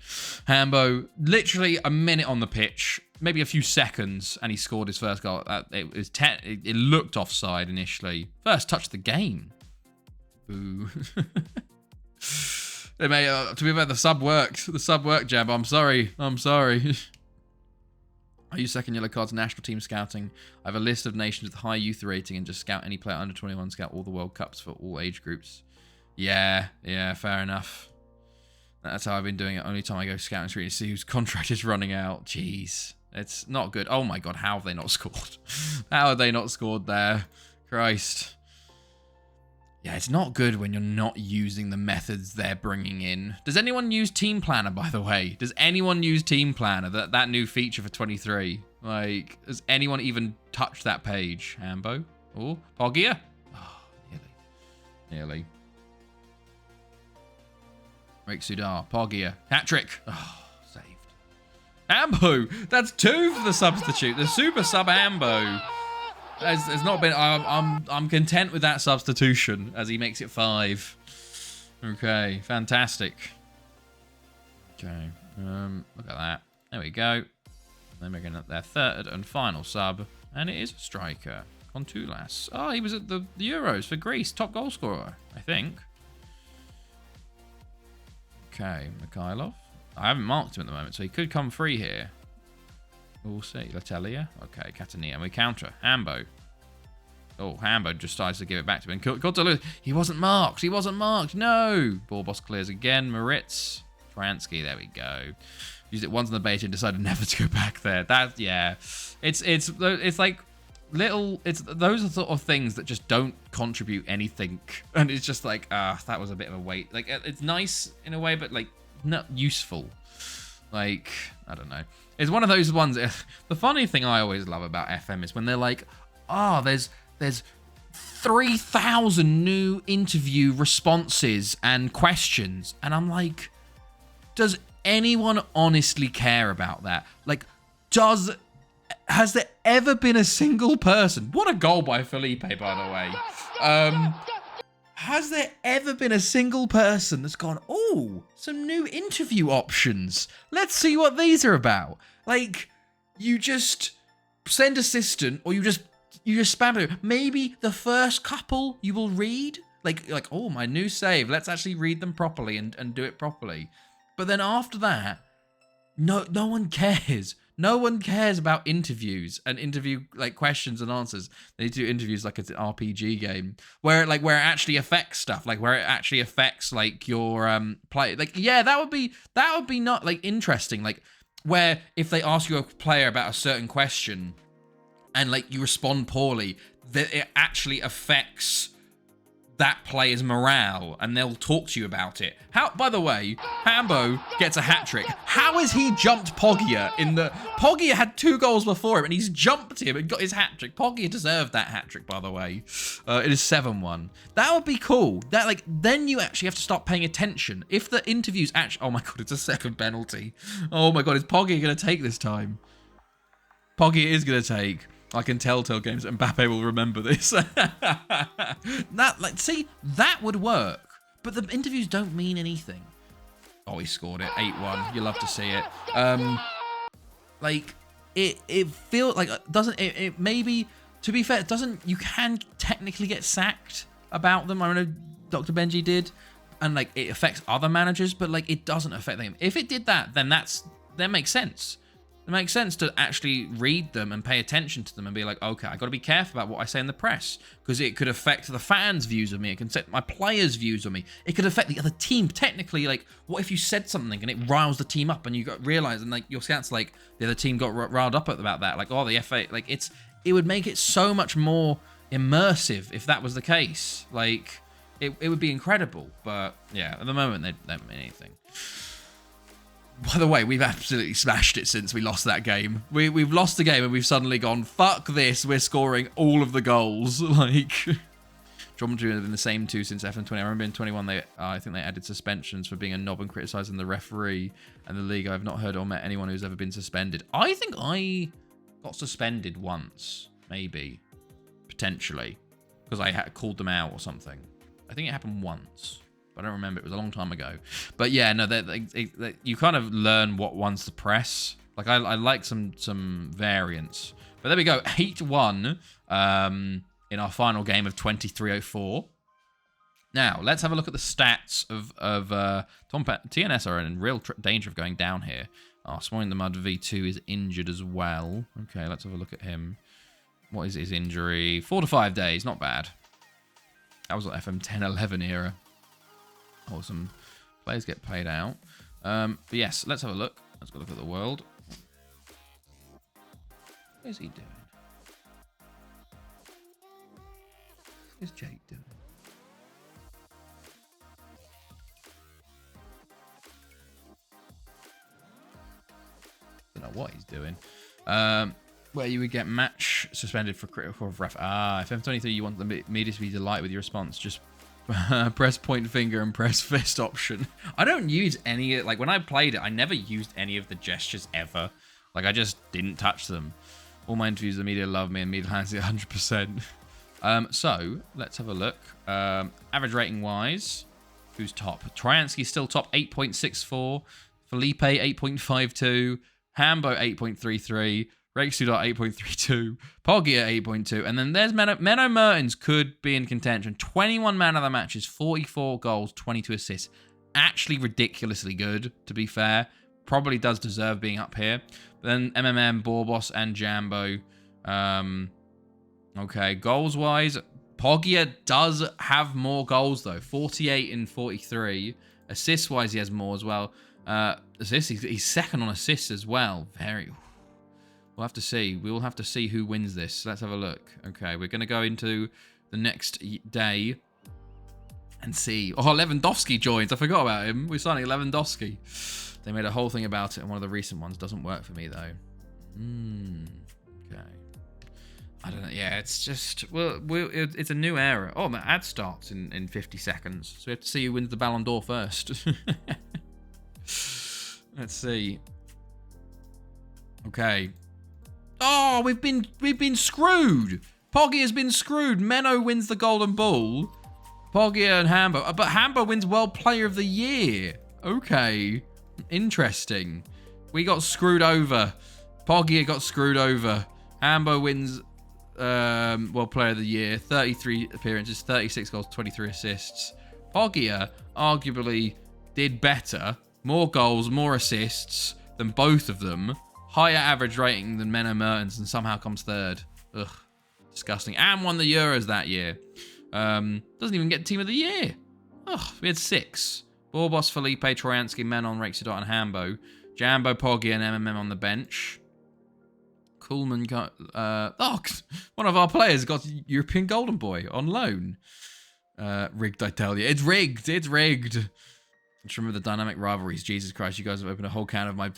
Hambo, literally a minute on the pitch, maybe a few seconds, and he scored his first goal. It looked offside initially. First touch of the game. Ooh. To be fair, the sub worked. The sub worked, Jab. I'm sorry. I use second yellow cards national team scouting. I have a list of nations with high youth rating and just scout any player under 21, scout all the World Cups for all age groups. Yeah, fair enough. That's how I've been doing it. Only time I go scouting street to see whose contract is running out. Jeez. It's not good. Oh my god, how have they not scored? How have they not scored there? Christ. Yeah, it's not good when you're not using the methods they're bringing in. Does anyone use Team Planner, by the way? Does anyone use Team Planner, that new feature for 23? Like, has anyone even touched that page? Hambo? Oh, Poggia. Oh, nearly. Rick Sudar, Poggia, hat-trick. Oh, saved. Ambo, that's 2 for the substitute. The super sub Ambo. It's not been. I'm content with that substitution as he makes it 5. Okay, fantastic. Okay, look at that. There we go. Then we're going to their 3rd and final sub, and it is a striker, Kontoulas. Oh, he was at the Euros for Greece, top goal scorer, I think. Okay, Mikhailov. I haven't marked him at the moment, so he could come free here. We'll see. Latelia. Okay, Catania. And we counter. Hambo. Oh, Hambo just decides to give it back to him. He wasn't marked. He wasn't marked. No. Ball boss clears again. Moritz. Transky. There we go. Used it once in the beta and decided never to go back there. That, yeah. It's like little, those are sort of things that just don't contribute anything. And it's just like, that was a bit of a wait. Like, it's nice in a way, but like not useful. Like, I don't know. It's one of those ones. The funny thing I always love about FM is when they're like, there's 3,000 new interview responses and questions. And I'm like, does anyone honestly care about that? Like, has there ever been a single person? What a goal by Felipe, by the way. Has there ever been a single person that's gone, oh, some new interview options. Let's see what these are about. Like, you just send assistant, or you just spam it. Maybe the first couple you will read. Like, oh, my new save. Let's actually read them properly and do it properly. But then after that, no one cares. No one cares about interviews and interview like questions and answers. They do interviews like it's an RPG game where it actually affects stuff, like where it actually affects like your play. Like, yeah, that would be not like interesting. Like where if they ask you a player about a certain question and like you respond poorly, that it actually affects that player's morale, and they'll talk to you about it. How, by the way, Hambo gets a hat-trick. How has he jumped Poggia in the... Poggia had 2 goals before him, and he's jumped him and got his hat-trick. Poggia deserved that hat-trick, by the way. It is 7-1. That would be cool. That, like, then you actually have to start paying attention. If the interview's actually... Oh, my God, it's a 2nd penalty. Oh, my God, is Poggia going to take this time? Poggia is going to take... Like in Telltale games, Mbappe will remember this. See, that would work. But the interviews don't mean anything. Oh, he scored it. 8-1. You love to see it. Like, it feels like, doesn't it maybe, to be fair, you can technically get sacked about them. I know Dr. Benji did. And, like, it affects other managers, but, like, it doesn't affect them. If it did that, then that makes sense. It makes sense to actually read them and pay attention to them and be like, okay, I got to be careful about what I say in the press because it could affect the fans' views of me. It can affect my players' views of me. It could affect the other team. Technically, like, what if you said something and it riles the team up and you got realized and like your stance, like the other team got riled up about that, like, oh, the FA, like it would make it so much more immersive if that was the case. Like, it would be incredible. But yeah, at the moment they don't mean anything. By the way, we've absolutely smashed it since we lost that game. We've lost the game and we've suddenly gone, fuck this, we're scoring all of the goals. Like, Geometry have been the same 2 since FM20. I remember in 21, I think they added suspensions for being a knob and criticising the referee and the league. I've not heard or met anyone who's ever been suspended. I think I got suspended once, maybe, potentially, because I had called them out or something. I think it happened once. I don't remember. It was a long time ago. But yeah, no, you kind of learn what ones to press. Like, I like some variants. But there we go. 8-1 in our final game of 2304. Now, let's have a look at the stats of TNS are in real danger of going down here. Oh, Swine the Mud V2 is injured as well. Okay, let's have a look at him. What is his injury? 4 to 5 days. Not bad. That was like FM 10-11 era. Awesome. Players get paid out. But yes, let's have a look. Let's go look at the world. What is he doing? What is Jake doing? Don't know what he's doing. where you would get match suspended for critical ref. Ah, if FM23 you want the media to be delighted with your response, just press point finger and press fist option. I don't use any, like when I played it, I never used any of the gestures ever. Like I just didn't touch them. All my interviews, the media love me and media hands it 100%. So let's have a look. Average rating wise, who's top? Troyansky's still top, 8.64. Felipe 8.52. Hambo 8.33. Rexudot 8.32, Poggia 8.2, and then there's Menno Mertens could be in contention. 21 man of the matches, 44 goals, 22 assists. Actually ridiculously good, to be fair. Probably does deserve being up here. But then MMM, Borbos, and Jambo. Okay, goals-wise, Poggia does have more goals, though. 48 and 43. Assists-wise, he has more as well. Assists, he's second on assists as well. We'll have to see. We will have to see who wins this. Let's have a look. Okay, we're going to go into the next day and see. Oh, Lewandowski joins. I forgot about him. We're signing Lewandowski. They made a whole thing about it, and one of the recent ones doesn't work for me, though. Okay. I don't know. Yeah, it's just... Well, it's a new era. Oh, my ad starts in 50 seconds. So we have to see who wins the Ballon d'Or first. Let's see. Okay. Oh, we've been screwed. Poggia has been screwed. Menno wins the Golden Ball. Poggia and Hambo. But Hambo wins World Player of the Year. Okay. Interesting. We got screwed over. Poggia got screwed over. Hambo wins World Player of the Year. 33 appearances, 36 goals, 23 assists. Poggia arguably did better. More goals, more assists than both of them. Higher average rating than Menno Mertens and somehow comes third. Ugh. Disgusting. And won the Euros that year. Doesn't even get Team of the Year. Ugh. We had 6. Borbos, Felipe, Troyansky, Menon, Rexudot, and Hambo. Jambo, Poggia, and MMM on the bench. Kuhlman got... one of our players got European Golden Boy on loan. Rigged, I tell you. It's rigged. It's rigged. Just remember the dynamic rivalries. Jesus Christ, you guys have opened a whole can of my...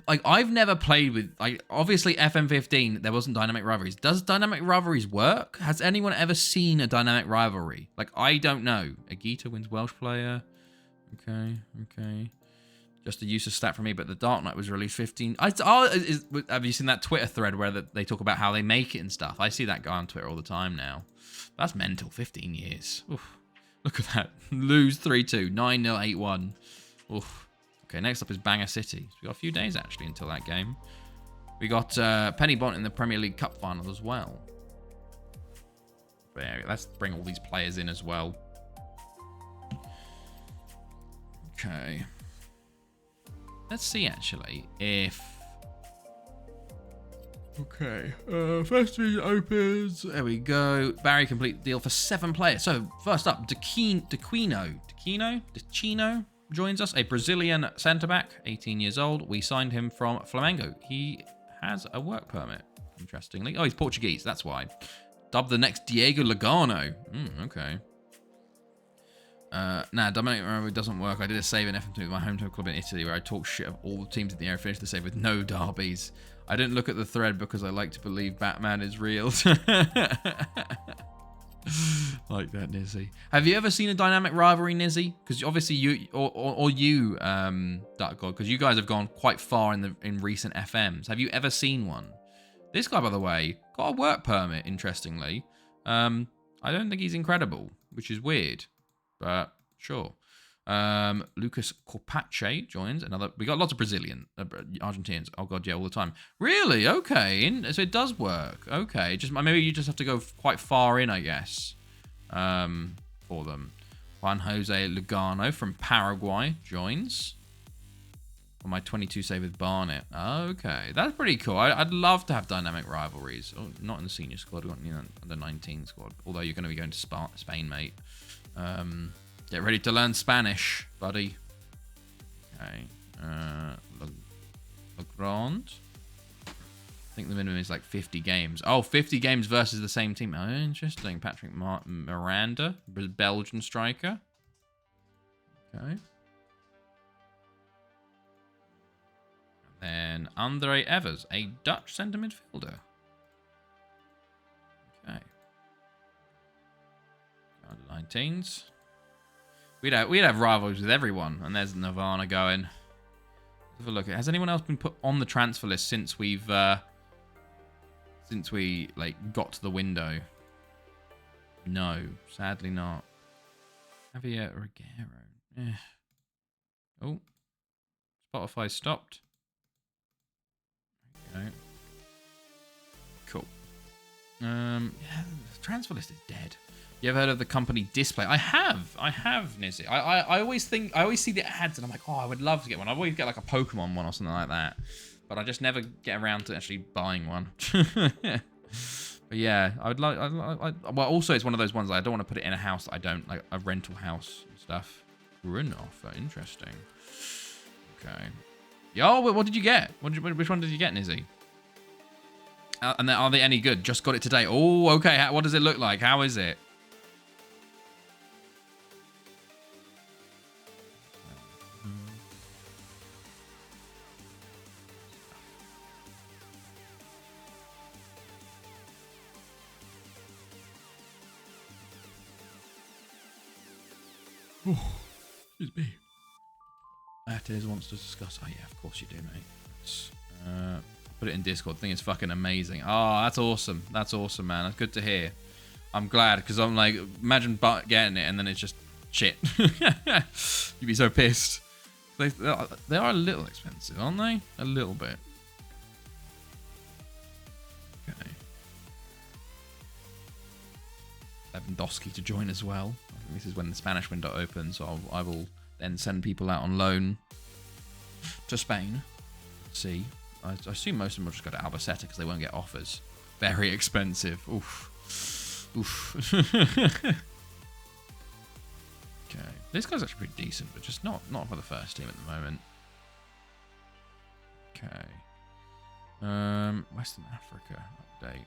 Like, I've never played with... Like, obviously, FM15, there wasn't dynamic rivalries. Does dynamic rivalries work? Has anyone ever seen a dynamic rivalry? Like, I don't know. Agita wins Welsh player. Okay. Just a useless stat for me, but the Dark Knight was released 15... have you seen that Twitter thread where they talk about how they make it and stuff? I see that guy on Twitter all the time now. That's mental. 15 years. Oof. Look at that. Lose 3-2. 9-0, 8-1. Oof. Okay, next up is Bangor City. So we got a few days, actually, until that game. We got Penny Bont in the Premier League Cup final as well. But yeah, let's bring all these players in as well. Okay. Let's see, actually, if... Okay, first division opens. There we go. Barry complete deal for 7 players. So first up, Dequino joins us, a Brazilian centre-back, 18 years old. We signed him from Flamengo. He has a work permit, interestingly. Oh, he's Portuguese, that's why. Dubbed the next Diego Lugano. Okay. Nah, Dominic Romero doesn't work. I did a save in FM2 with my hometown club in Italy where I talked shit of all the teams in the area, finished the save with no derbies. I didn't look at the thread because I like to believe Batman is real. Like that, Nizzy. Have you ever seen a dynamic rivalry, Nizzy? Because obviously you, or you, Dark God, because you guys have gone quite far in recent FMs. Have you ever seen one? This guy, by the way, got a work permit, interestingly. I don't think he's incredible, which is weird, but sure. Lucas Corpache joins another. We got lots of Brazilian, Argentinians. Oh god, yeah, all the time. Really? Okay, so it does work. Okay, just maybe you just have to go quite far in, I guess. For them. Juan Jose Lugano from Paraguay joins. For my 22 save with Barnet. Okay, that's pretty cool. I'd love to have dynamic rivalries. Oh, not in the senior squad. We've got under 19 squad. Although you're going to be going to Spain, mate. Get ready to learn Spanish, buddy. Okay. Legrand. I think the minimum is like 50 games. Oh, 50 games versus the same team. Oh, interesting. Patrick Miranda, Belgian striker. Okay. Then Andre Evers, a Dutch centre midfielder. Okay. Under 19s. We'd have rivals with everyone, and there's Nirvana going. Let's have a look. Has anyone else been put on the transfer list since we like got to the window? No, sadly not. Javier Reguero. Eh. Oh, Spotify stopped. There you go. Cool. Yeah, the transfer list is dead. You ever heard of the company Display? I have, Nizzy. I always see the ads and I'm like, oh, I would love to get one. I always get like a Pokemon one or something like that, but I just never get around to actually buying one. But yeah, I would like. Well, also it's one of those ones that I don't want to put it in a house that I don't like, a rental house and stuff. Run offer, interesting. Okay. Yo, what did you get? Which one did you get, Nizzy? And are they any good? Just got it today. Oh, okay. What does it look like? How is it? Oh, excuse me. Matters wants to discuss. Oh yeah, of course you do, mate. Put it in Discord. I think it's fucking amazing. Oh, that's awesome. That's awesome, man. That's good to hear. I'm glad, because I'm like, imagine getting it and then it's just shit. You'd be so pissed. They are a little expensive, aren't they? A little bit. Okay. Lewandowski to join as well. I think this is when the Spanish window opens, so I will then send people out on loan to Spain. Let's see. I assume most of them will just go to Albacete because they won't get offers. Very expensive. Oof. Oof. Okay. This guy's actually pretty decent, but just not for the first team at the moment. Okay. Western Africa update.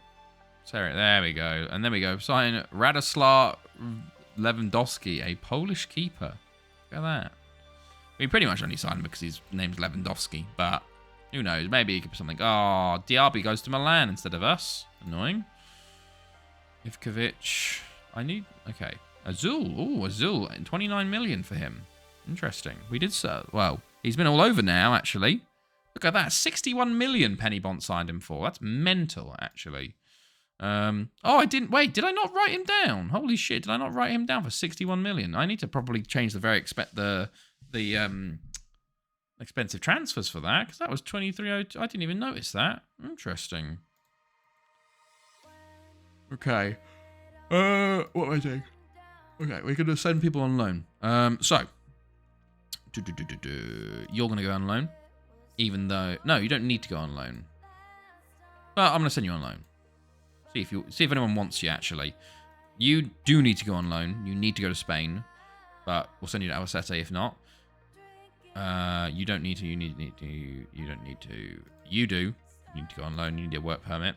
Sorry, there we go. And then we go. Sign Radoslaw Lewandowski, a Polish keeper. Look at that. We pretty much only signed him because his name's Lewandowski, but who knows? Maybe he could be something. Oh, Diaby goes to Milan instead of us. Annoying. Ivkovic. Okay. Azul. Oh, Azul. 29 million for him. Interesting. We did so. Well, he's been all over now, actually. Look at that. 61 million Penny-Bont signed him for. That's mental, actually. Oh, I didn't. Wait, did I not write him down? Holy shit, did I not write him down for 61 million? I need to probably change the expensive transfers for that, because that was 2302. I didn't even notice that. Interesting. Okay. What am I doing? Okay, we're gonna send people on loan. So you're gonna go on loan, even though you don't need to go on loan. But I'm gonna send you on loan. See if anyone wants you. Actually, you do need to go on loan. You need to go to Spain, but we'll send you to Albacete if not. You don't need to. You don't need to. You do. You need to go on loan. You need a work permit.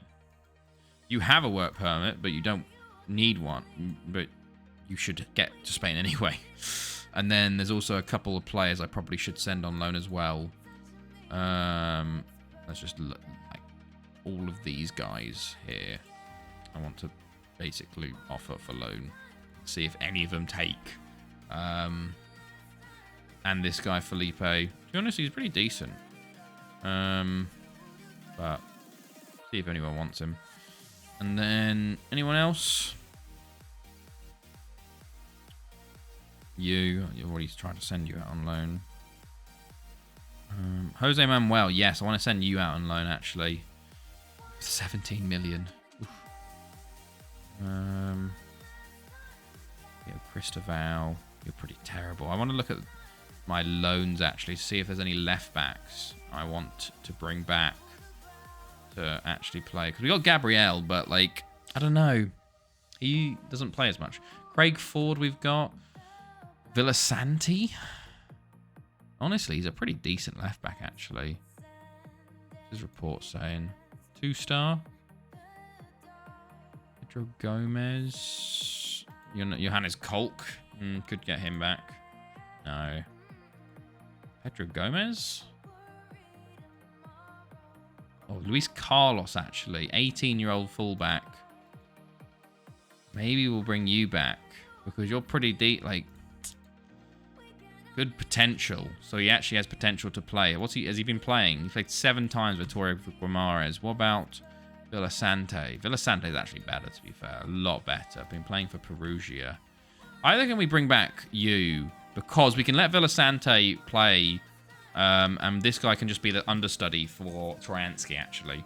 You have a work permit, but you don't need one. But you should get to Spain anyway. And then there's also a couple of players I probably should send on loan as well. Let's just look, like all of these guys here. I want to basically offer for loan. See if any of them take. And this guy, Felipe. To be honest, he's pretty decent. But see if anyone wants him. And then anyone else? You're already trying to send you out on loan. Jose Manuel, yes, I want to send you out on loan actually. 17 million. Yeah, Cristoval, you're pretty terrible. I want to look at my loans actually to see if there's any left backs I want to bring back to actually play. Because we got Gabriel, but like, I don't know. He doesn't play as much. Craig Ford we've got. Villasanti. Honestly, he's a pretty decent left back actually. This is report saying 2-star. Pedro Gomez. Johannes Kolk. Could get him back. No. Pedro Gomez? Oh, Luis Carlos, actually. 18-year-old fullback. Maybe we'll bring you back because you're pretty deep, like, good potential. So he actually has potential to play. Has he been playing? He played 7 times with Torre Guimaraes. What about Villasante? Villasante is actually better, to be fair. A lot better. Been playing for Perugia. I reckon we bring back you because we can let Villasante play, and this guy can just be the understudy for Trojansky, actually.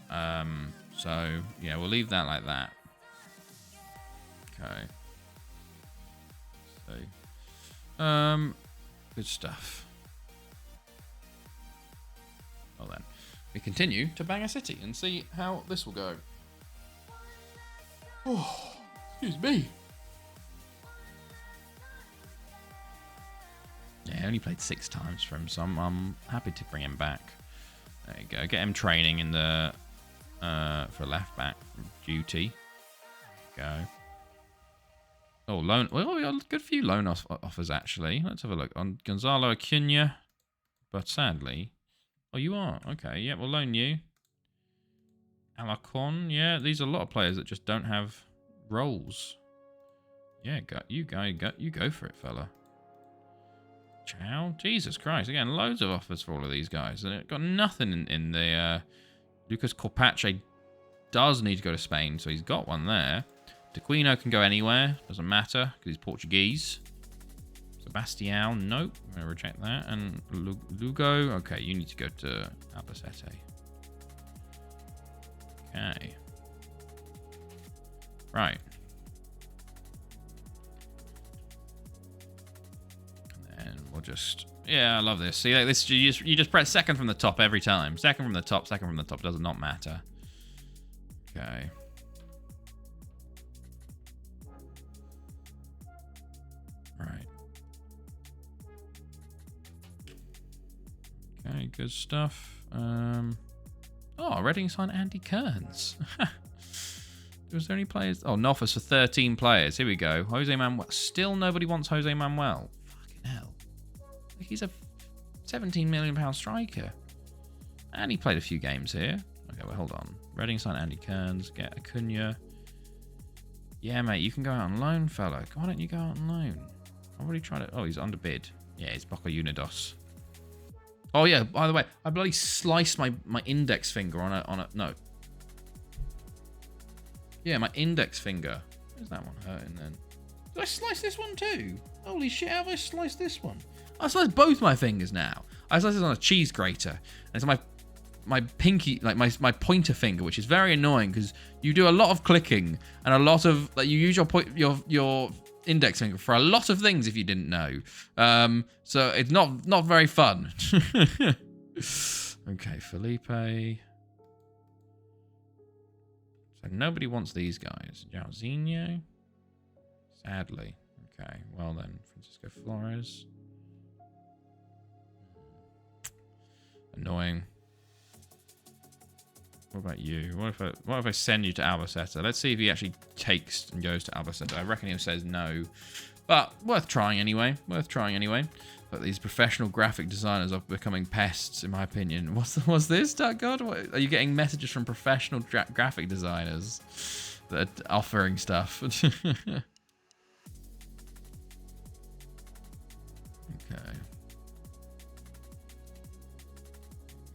So, yeah, we'll leave that like that. Okay. So, good stuff. Well then, we continue to Bangor City and see how this will go. Oh, excuse me. Yeah, he only played 6 times for him, so I'm happy to bring him back. There you go. Get him training in the for left back from duty. Go. Oh, loan. Well, we got a good few loan offers, actually. Let's have a look. On Gonzalo Acuna. But sadly... Oh, you are? Okay, yeah, we'll loan you. Alacon. Yeah, these are a lot of players that just don't have roles. Yeah, you go for it, fella. Chow. Jesus Christ. Again, loads of offers for all of these guys. And it got nothing in the... Lucas Corpache does need to go to Spain, so he's got one there. Tequino can go anywhere. Doesn't matter, because he's Portuguese. Sebastião, nope. I'm going to reject that. And Lugo, okay, you need to go to Albacete. Okay. Right. And then we'll just... Yeah, I love this. See, like this, you just press second from the top every time. Second from the top, does not matter. Okay. Right. Okay, good stuff. Oh, Reading signed Andy Kearns. Was there any players? Oh, Nofus for 13 players. Here we go. Jose Manuel. Still nobody wants Jose Manuel. Fucking hell. He's a £17 million striker. And he played a few games here. Okay, well, hold on. Reading signed Andy Kearns. Get Acuna. Yeah, mate, you can go out on loan, fella. Why don't you go out on loan? I've already tried it. Oh, he's underbid. Yeah, he's Boca Unidos. Oh, yeah, by the way, I bloody sliced my index finger on a... No. Yeah, my index finger. Where's that one hurting then? Did I slice this one too? Holy shit, how have I sliced this one? I sliced both my fingers now. I sliced this on a cheese grater. And it's my pinky, like my pointer finger, which is very annoying because you do a lot of clicking and a lot of... Like, you use your index finger for a lot of things if you didn't know. So it's not very fun. Okay, Felipe... So nobody wants these guys. Jairzinho? Sadly. Okay, well then. Francisco Flores. Annoying. What about you? What if I send you to Albacete? Let's see if he actually takes and goes to Albacete. I reckon he says no. But worth trying anyway. But these professional graphic designers are becoming pests, in my opinion. What's this, God? What, are you getting messages from professional graphic designers that are offering stuff? Okay.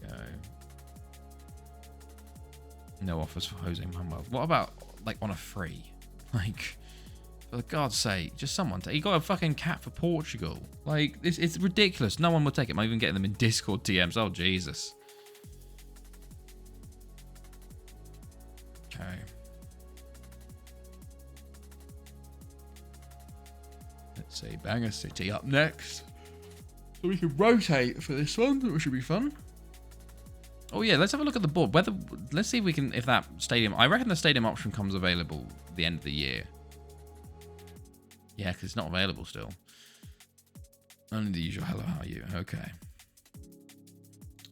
Go. No offers for Jose Manuel. What about, like, on a free? Like... For God's sake, just someone. He got a fucking cap for Portugal. Like, it's ridiculous. No one will take it. I'm even getting them in Discord DMs. Oh, Jesus. Okay. Let's see. Bangor City up next. So we can rotate for this one, which should be fun. Oh, yeah. Let's have a look at the board. Let's see if we can... If that stadium... I reckon the stadium option comes available at the end of the year. Yeah, because it's not available still. Only the usual hello, how are you? Okay.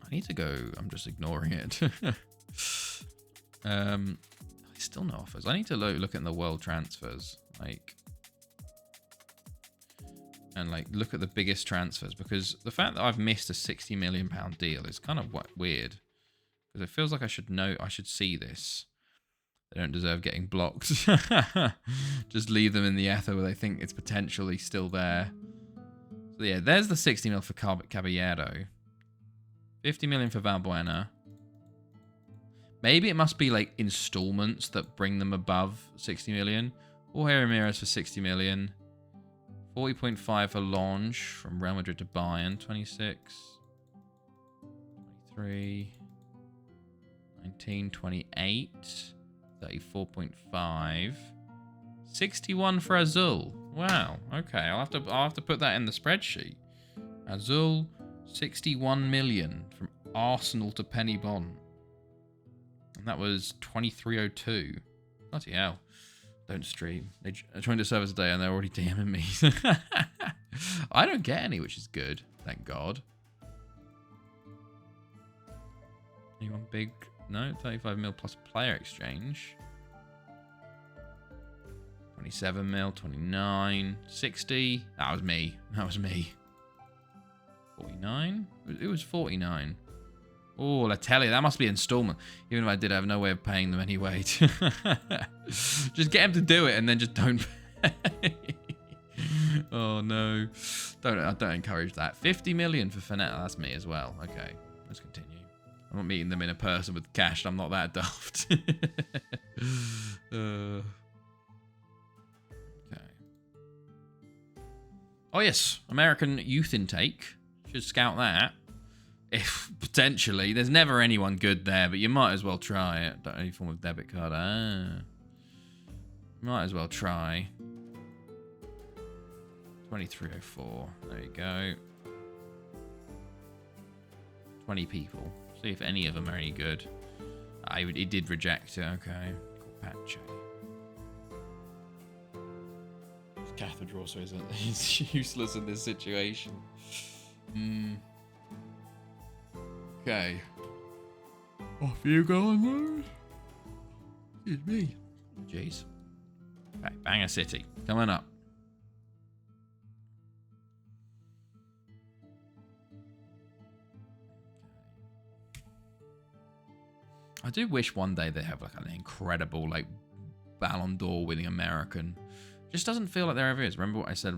I need to go. I'm just ignoring it. Still no offers. I need to look at the world transfers. And look at the biggest transfers. Because the fact that I've missed a £60 million deal is kind of weird. Because it feels like I should know. I should see this. They don't deserve getting blocked. Just leave them in the ether where they think it's potentially still there. So yeah, there's the 60 mil for Caballero. 50 million for Valbuena. Maybe it must be like installments that bring them above 60 million. Jorge Ramirez for 60 million. 40.5 for Lange from Real Madrid to Bayern. 26. 23. 19, 28. 34.5. 61 for Azul. Wow. Okay, I'll have to put that in the spreadsheet. Azul, 61 million from Arsenal to Penny Bond. And that was 2302. Bloody hell. Don't stream. They joined the server today and they're already DMing me. I don't get any, which is good. Thank God. Anyone big? No, 35 mil plus player exchange. 27 mil, 29, 60. That was me. That was me. 49? It was 49. Oh, Latelli, that must be installment. Even if I did, I have no way of paying them anyway. Just get him to do it and then just don't pay. Oh no. Don't encourage that. 50 million for Finetta. That's me as well. Okay, let's continue. I'm not meeting them in a person with cash. I'm not that daft. Okay. Oh yes, American youth intake. Should scout that. If potentially, there's never anyone good there, but you might as well try it. Don't any form of debit card. Might as well try. 2304. There you go. 20 people. See if any of them are any good. He did reject it. Okay. Pache. Cathedral also isn't. He's useless in this situation. Okay. Off you go on those. Excuse me. Jeez. Okay, Banger City. Coming up. I do wish one day they have like an incredible like Ballon d'Or winning American. Just doesn't feel like there ever is. Remember what I said?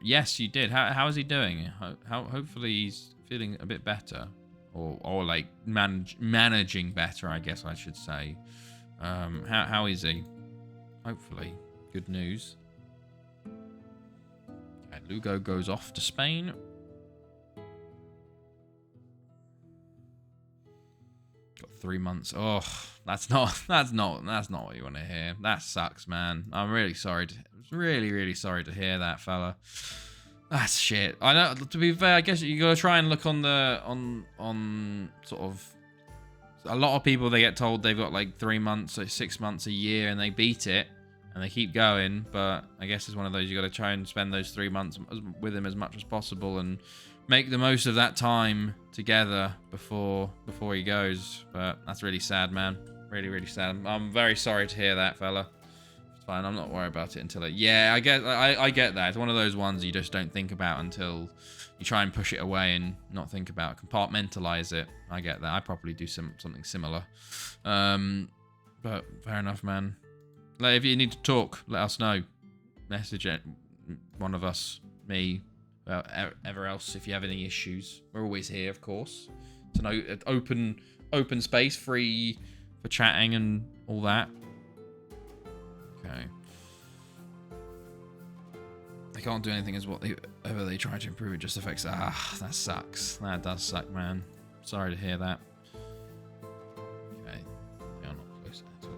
Yes, you did. How is he doing? Hopefully he's feeling a bit better, or like managing better. I guess I should say. How is he? Hopefully, good news. Okay, Lugo goes off to Spain. Got 3 months. Oh, that's not what you want to hear. That sucks, man. I'm really sorry. Really sorry to hear that, fella. That's shit. I know. To be fair, I guess you gotta try and look on the sort of. A lot of people, they get told they've got like 3 months or 6 months, a year, and they beat it and they keep going. But I guess it's one of those, you got to try and spend those 3 months with him as much as possible and make the most of that time together before he goes. But that's really sad, man. Really sad. I'm very sorry to hear that, fella. It's fine. I'm not worried about it until it. Yeah, I get that. It's one of those ones you just don't think about until you try and push it away and not think about it. Compartmentalize it. I get that. I probably do something similar. But fair enough, man. Like, if you need to talk, let us know. Message it. One of us, me, ever else. If you have any issues, we're always here, of course. It's an open space, free for chatting and all that. Okay. They can't do anything as whatever they try to improve. It just affects. That sucks. That does suck, man. Sorry to hear that. Okay. You're not close at all.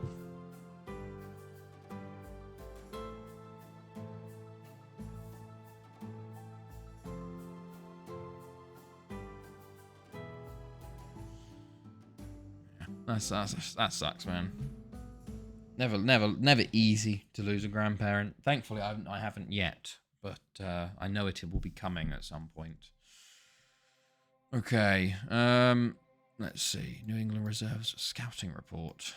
That sucks, man. Never easy to lose a grandparent. Thankfully, I haven't yet, but I know it will be coming at some point. Okay. Let's see. New England Reserves scouting report.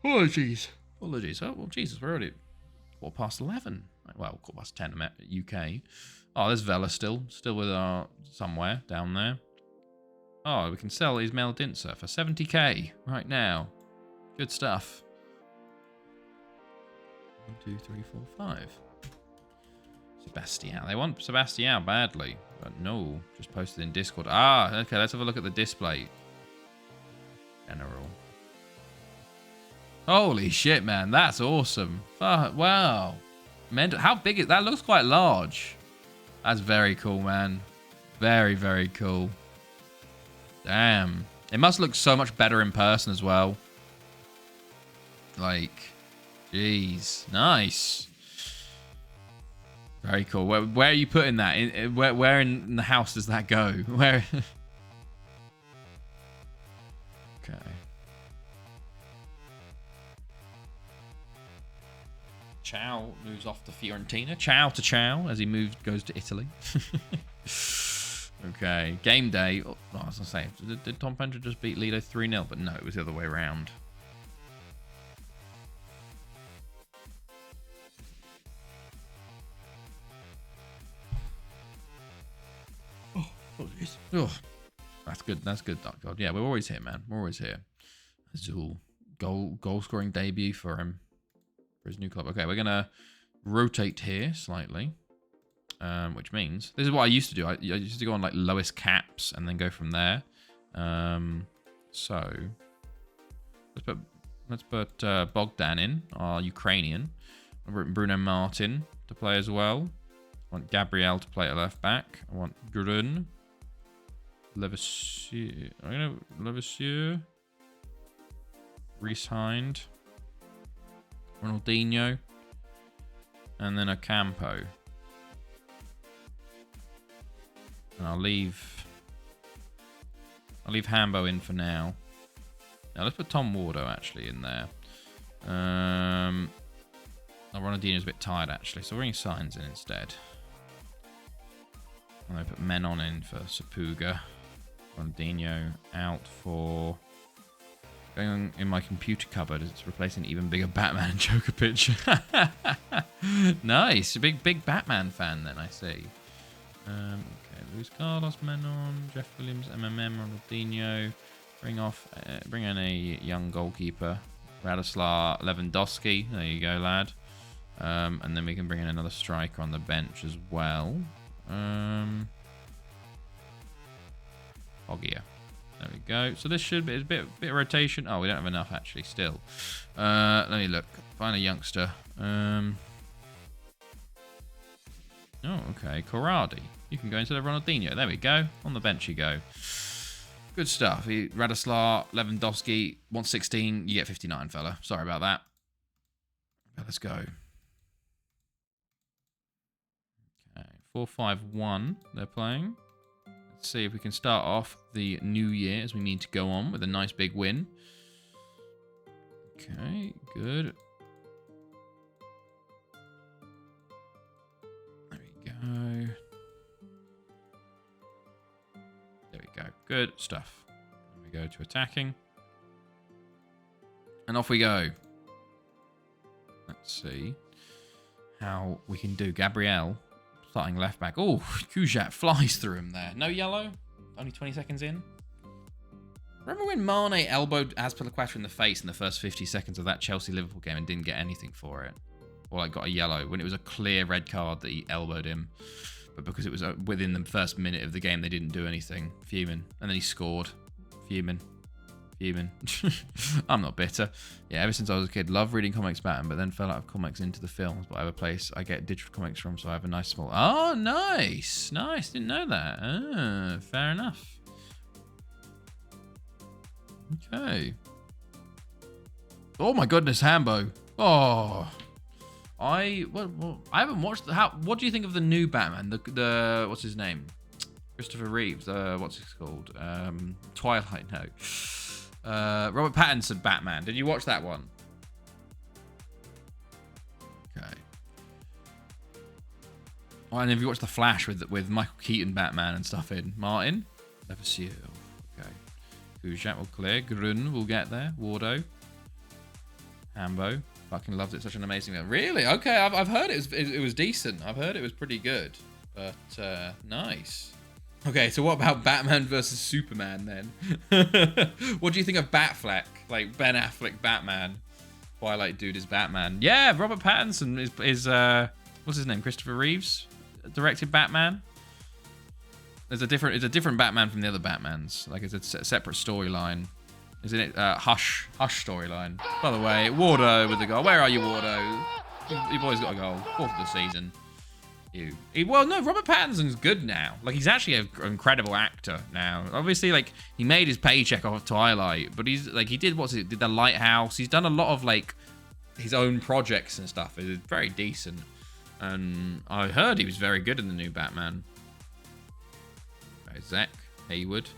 Apologies. Oh well, Jesus, we're already at 11:15. Well, that's 10 UK. Oh, there's Vela still with our somewhere down there. Oh, we can sell Ismail Dinser for 70k right now. Good stuff. 1, 2, 3, 4, 5. Sebastião. They want Sebastião badly, but no. Just posted in Discord. Ah, okay. Let's have a look at the display. General. Holy shit, man. That's awesome. Wow. How big is that? Looks quite large. That's very cool, man. Very, very cool. Damn. It must look so much better in person as well. Like, jeez. Nice. Very cool. Where are you putting that? Where in the house does that go? Where? Okay. Ciao moves off to Fiorentina. Ciao to Ciao as he goes to Italy. Okay, game day. Oh, I was going to say, did Tom Penter just beat Lido 3-0? But no, it was the other way around. Oh, that's good. That's good, Dark God. Yeah, we're always here, man. We're always here. Azul. Goal scoring debut for him. For his new club. Okay, we're going to rotate here slightly. Which means this is what I used to do. I used to go on like lowest caps and then go from there. So let's put Bogdan in, our Ukrainian. I've written Bruno Martin to play as well. I want Gabriel to play at left back. I want Grun, Levasseur. Levasseur, Reese Hind, Ronaldinho, and then Ocampo. And I'll leave Hambo in for now. Now let's put Tom Wardo actually in there. Ronaldinho's a bit tired actually, so we're bringing Signs in instead. And I put Menon in for Sapuga. Ronaldinho out for... Going on in my computer cupboard, it's replacing an even bigger Batman and Joker picture. Nice, a big Batman fan then, I see. Okay, Luis Carlos, Menon, Jeff Williams, MMM, Ronaldinho. Bring in a young goalkeeper, Radoslav Lewandowski. There you go, lad. And then we can bring in another striker on the bench as well. Ogia. There we go. So this should be a bit of rotation. Oh, we don't have enough actually still. Let me look. Find a youngster. Oh, okay. Corradi. You can go instead of Ronaldinho. There we go. On the bench you go. Good stuff. Radoslav Lewandowski, 116. You get 59, fella. Sorry about that. Let's go. Okay. 4-5-1 they're playing. Let's see if we can start off the new year as we need to go on with a nice big win. Okay, good. There we go. There we go. Good stuff. Then we go to attacking. And off we go. Let's see how we can do. Gabriel starting left back. Oh, Kujat flies through him there. No yellow. Only 20 seconds in. Remember when Mane elbowed Azpilicueta in the face in the first 50 seconds of that Chelsea-Liverpool game and didn't get anything for it? Or like got a yellow when it was a clear red card that he elbowed him. But because it was within the first minute of the game, they didn't do anything. Fuming. And then he scored. Fuming. I'm not bitter. Yeah, ever since I was a kid, love reading comics Batman, but then fell out of comics into the films. But I have a place I get digital comics from, so I have a nice small... Oh, nice. Nice. Didn't know that. Ah, fair enough. Okay. Oh my goodness, Hambo. Oh. I haven't watched... What do you think of the new Batman? The what's his name? Christopher Reeves. What's it called? Twilight, no. Robert Pattinson Batman. Did you watch that one? Okay. Oh, and have you watched The Flash with Michael Keaton Batman and stuff in? Martin? Levasseur. Okay. Kujat will clear. Grun will get there. Wardo. Hambo. Fucking loved it. Such an amazing film. Really? Okay, I've heard it was decent. I've heard it was pretty good. But, nice. Okay, so what about Batman versus Superman then? What do you think of Batfleck? Like, Ben Affleck Batman. Twilight dude is Batman. Yeah, Robert Pattinson is what's his name? Christopher Reeves directed Batman. It's a different Batman from the other Batmans. Like, it's a separate storyline. Isn't it? Hush storyline. By the way, Wardo with the goal. Where are you, Wardo? Your boy's got a goal. 4th of the season. Well, no, Robert Pattinson's good now. Like, he's actually an incredible actor now. Obviously, like, he made his paycheck off Twilight, but he's like, he did did The Lighthouse. He's done a lot of like his own projects and stuff. It's very decent, and I heard he was very good in the new Batman. Zach Hayward.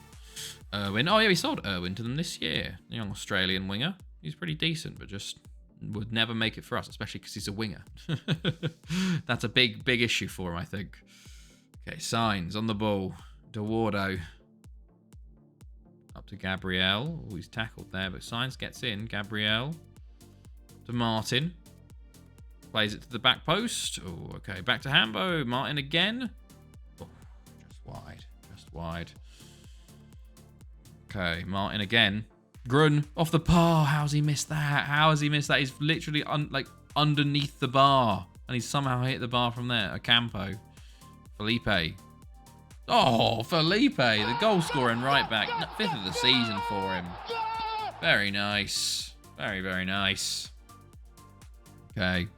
Irwin. Oh, yeah, we sold Irwin to them this year. Young Australian winger. He's pretty decent, but just would never make it for us, especially because he's a winger. That's a big issue for him, I think. Okay, Signs on the ball. Dewardo. Up to Gabriel. Oh, he's tackled there, but Signs gets in. Gabriel. To Martin. Plays it to the back post. Oh, okay. Back to Hambo. Martin again. Oh, just wide. Wide. Okay, Martin again. Grun off the bar. How's he missed that? How has he missed that? He's literally underneath the bar, and he's somehow hit the bar from there. Ocampo. Felipe. Oh, Felipe, the goal scoring right back. 5th of the season for him. Very nice. Very, very nice. Okay.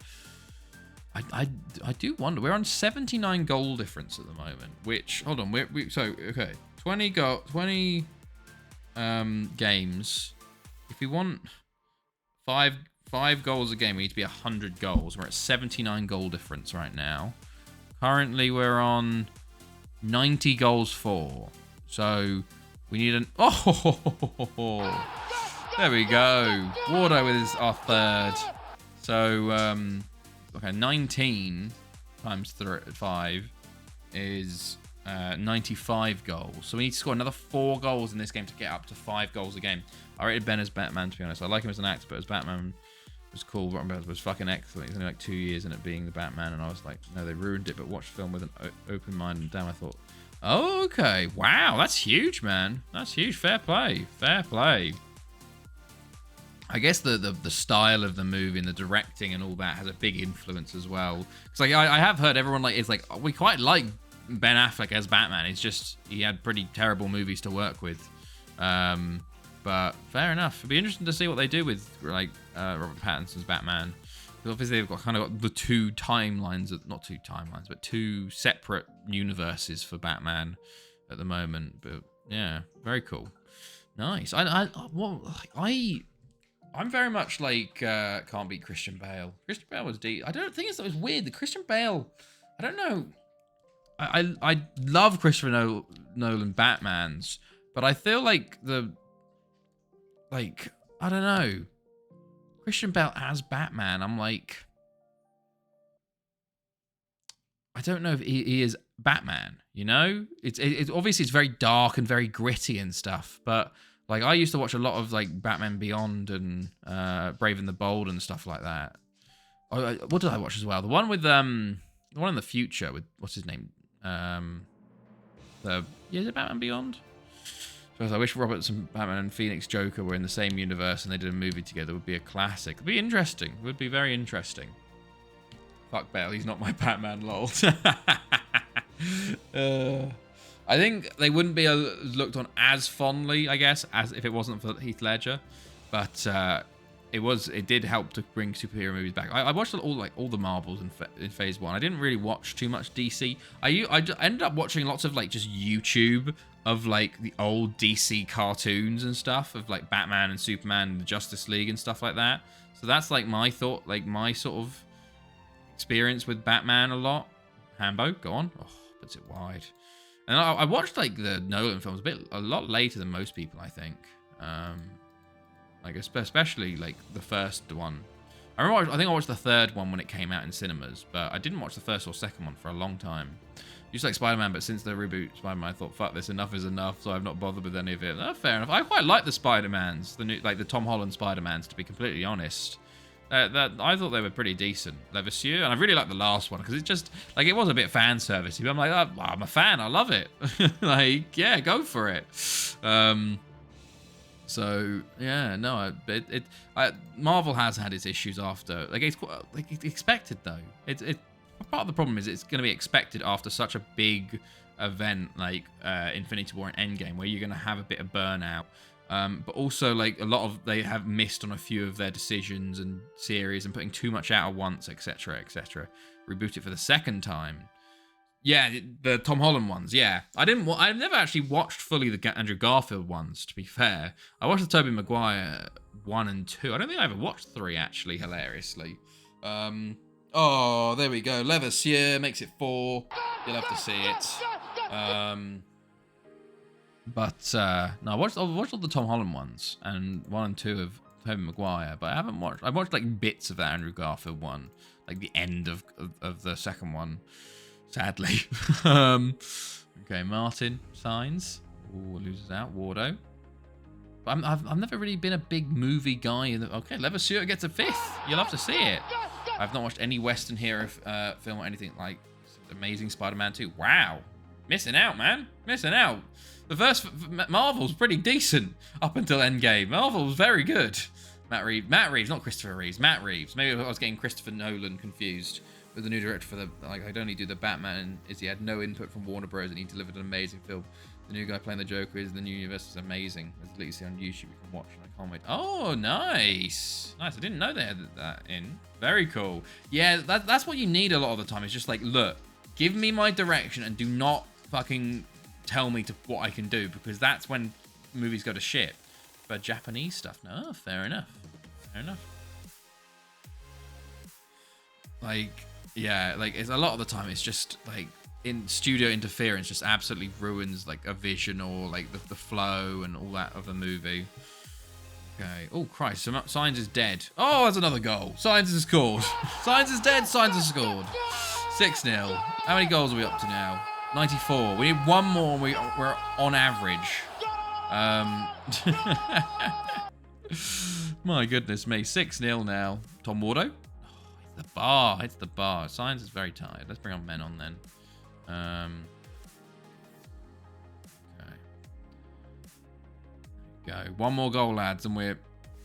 I do wonder. We're on 79 goal difference at the moment. Which, hold on, okay, 20 games. If we want five goals a game, we need to be 100 goals. We're at 79 goal difference right now. Currently, we're on 90 goals for. So we need an there we go. Wardo is our 3rd. So okay, 19 times 5 is 95 goals. So we need to score another 4 goals in this game to get up to 5 goals a game. I rated Ben as Batman, to be honest. I like him as an actor, but as Batman was cool. Robin was fucking excellent. He's only like 2 years in it being the Batman, and I was like, no, they ruined it, but watched the film with an open mind, and damn, I thought, oh, okay, wow, that's huge, man. That's huge. Fair play. Fair play. I guess the style of the movie and the directing and all that has a big influence as well. Because like I have heard everyone it's like, we quite like Ben Affleck as Batman. It's just he had pretty terrible movies to work with. But fair enough. It'd be interesting to see what they do with like Robert Pattinson's Batman. Because obviously they've got kind of got the 2 timelines, not 2 timelines, but 2 separate universes for Batman at the moment. But yeah, very cool. Nice. I'm very much like can't beat Christian Bale. Christian Bale was deep. I don't think it was weird. The Christian Bale, I don't know. I love Christopher Nolan Batmans, but I feel like I don't know. Christian Bale as Batman, I'm like, I don't know if he is Batman. You know, it's obviously it's very dark and very gritty and stuff, but. Like, I used to watch a lot of, like, Batman Beyond and Brave and the Bold and stuff like that. What did I watch as well? The one with, the one in the future with, what's his name? Is it Batman Beyond? Because I wish Robertson, Batman and Phoenix Joker were in the same universe and they did a movie together. It would be a classic. It would be interesting. It would be very interesting. Fuck Bale, he's not my Batman, lol. I think they wouldn't be looked on as fondly, I guess, as if it wasn't for Heath Ledger, but it did help to bring superhero movies back. I watched all the Marvels in Phase 1. I didn't really watch too much DC. I ended up watching lots of like just YouTube of like the old DC cartoons and stuff of like Batman and Superman and the Justice League and stuff like that. So that's like my thought, like my sort of experience with Batman a lot. Hambo, go on. Oh, puts it wide. And I watched like the Nolan films a lot later than most people, I think. Like especially like the first one. I think I watched the 3rd one when it came out in cinemas, but I didn't watch the 1st or 2nd one for a long time. Used to like Spider-Man, but since the reboot Spider-Man, I thought, fuck this, enough is enough, so I've not bothered with any of it. Fair enough. I quite like the Spider-Mans, the Tom Holland Spider-Mans, to be completely honest. I thought they were pretty decent. Levasseur, and I really like the last one because it just like it was a bit fan servicey. But I'm like, oh, I'm a fan. I love it. Like, yeah, go for it. So yeah, no, Marvel has had its issues after. Like it's quite, like it's expected though. It part of the problem is it's going to be expected after such a big event like Infinity War and Endgame, where you're going to have a bit of burnout. But also, like, a lot of they have missed on a few of their decisions and series and putting too much out at once, etc., etc. Reboot it for the second time. Yeah, the Tom Holland ones. Yeah, I've never actually watched fully the Andrew Garfield ones. To be fair, I watched the Tobey Maguire 1 and 2. I don't think I ever watched 3 actually. Hilariously. Oh, there we go. Levasseur makes it 4. You'll have to see it. But no, I watched all the Tom Holland ones and 1 and 2 of Tobey Maguire, but I haven't watched. I watched like bits of that Andrew Garfield one, like the end of the second one. Sadly. Okay, Martin Signs. Ooh, loses out. Wardo. But I've never really been a big movie guy. Okay, Levasseur gets a 5th. You'll have to see it. I've not watched any Western hero film or anything like Amazing Spider-Man 2. Wow, missing out, man. Missing out. The first Marvel's pretty decent up until Endgame. Marvel was very good. Matt Reeves, not Christopher Reeves. Matt Reeves. Maybe I was getting Christopher Nolan confused with the new director for the, like, I'd only do the Batman. He had no input from Warner Bros. And he delivered an amazing film. The new guy playing the Joker is the new universe is amazing. There's literally on YouTube you can watch, and I can't wait. Oh, nice. Nice. I didn't know they had that in. Very cool. Yeah, that's what you need a lot of the time. It's just like, look, give me my direction and do not fucking tell me what I can do, because that's when movies go to shit. But Japanese stuff, no, fair enough. Fair enough. Like, yeah, like it's a lot of the time it's just like in studio interference just absolutely ruins like a vision or like the flow and all that of the movie. Okay. Oh Christ, Signs is dead. Oh, that's another goal. Signs has scored. Signs is dead. Signs has scored. 6-0. How many goals are we up to now? 94. We need one more. We're on average. My goodness me. 6-0 now. Tom Wardo. Oh, it's the bar. It's the bar. Signs is very tired. Let's bring on men on then. Okay. Go. One more goal, lads, and we're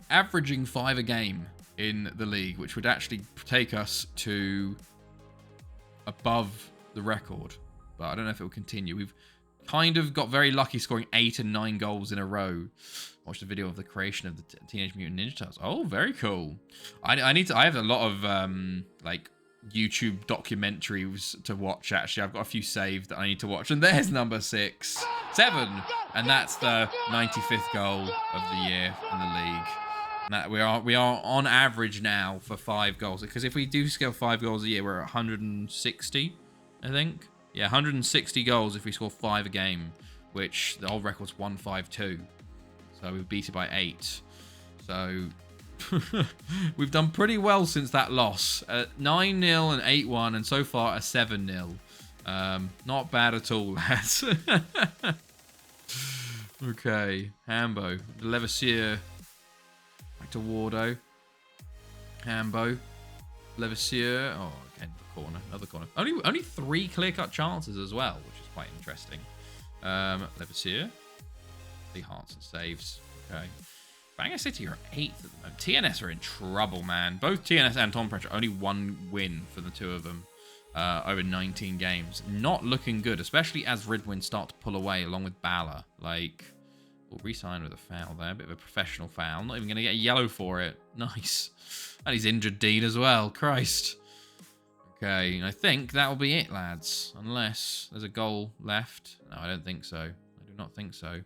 averaging 5 a game in the league, which would actually take us to above the record. But I don't know if it will continue. We've kind of got very lucky scoring 8 and 9 goals in a row. Watched a video of the creation of the Teenage Mutant Ninja Turtles. Oh, very cool. I have a lot of like YouTube documentaries to watch. Actually, I've got a few saved that I need to watch. And there's number 7, and that's the 95th goal of the year in the league. That we are on average now for 5 goals, because if we do score 5 goals a year, we're at 160, I think. Yeah, 160 goals if we score 5 a game, which the old record's 152. So we've beat it by 8. So we've done pretty well since that loss. 9-0 and 8-1, and so far a 7-0. Not bad at all, lads. Okay, Hambo. Levasseur. Back to Wardo. Hambo. Levasseur. Oh, again, corner. Another corner. Only 3 clear-cut chances as well, which is quite interesting. Levasseur. The hearts and saves. Okay. Bangor City are 8th at the moment. TNS are in trouble, man. Both TNS and Tom Prencher, only 1 win for the two of them over 19 games. Not looking good, especially as Ridwin start to pull away along with Balor. Like, we'll re-sign with a foul there. A bit of a professional foul. Not even going to get a yellow for it. Nice. And he's injured Dean as well. Christ. Okay, I think that will be it, lads. Unless there's a goal left. No, I don't think so. I do not think so.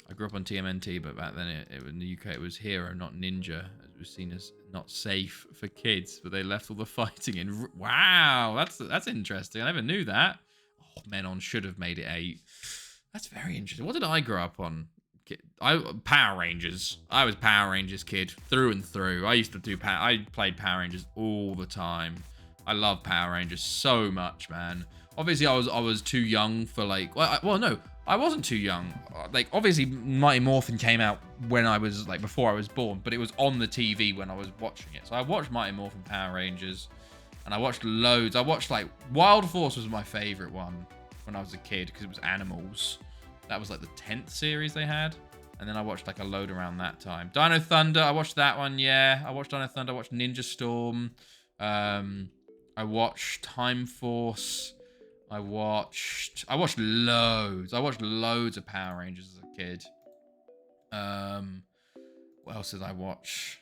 I grew up on TMNT, but back then in the UK it was Hero, not Ninja. It was seen as not safe for kids, but they left all the fighting in. Wow, that's interesting. I never knew that. Oh, Men On should have made it 8. That's very interesting. What did I grow up on? Power Rangers. I was Power Rangers kid through and through. I used to do I played Power Rangers all the time. I love Power Rangers so much, man. Obviously, I was too young for like. Well, no. I wasn't too young. Like, obviously, Mighty Morphin came out when I was, like, before I was born, but it was on the TV when I was watching it. So I watched Mighty Morphin Power Rangers, and I watched loads. I watched, like, Wild Force was my favorite one when I was a kid, because it was animals. That was, like, the 10th series they had. And then I watched, like, a load around that time. Dino Thunder, I watched that one, yeah. I watched Dino Thunder, I watched Ninja Storm. I watched Time Force. I watched loads. I watched loads of Power Rangers as a kid. What else did I watch?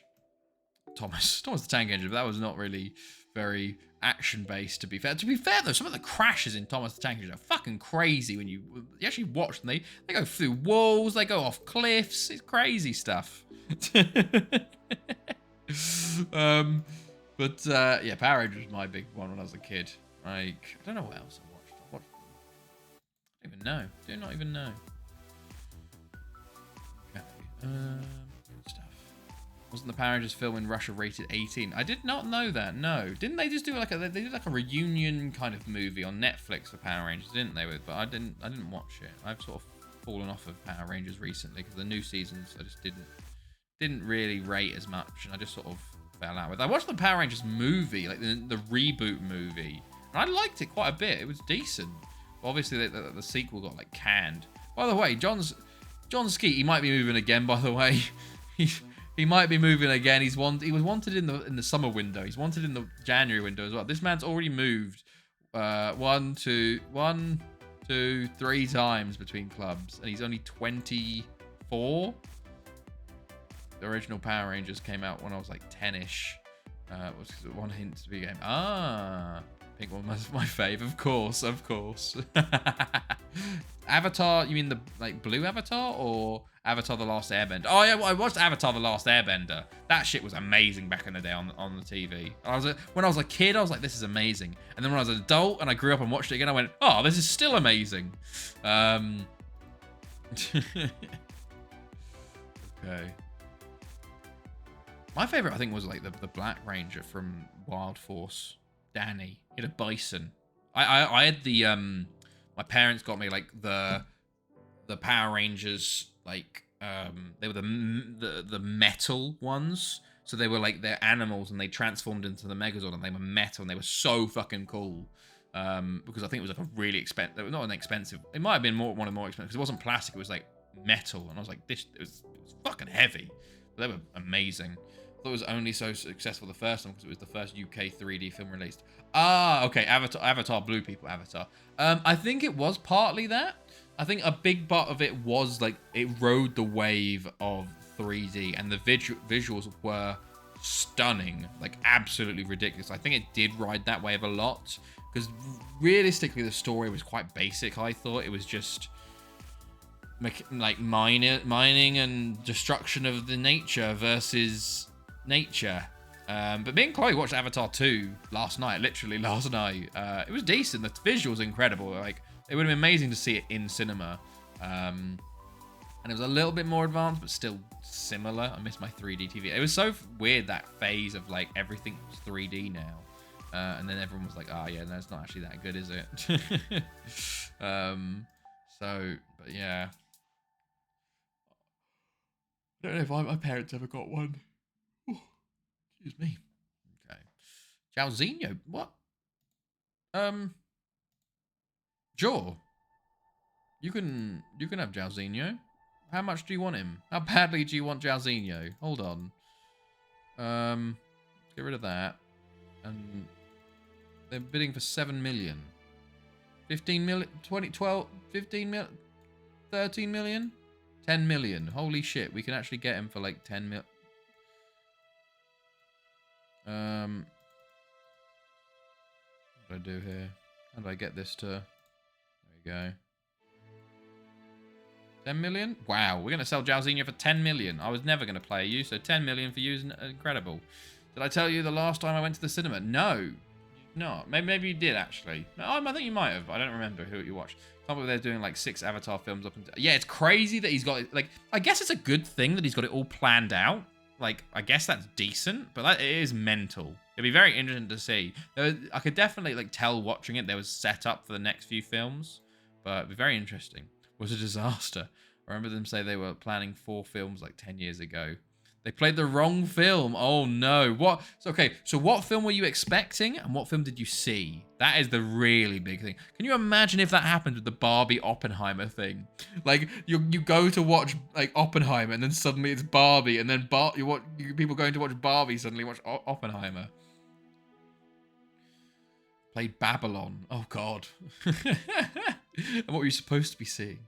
Thomas the Tank Engine, but that was not really very action-based, to be fair. To be fair, though, some of the crashes in Thomas the Tank Engine are fucking crazy when you actually watch them. They go through walls, they go off cliffs. It's crazy stuff. But yeah, Power Rangers was my big one when I was a kid. Like, I don't know what else I watched. I don't even know. Do not even know. Okay. Good stuff. Wasn't the Power Rangers film in Russia rated 18? I did not know that. No, didn't they just do like they did like a reunion kind of movie on Netflix for Power Rangers, didn't they? But I didn't watch it. I've sort of fallen off of Power Rangers recently because the new seasons I just didn't really rate as much, and I just sort of fell out with. I watched the Power Rangers movie, like the reboot movie, and I liked it quite a bit. It was decent. But obviously, the sequel got like canned. By the way, John Skeet, he might be moving again. By the way, he might be moving again. He was wanted in the summer window. He's wanted in the January window as well. This man's already moved 1, 2, 3 times between clubs, and he's only 24. The original Power Rangers came out when I was like 10-ish. Was one hint to be game. Pink one was my fave, of course. Avatar, you mean the like blue Avatar or Avatar The Last Airbender? Oh yeah, I watched Avatar The Last Airbender. That shit was amazing back in the day on the TV. When I was a kid, I was like, this is amazing. And then when I was an adult and I grew up and watched it again, I went, oh, this is still amazing. Okay. My favorite, I think, was like the Black Ranger from Wild Force, Danny. He had a bison. I had the my parents got me like the Power Rangers, like they were the metal ones. So they were like they're animals and they transformed into the Megazord and they were metal and they were so fucking cool. Because I think it was like a really expensive, not an expensive. It might have been one of the more expensive because it wasn't plastic. It was like metal, and I was like, it was fucking heavy. But they were amazing. I thought it was only so successful the first one because it was the first UK 3D film released. Okay, Avatar Blue People Avatar. I think it was partly that. I think a big part of it was like it rode the wave of 3D and the visuals were stunning, like absolutely ridiculous. I think it did ride that wave a lot because realistically the story was quite basic. I thought it was just like mining and destruction of the nature versus nature. But me and Chloe watched Avatar 2 literally last night. It was decent. The visuals incredible. Like it would have been amazing to see it in cinema. And it was a little bit more advanced, but still similar. I miss my 3D TV. It was so weird, that phase of like everything was 3D now. And then everyone was like, oh yeah, no, it's not actually that good, is it? But yeah. I don't know if my parents ever got one. Ooh, excuse me. Okay. Jalzinho, what? Sure. You can have Jalzinho. How much do you want him? How badly do you want Jalzinho? Hold on. Let's get rid of that. And they're bidding for 7 million. 15 million, 20, 12, 15 million, 13 million, 10 million. Holy shit, we can actually get him for like 10 mil. What do I do here? How do I get this to? There we go. 10 million? Wow, we're going to sell Jalzinho for 10 million. I was never going to play you, so 10 million for you is incredible. Did I tell you the last time I went to the cinema? No. No. Maybe you did, actually. No, I think you might have, but I don't remember who you watched. I can't believe they're doing like 6 Avatar films up until... Yeah, it's crazy that he's got... Like, I guess it's a good thing that he's got it all planned out. Like, I guess that's decent, but it is mental. It'd be very interesting to see. I could definitely like tell watching it there was set up for the next few films, but it'd be very interesting. was a disaster. I remember them say they were planning 4 films like 10 years ago. They played the wrong film. Oh no. What? Okay, so what film were you expecting and what film did you see? That is the really big thing. Can you imagine if that happened with the Barbie Oppenheimer thing? Like you go to watch like Oppenheimer and then suddenly it's Barbie and then people going to watch Barbie suddenly watch Oppenheimer. Played Babylon. Oh god. And what were you supposed to be seeing?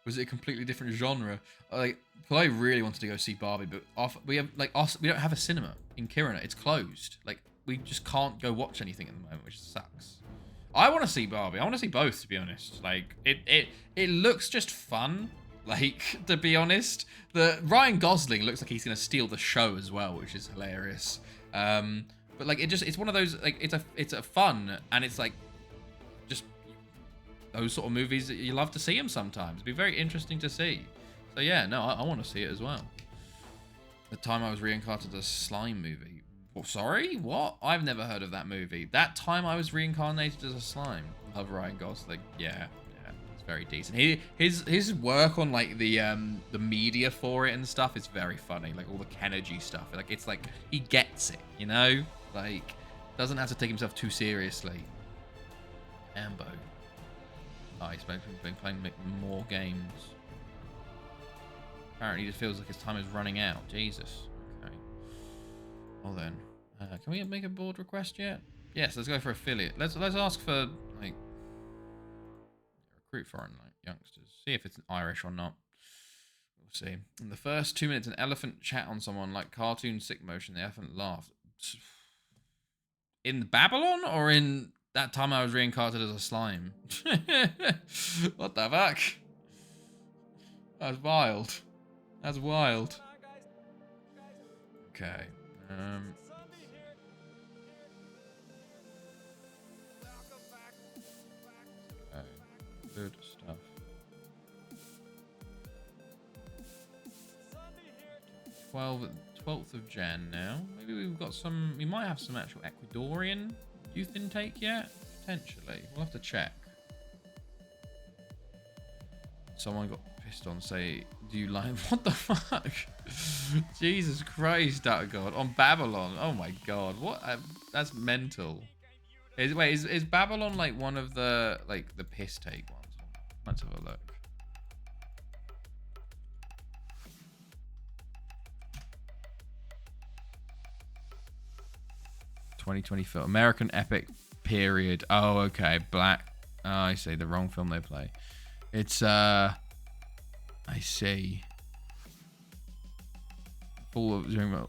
Was it a completely different genre? Like, I really wanted to go see Barbie, but we don't have a cinema in Kiruna. It's closed. Like, we just can't go watch anything at the moment, which sucks. I want to see Barbie. I want to see both, to be honest. Like, it looks just fun. Like, to be honest, the Ryan Gosling looks like he's gonna steal the show as well, which is hilarious. But like, it's one of those like it's a fun and it's like just those sort of movies that you love to see them sometimes. It'd be very interesting to see. So yeah, no, I want to see it as well. The time I was reincarnated as a slime movie. Oh, sorry, what? I've never heard of that movie. That time I was reincarnated as a slime. Love Ryan Gosling. Yeah, it's very decent. His work on like the media for it and stuff is very funny. Like all the Kennedy stuff. Like it's like he gets it, you know? Like doesn't have to take himself too seriously. Ambo. Oh, he's been playing more games. Apparently, it feels like his time is running out. Jesus. Okay. Well then, can we make a board request yet? Yes, let's go for affiliate. Let's ask for like recruit foreign like youngsters. See if it's Irish or not. We'll see. In the first 2 minutes, an elephant chat on someone like cartoon sick motion. The elephant laughed. In Babylon or in that time I was reincarnated as a slime? What the fuck? That's wild. That's wild. Okay. Good stuff. 12th of Jan now. Maybe we've got some. We might have some actual Ecuadorian youth intake yet. Potentially. We'll have to check. Someone got pissed on. Say, do you like? What the fuck? Jesus Christ, out of God. On Babylon. Oh my God. What? That's mental. Is Babylon like one of the the piss take ones? Let's have a look. $2024 American Epic Period. Oh, okay. Black. Oh, I see. The wrong film they play. It's I see. Full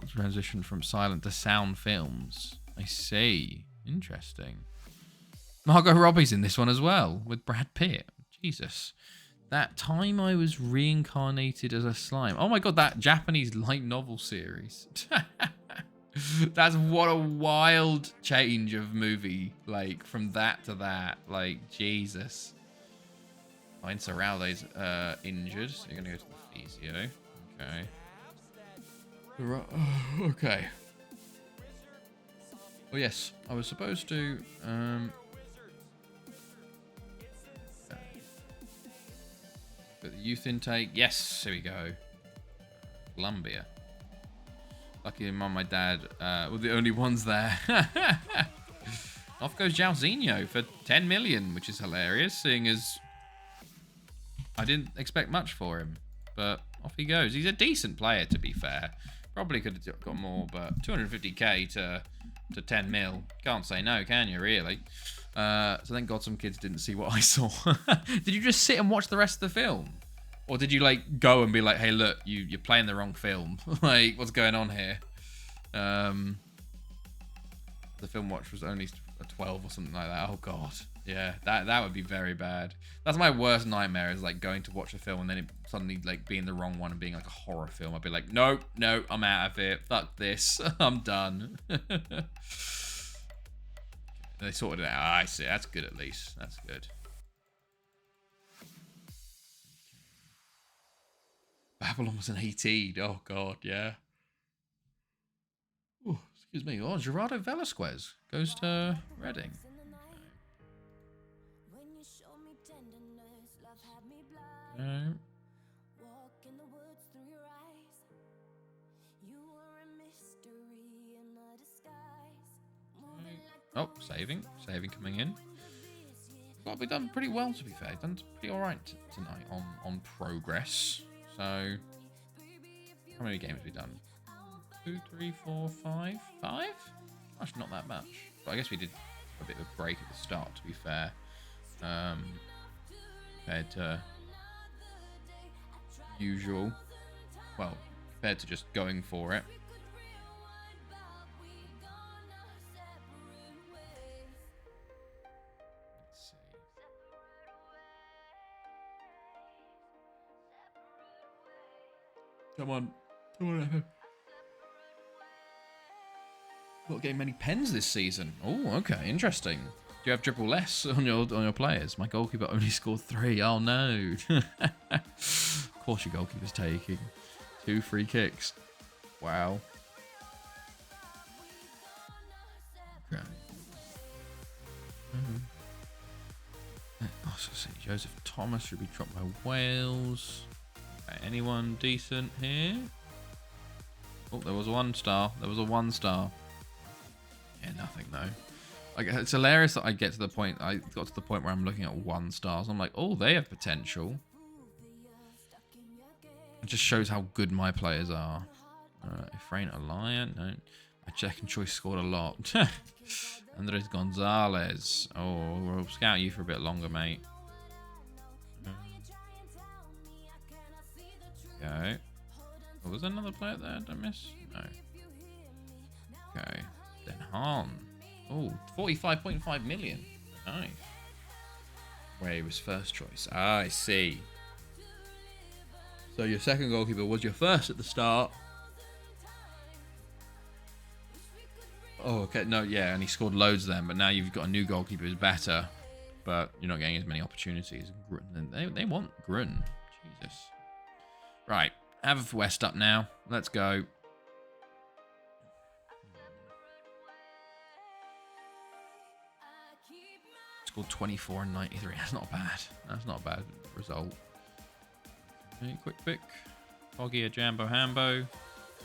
transition from silent to sound films. I see. Interesting. Margot Robbie's in this one as well with Brad Pitt. Jesus. That time I was reincarnated as a slime. Oh my God, that Japanese light novel series. That's what a wild change of movie. Like from that to that. Like Jesus. Fine, Serralde's injured. So you're gonna go to the physio. Okay. Okay. Oh yes, I was supposed to the youth intake. Yes, here we go. Colombia. Lucky mum, my dad were the only ones there. Off goes Jairzinho for 10 million, which is hilarious, seeing as I didn't expect much for him. But off he goes. He's a decent player, to be fair. Probably could have got more, but 250k to 10 mil. Can't say no, can you, really? So thank God some kids didn't see what I saw. Did you just sit and watch the rest of the film? Or did you, like, go and be like, hey, look, you're playing the wrong film. Like, what's going on here? The film watch was only a 12 or something like that. Oh, God. Yeah, that would be very bad. That's my worst nightmare, is, like, going to watch a film and then it suddenly, like, being the wrong one and being, like, a horror film. I'd be like, no, I'm out of it. Fuck this. I'm done. They sorted it out. I see. That's good, at least. That's good. Babylon was an 18. Oh, God, yeah. Ooh, excuse me. Oh, Gerardo Velasquez goes to Reading. No. Oh, saving coming in. Well, we've done pretty well, to be fair. Done pretty all right tonight on progress. So, how many games have we done? 2, 3, 4, 5, 5? Actually, not that much. But I guess we did a bit of a break at the start, to be fair. Compared to usual. Well, compared to just going for it. Come on. Evan. Not getting many pens this season. Oh, okay, interesting. Do you have triple less on your players? My goalkeeper only scored 3. Oh no. Of course your goalkeeper's taking 2 free kicks. Wow. Okay. Also see Joseph Thomas should be dropped by Wales. Okay, anyone decent here? Oh, there was a 1 star. There was a 1 star. Yeah, nothing though. Like, it's hilarious that I got to the point where I'm looking at 1 stars. I'm like, oh, they have potential. It just shows how good my players are. Efrain Alliant, no. My second choice scored a lot. Andres Gonzalez. Oh, we'll scout you for a bit longer, mate. Okay. Oh, was there another player there? Did I miss? No. Okay. Den Haan. Oh, 45.5 million. Nice. Where he was first choice. Ah, I see. So your second goalkeeper was your first at the start. Oh, okay. No, yeah, and he scored loads then, but now you've got a new goalkeeper who's better, but you're not getting as many opportunities. They want Grun. Jesus. Right. Haverfordwest up now. Let's go. Scored 24 and 93. That's not bad. That's not a bad result. Okay, quick pick. Foggy, Jambo Hambo.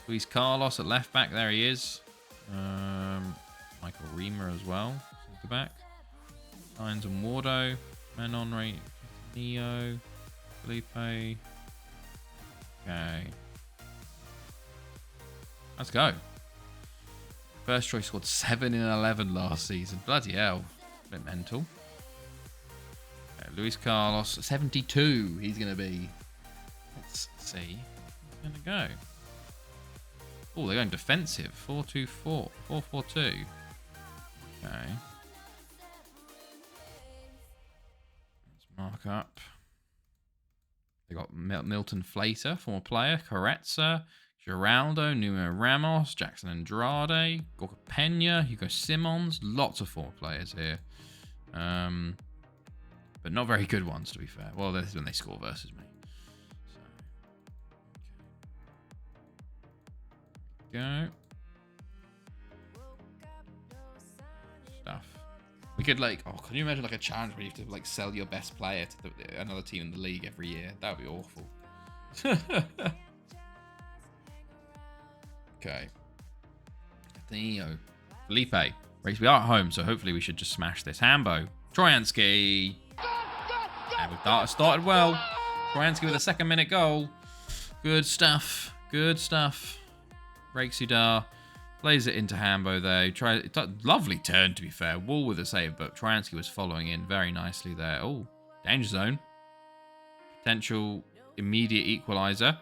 Luis Carlos at left back. There he is. Michael Reamer as well. Centre back. Hines and Wardo. Manon, Neo. Felipe. Okay. Let's go. First choice scored 7 in 11 last season. Bloody hell. A bit mental. Okay, Luis Carlos, 72 he's going to be. Let's see. He's going to go. Oh, they're going defensive. 4-2-4. 4-4-2. Okay. Let's mark up. They got Milton Flater, former player. Carezza. Geraldo. Nuno Ramos. Jackson Andrade. Gorka Pena. Hugo Simons. Lots of former players here. But not very good ones, to be fair. Well, this is when they score versus me. Go. Stuff. We could like, oh, can you imagine like a challenge where you have to like sell your best player to another team in the league every year? That would be awful. Okay. Theo. Felipe. Race, we are at home, so hopefully we should just smash this. Hambo. Troyansky. And we've started well. Troyansky with a 2nd-minute goal. Good stuff. Good stuff. Breaks Udar, plays it into Hambo there. Lovely turn, to be fair. Wall with a save, but Troyansky was following in very nicely there. Oh, danger zone. Potential immediate equaliser.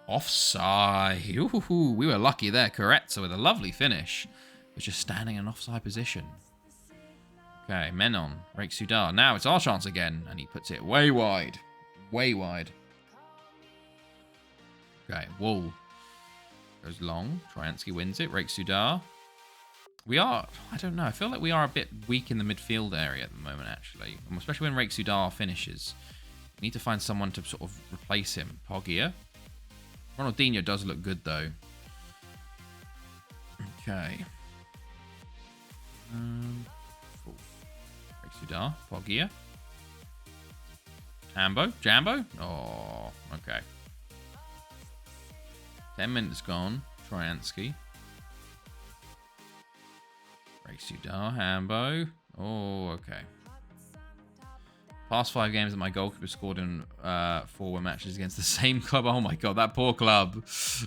Offside. Ooh, we were lucky there. Carezza with a lovely finish. Was just standing in an offside position. Okay, Menon breaks Udar. Now it's our chance again, and he puts it way wide. Way wide. Okay, Wall. Goes long. Troyansky wins it. Rakes Udar. We are, I don't know. I feel like we are a bit weak in the midfield area at the moment, actually. Especially when Rakes Udar finishes. We need to find someone to sort of replace him. Poggia. Ronaldinho does look good, though. Okay. Rakes Udar. Poggia. Hambo? Jambo? Oh, okay. 10 minutes gone. Troyansky. Race-Udar, Hambo. Oh, okay. Past 5 games that my goalkeeper scored in 4 matches against the same club. Oh my god, that poor club.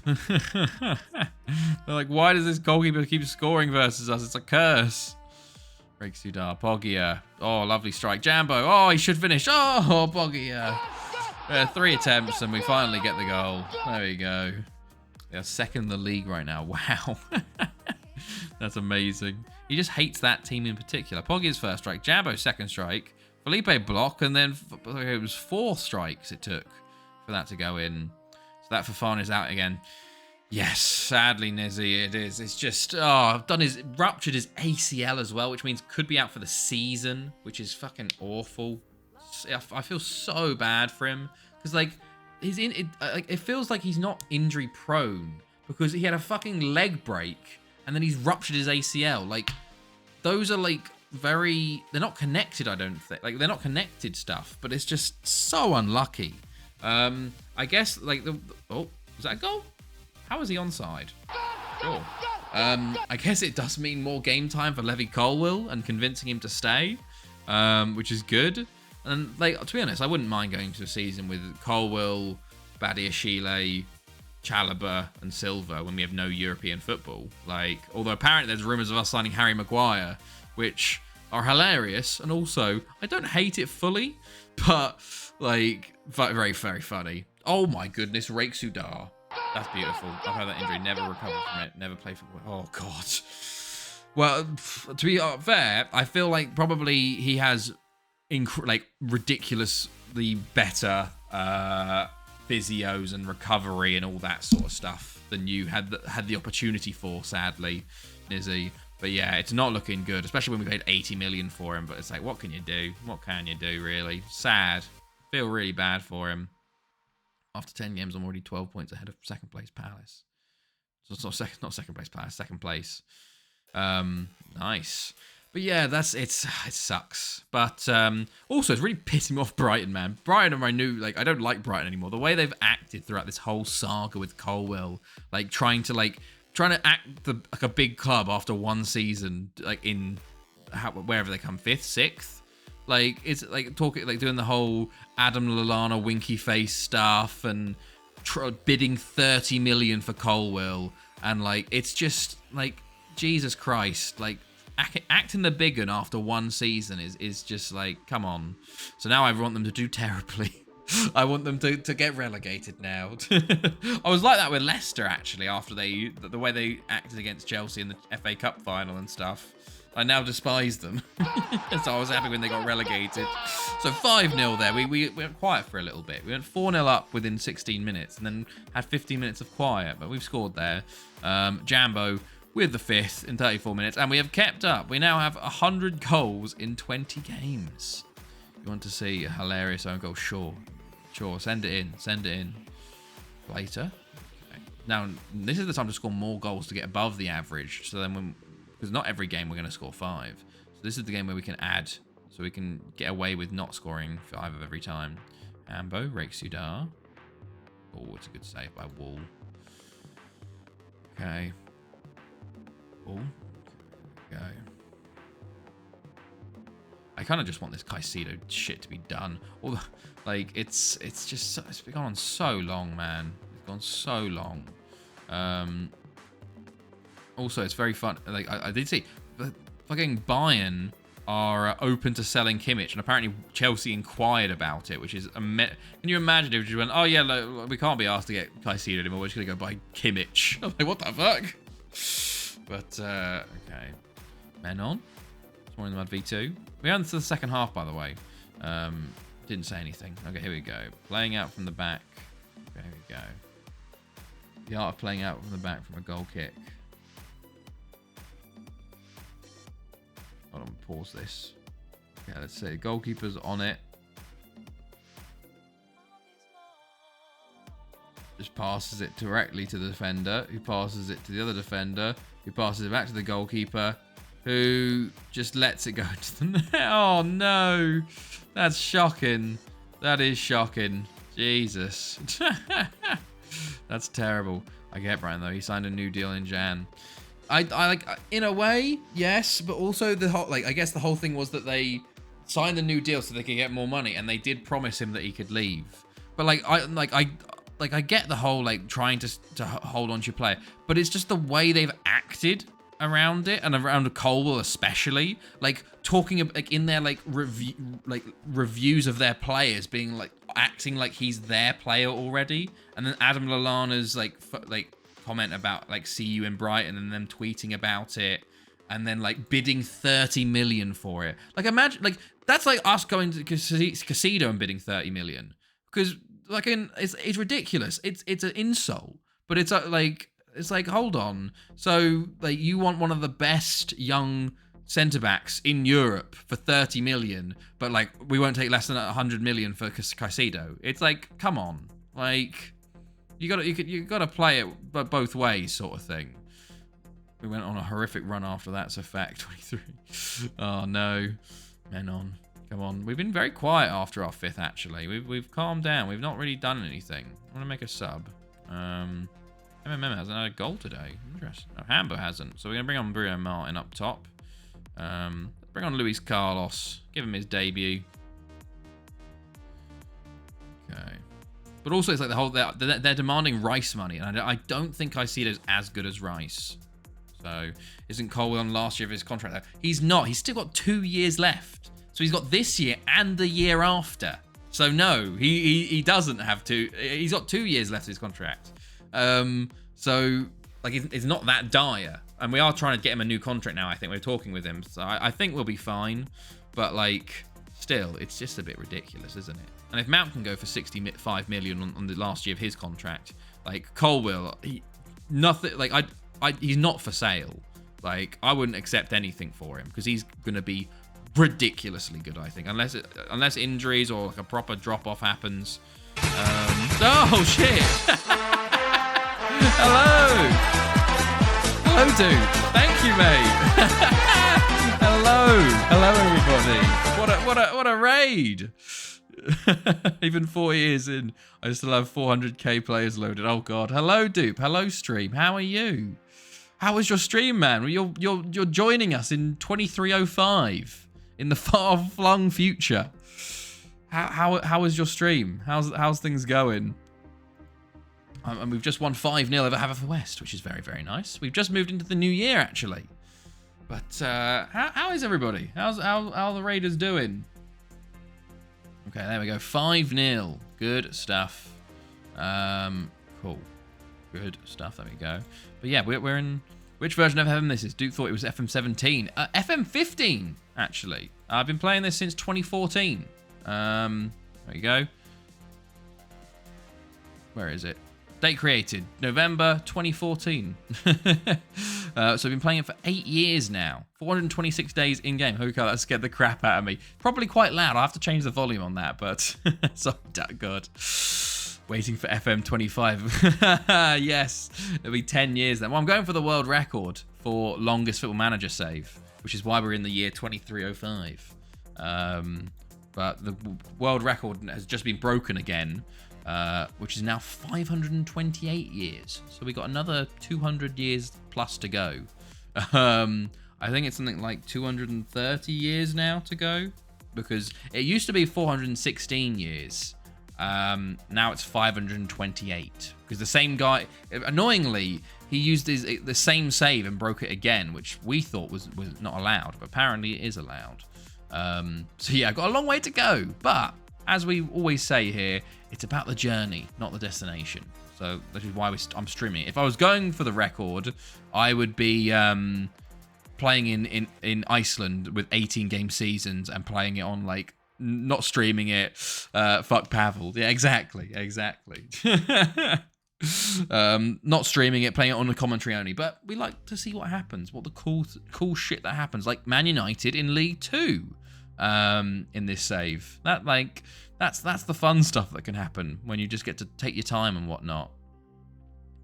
They're like, why does this goalkeeper keep scoring versus us? It's a curse. Race-Udar, Pogia. Oh, lovely strike. Jambo. Oh, he should finish. Oh, Pogia. 3 attempts and we finally get the goal. There we go. They're second in the league right now. Wow. That's amazing. He just hates that team in particular. Pogia's first strike. Jambo's second strike. Felipe block. And then it was 4 strikes it took for that to go in. So that Fofana's out again. Yes, sadly, Nizzy, it is. It's just, ruptured his ACL as well, which means could be out for the season, which is fucking awful. I feel so bad for him because, like, it feels like he's not injury prone because he had a fucking leg break and then he's ruptured his ACL. Like, those are like they're not connected. I don't think they're not connected stuff, but it's just so unlucky. I guess like was that a goal? How is he onside? Sure. I guess it does mean more game time for Levi Colwill and convincing him to stay, which is good. And like, to be honest, I wouldn't mind going to a season with Colwill, Badiashile, Chalobah, and Silva when we have no European football. Like, although apparently there's rumours of us signing Harry Maguire, which are hilarious, and also I don't hate it fully, but like very, very funny. Oh my goodness, Race-Udar. That's beautiful. I've had that injury, never recovered from it, never played football. Oh god. Well, to be fair, I feel like probably he has ridiculously better physios and recovery and all that sort of stuff than you had the opportunity for, sadly, Nizzy. But yeah, it's not looking good, especially when we paid 80 million for him. But it's like, what can you do? What can you do, really? Sad. Feel really bad for him. After 10 games, I'm already 12 points ahead of second place Palace. So it's not second place Palace, second place. Nice. But yeah, it sucks. But also, it's really pissing me off Brighton, man. Brighton are I don't like Brighton anymore. The way they've acted throughout this whole saga with Colwill, like trying to act like a big club after one season, like wherever they come, 5th, 6th. Like, it's like doing the whole Adam Lallana winky face stuff and bidding 30 million for Colwill. And like, it's just like, Jesus Christ, like acting the big one after one season is just like, come on. So now I want them to do terribly. I want them to get relegated now. I was like that with Leicester, actually, after the way they acted against Chelsea in the FA Cup final and stuff. I now despise them. So I was happy when they got relegated. So 5-0 there. We went quiet for a little bit. We went 4-0 up within 16 minutes and then had 15 minutes of quiet, but we've scored there. Jambo with the 5th in 34 minutes, and we have kept up. We now have 100 goals in 20 games. You want to see a hilarious own goal? Sure, send it in. Later. Okay. Now, this is the time to score more goals to get above the average. So then because not every game we're going to score 5. So this is the game where we can add, so we can get away with not scoring 5 of every time. Ambo, Race-Udar. Oh, it's a good save by Wall. Okay. Oh, go. I kind of just want this Caicedo shit to be done. Although, like, it's been going on so long, man. It's gone so long. Also, it's very fun. Like, I did see, fucking Bayern are open to selling Kimmich, and apparently Chelsea inquired about it, which is can you imagine if you went, oh yeah, like, we can't be asked to get Caicedo anymore, we're just gonna go buy Kimmich. I'm like, what the fuck? But okay, men on. It's more in the mud V2. We're on to the second half, by the way. Didn't say anything. Okay, here we go. Playing out from the back. There we go. The art of playing out from the back from a goal kick. Hold on, pause this. Okay, let's see. Goalkeeper's on it. Just passes it directly to the defender, who passes it to the other defender, who passes it back to the goalkeeper, who just lets it go into the net. Oh no, that's shocking. That is shocking. Jesus. That's terrible. I get Brian though. He signed a new deal in Jan. I like, in a way, yes, but also the whole, like, I guess the whole thing was that they signed the new deal so they could get more money, and they did promise him that he could leave. But I get the whole, like, trying to hold on to your player, but it's just the way they've acted around it, and around Colwill especially, like talking like in their reviews of their players, being like acting like he's their player already, and then Adam Lallana's like comment about like see you in Brighton, and them tweeting about it, and then like bidding 30 million for it. Like, imagine, like, that's like us going to Casido and bidding 30 million, because like it's ridiculous. It's an insult, but it's like, hold on. So like, you want one of the best young centre backs in Europe for 30 million, but like, we won't take less than 100 million for Caicedo. It's like, come on, like, you gotta play it both ways, sort of thing. We went on a horrific run after that, so fact 23. Oh no, Menon, come on. We've been very quiet after our 5th. Actually, we've calmed down. We've not really done anything. I want to make a sub. MMM hasn't had a goal today. Interesting. No, Hambo hasn't. So we're gonna bring on Bruno Martin up top. Bring on Luis Carlos. Give him his debut. Okay. But also, it's like the whole, they're demanding Rice money, and I don't think Caicedo's as good as Rice. So isn't Colwill on last year of his contract though? He's not. He's still got 2 years left. So he's got this year and the year after. So no, he doesn't have to. He's got 2 years left of his contract. So like, it's not that dire. And we are trying to get him a new contract now. I think we're talking with him. So I think we'll be fine. But like, still, it's just a bit ridiculous, isn't it? And if Mount can go for 65 million on the last year of his contract, like Colwill, nothing, like he's not for sale. Like, I wouldn't accept anything for him, because he's going to be ridiculously good, I think, unless injuries or like a proper drop off happens. Oh shit! Hello, dude. Thank you, mate. Hello, everybody. What a raid. Even 4 years in, I still have 400k players loaded. Oh god. Hello, Dupe. Hello, stream. How are you? How was your stream, man? You're joining us in 2305 in the far-flung future. How was your stream? How's things going? And we've just won 5-0 over Haverfordwest, which is very, very nice. We've just moved into the new year, actually. But how is everybody? How the Raiders doing? Okay, there we go. 5-0. Good stuff. Cool. Good stuff. There we go. But yeah, we're in... Which version of FM this is? Duke thought it was FM17. FM15, actually. I've been playing this since 2014. There you go. Where is it? Date created. November 2014. So I've been playing it for 8 years now. 426 days in-game. Okay, that scared the crap out of me. Probably quite loud. I have to change the volume on that, but it's not that good. Waiting for FM25. Yes, it'll be 10 years then. Well, I'm going for the world record for longest Football Manager save, which is why we're in the year 2305. But the world record has just been broken again, which is now 528 years. So we got another 200 years plus to go. I think it's something like 230 years now to go, because it used to be 416 years. Now it's 528, because the same guy, annoyingly, he used the same save and broke it again, which we thought was not allowed, but apparently it is allowed. So yeah, I've got a long way to go, but as we always say here, it's about the journey, not the destination. So that is why I'm streaming. If I was going for the record, I would be playing in Iceland with 18 game seasons and playing it on like, not streaming it. Fuck Pavel. Yeah, exactly. Not streaming it, playing it on the commentary only. But we like to see what happens, what the cool shit that happens. Like Man United in League 2 in this save. That's the fun stuff that can happen when you just get to take your time and whatnot.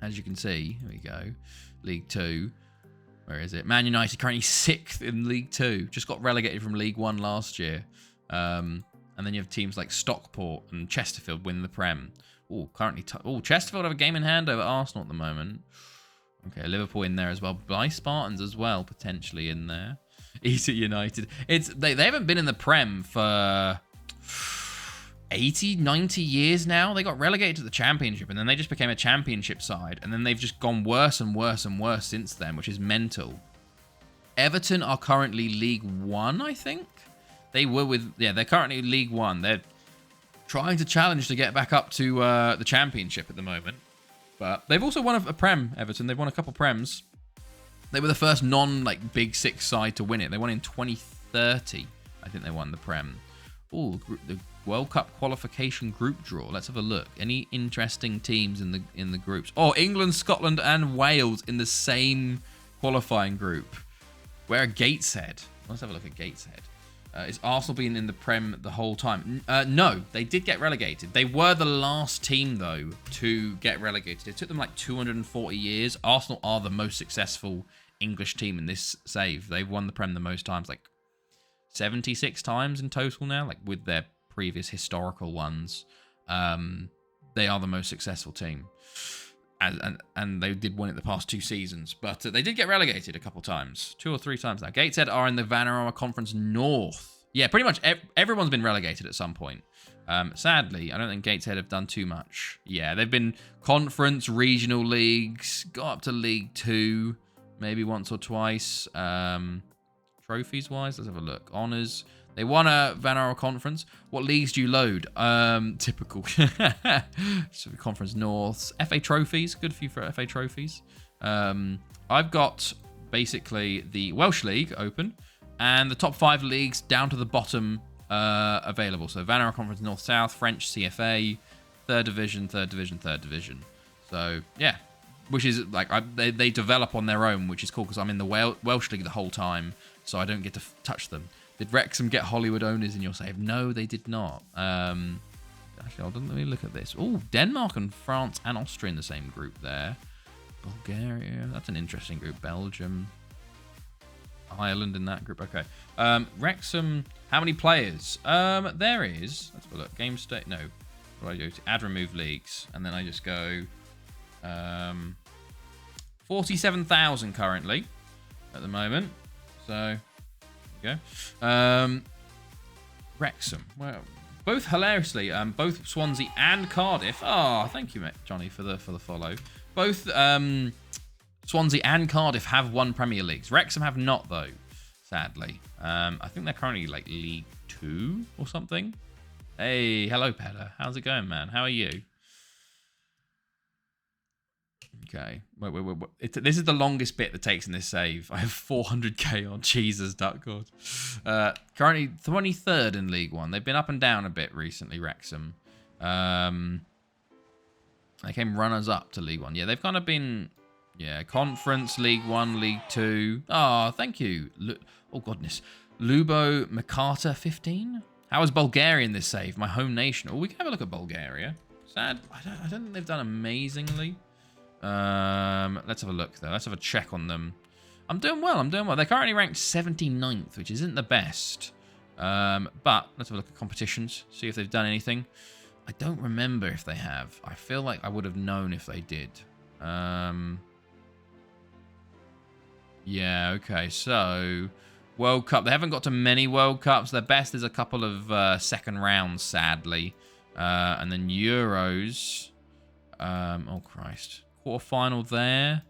As you can see, here we go. League 2. Where is it? Man United currently 6th in League 2. Just got relegated from League 1 last year. And then you have teams like Stockport and Chesterfield win the Prem. Oh, currently... Chesterfield have a game in hand over Arsenal at the moment. Okay, Liverpool in there as well. By Spartans as well, potentially in there. Easy United. They haven't been in the Prem for 80, 90 years now. They got relegated to the Championship, and then they just became a Championship side. And then they've just gone worse and worse and worse since then, which is mental. Everton are currently League One, I think. They were with... Yeah, they're currently League One. They're trying to challenge to get back up to the Championship at the moment. But they've also won a Prem, Everton. They've won a couple Prems. They were the first Big Six side to win it. They won in 2030. I think they won the Prem. Oh, the World Cup qualification group draw. Let's have a look. Any interesting teams in the groups? Oh, England, Scotland, and Wales in the same qualifying group. Where are Gateshead? Let's have a look at Gateshead. Is Arsenal been in the Prem the whole time? No, they did get relegated. They were the last team, though, to get relegated. It took them like 240 years. Arsenal are the most successful English team in this save. They've won the Prem the most times, like 76 times in total now, like with their previous historical ones. They are the most successful team. And they did win it the past 2 seasons. But they did get relegated a couple times. 2 or 3 times now. Gateshead are in the Vanarama Conference North. Yeah, pretty much everyone's been relegated at some point. Sadly, I don't think Gateshead have done too much. Yeah, they've been conference, regional leagues, got up to League 2, maybe once or twice. Trophies-wise, let's have a look. Honours. They won a Vanarama Conference. What leagues do you load? Typical. So Conference Norths. FA Trophies. Good for you for FA Trophies. I've got basically the Welsh League open and the top 5 leagues down to the bottom available. So Vanarama Conference North-South, French CFA, 3rd Division, 3rd Division, 3rd Division. So, yeah. Which is, like, they develop on their own, which is cool because I'm in the Welsh League the whole time, so I don't get to touch them. Did Wrexham get Hollywood owners in your save? No, they did not. Actually, let me look at this. Oh, Denmark and France and Austria in the same group there. Bulgaria, that's an interesting group. Belgium, Ireland in that group. Okay. Wrexham, how many players? There is, let's have a look. Game state, no. What do I go to? Add remove leagues. And then I just go 47,000 currently at the moment. So... go. Wrexham. Well, both hilariously, both Swansea and Cardiff. Oh, thank you, Johnny, for the follow. Both Swansea and Cardiff have won Premier Leagues. Wrexham have not, though, sadly. I think they're currently like League 2 or something. Hey, hello, Petter. How's it going, man? How are you? Okay. Wait. This is the longest bit that takes in this save. I have 400k on. Jesus, duck god. Currently 23rd in League One. They've been up and down a bit recently, Wrexham. They came runners-up to League One. Yeah, they've kind of been... Yeah, Conference, League One, League Two. Oh, thank you. Oh, goodness. Lubo Makata 15? How is Bulgaria in this save? My home nation. Oh, we can have a look at Bulgaria. Sad. I don't think they've done amazingly. Let's have a look, though. Let's have a check on them. I'm doing well. They're currently ranked 79th, which isn't the best. But let's have a look at competitions, see if they've done anything. I don't remember if they have. I feel like I would have known if they did. Yeah, okay. So, World Cup. They haven't got to many World Cups. Their best is a couple of second rounds, sadly. And then Euros. Oh, Christ. Quarterfinal there.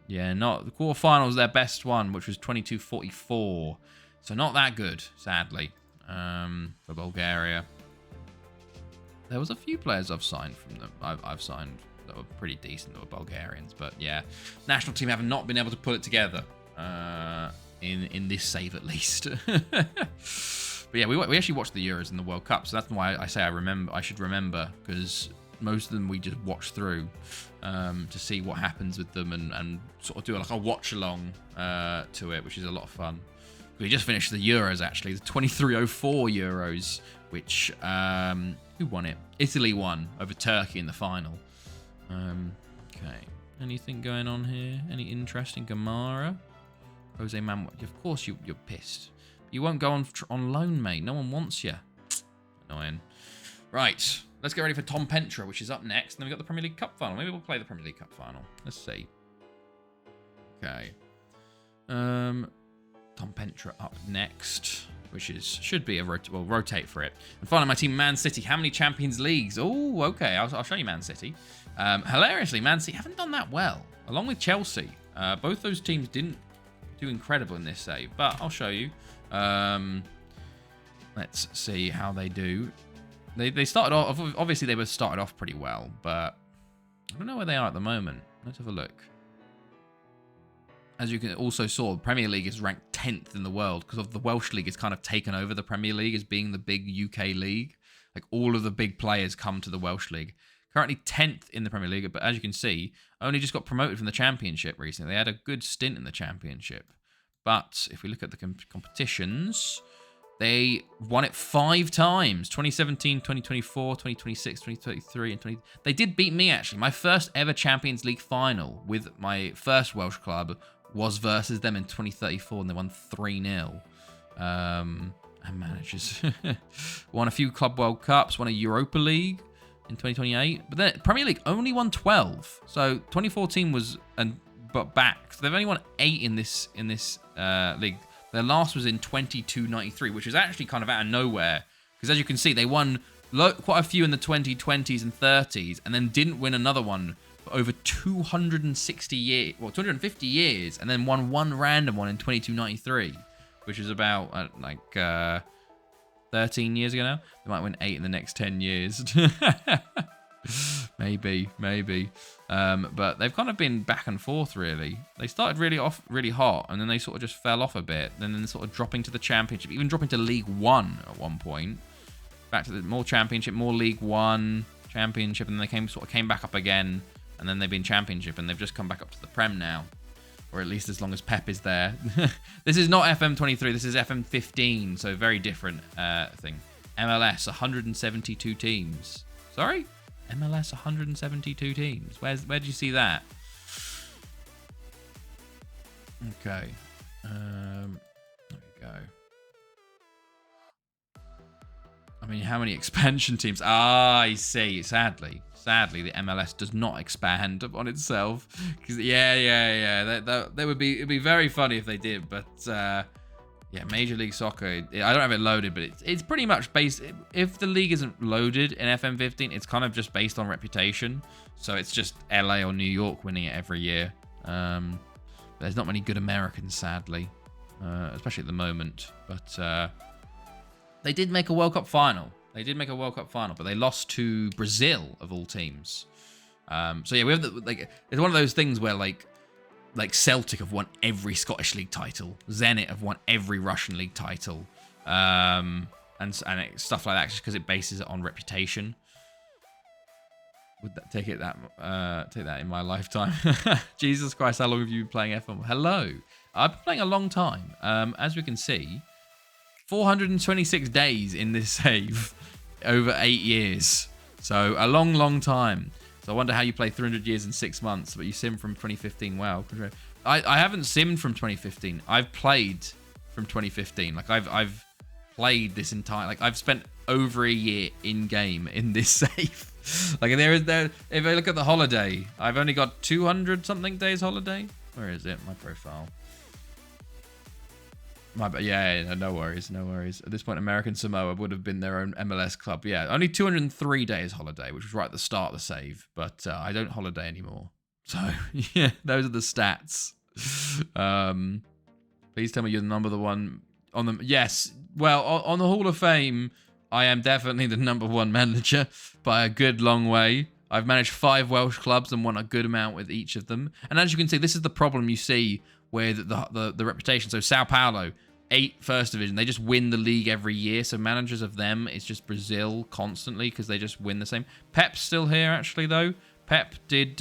Yeah, not the quarterfinal is their best one, which was 22-44. So not that good, sadly, for Bulgaria. There was a few players I've signed from them. I've signed that were pretty decent that were Bulgarians, but yeah, national team have not been able to pull it together in this save at least. But yeah, we actually watched the Euros and the World Cup, so that's why I say I should remember, because most of them we just watch through to see what happens with them and sort of do like a watch along to it, which is a lot of fun. We just finished the Euros, actually, the 2304 Euros, which who won it? Italy won over Turkey in the final. Okay, anything going on here? Any interesting? Gamara, Jose Manuel. Of course you're pissed. You won't go on loan, mate. No one wants you. Annoying. Right. Let's get ready for Tom Pentra, which is up next. And then we've got the Premier League Cup final. Maybe we'll play the Premier League Cup final. Let's see. Okay. Tom Pentra up next, which should be a rotate for it. And finally, my team, Man City. How many Champions Leagues? Oh, okay. I'll show you Man City. Hilariously, Man City haven't done that well, along with Chelsea. Both those teams didn't do incredible in this save, but I'll show you. Let's see how they do. They started off, obviously they were started off pretty well, but I don't know where they are at the moment. Let's have a look. As you can also saw, the Premier League is ranked 10th in the world because of the Welsh League has kind of taken over the Premier League as being the big UK league. Like all of the big players come to the Welsh League. Currently 10th in the Premier League, but as you can see, only just got promoted from the Championship recently. They had a good stint in the Championship. But if we look at the competitions, they won it 5 times. 2017, 2024, 2026, 2033, and 20... They did beat me, actually. My first ever Champions League final with my first Welsh club was versus them in 2034, and they won 3-0. And managers. Won a few Club World Cups, won a Europa League in 2028. But then Premier League only won 12. So 2014 was... but back. So they've only won 8 in this league. Their last was in 22-93, which is actually kind of out of nowhere. Because as you can see, they won quite a few in the 2020s and 30s, and then didn't win another one for over 260 years, well, 250 years, and then won one random one in 22-93, which is about 13 years ago now. They might win 8 in the next 10 years. maybe. But they've kind of been back and forth, really. They started really hot, and then they sort of just fell off a bit. And then sort of dropping to the Championship, even dropping to League One at one point. Back to the more Championship, more League One, Championship, and then they came back up again. And then they've been Championship, and they've just come back up to the Prem now. Or at least as long as Pep is there. This is not FM23, this is FM15, so very different thing. MLS, 172 teams. Sorry? MLS 172 teams. Where did you see that? Okay. There we go. I mean, how many expansion teams? Ah, I see. Sadly, the MLS does not expand upon itself. Because it'd be very funny if they did, but yeah, Major League Soccer. I don't have it loaded, but it's pretty much based. If the league isn't loaded in FM15, it's kind of just based on reputation. So it's just LA or New York winning it every year. There's not many good Americans, sadly, especially at the moment. But they did make a World Cup final. But they lost to Brazil of all teams. So yeah, we have it's one of those things where like Celtic have won every Scottish League title, Zenit have won every Russian League title, and stuff like that, just because it bases it on reputation. Would that take that in my lifetime? Jesus Christ, how long have you been playing F1? Hello, I've been playing a long time. As we can see, 426 days in this save over 8 years. So a long time. So I wonder how you play 300 years in 6 months, but you sim from 2015. Wow. I haven't simmed from 2015. I've played from 2015. Like I've played this entire, like I've spent over a year in game in this save. Like if I look at the holiday, I've only got 200 something days holiday. Where is it? My profile. Yeah, no worries. At this point, American Samoa would have been their own MLS club. Yeah, only 203 days holiday, which was right at the start of the save. But I don't holiday anymore. So, yeah, those are the stats. Please tell me you're the one on them. Yes, well, on the Hall of Fame, I am definitely the #1 manager by a good long way. I've managed 5 Welsh clubs and won a good amount with each of them. And as you can see, this is the problem you see with the reputation. So Sao Paulo, 8 First Division. They just win the league every year. So managers of them, it's just Brazil constantly because they just win the same. Pep's still here, actually, though. Pep did...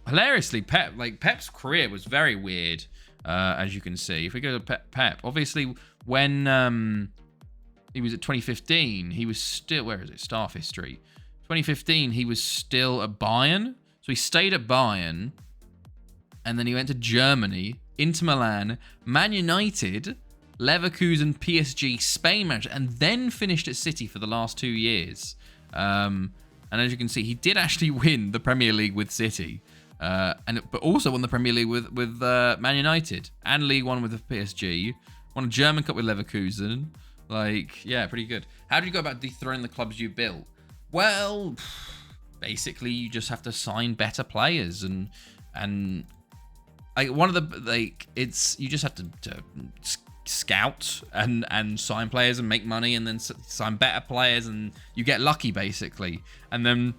hilariously, Pep's career was very weird, as you can see. If we go to Pep, obviously, when he was at 2015, he was still... Where is it? Staff history. 2015, he was still at Bayern. So he stayed at Bayern, and then he went to Germany, Inter Milan, Man United, Leverkusen, PSG, Spain manager, and then finished at City for the last 2 years. And as you can see, he did actually win the Premier League with City, but also won the Premier League with Man United, and League One with the PSG. Won a German Cup with Leverkusen. Like, yeah, pretty good. How do you go about dethroning the clubs you built? Well, basically, you just have to sign better players, and like one of the you just have to scout and sign players and make money, and then sign better players, and you get lucky basically, and then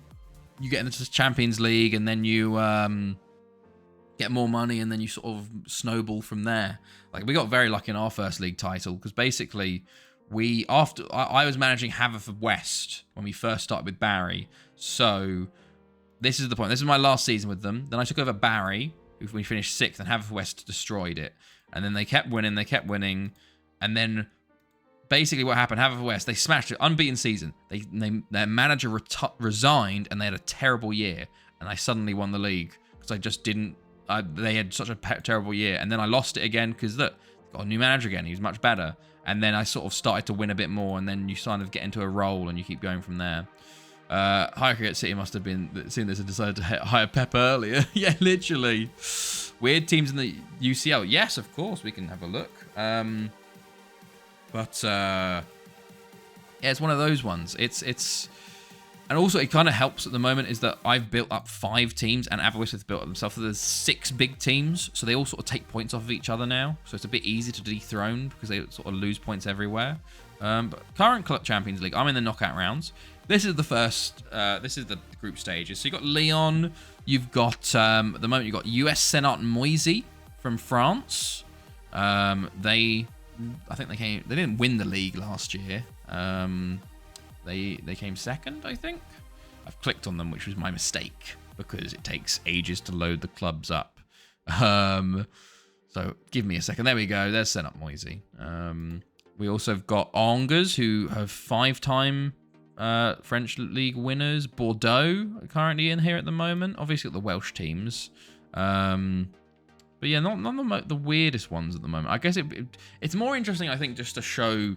you get into the Champions League, and then you get more money, and then you sort of snowball from there. Like, we got very lucky in our first league title, because basically I was managing Haverfordwest when we first started with Barry. So this is the point. This is my last season with them. Then I took over Barry. We finished 6th, and Haverfordwest destroyed it. And then they kept winning. And then basically what happened, Haverfordwest, they smashed it. Unbeaten season. Their manager resigned, and they had a terrible year. And I suddenly won the league because I just didn't. They had such a terrible year. And then I lost it again because, look, got a new manager again. He was much better. And then I sort of started to win a bit more. And then you kind of get into a role, and you keep going from there. Highgate City must have been seeing this and decided to hire Pep earlier. Yeah, literally. Weird teams in the UCL. Yes, of course, we can have a look. Yeah, it's one of those ones. It's and also it kind of helps at the moment is that I've built up 5 teams, and Haverfordwest have built up themselves. So there's 6 big teams, so they all sort of take points off of each other now. So it's a bit easy to dethrone because they sort of lose points everywhere. But current Club Champions League, I'm in the knockout rounds. This is the first. This is the group stages. So you got Lyon. You've got at the moment you've got US Senat Moisy from France. I think they didn't win the league last year. They came second, I think. I've clicked on them, which was my mistake because it takes ages to load the clubs up. So give me a second. There we go. There's Senat Moisy. We also have got Angers, who have 5-time French league winners. Bordeaux are currently in here at the moment. Obviously, got the Welsh teams. But yeah, not the weirdest ones at the moment. I guess it's more interesting, I think, just to show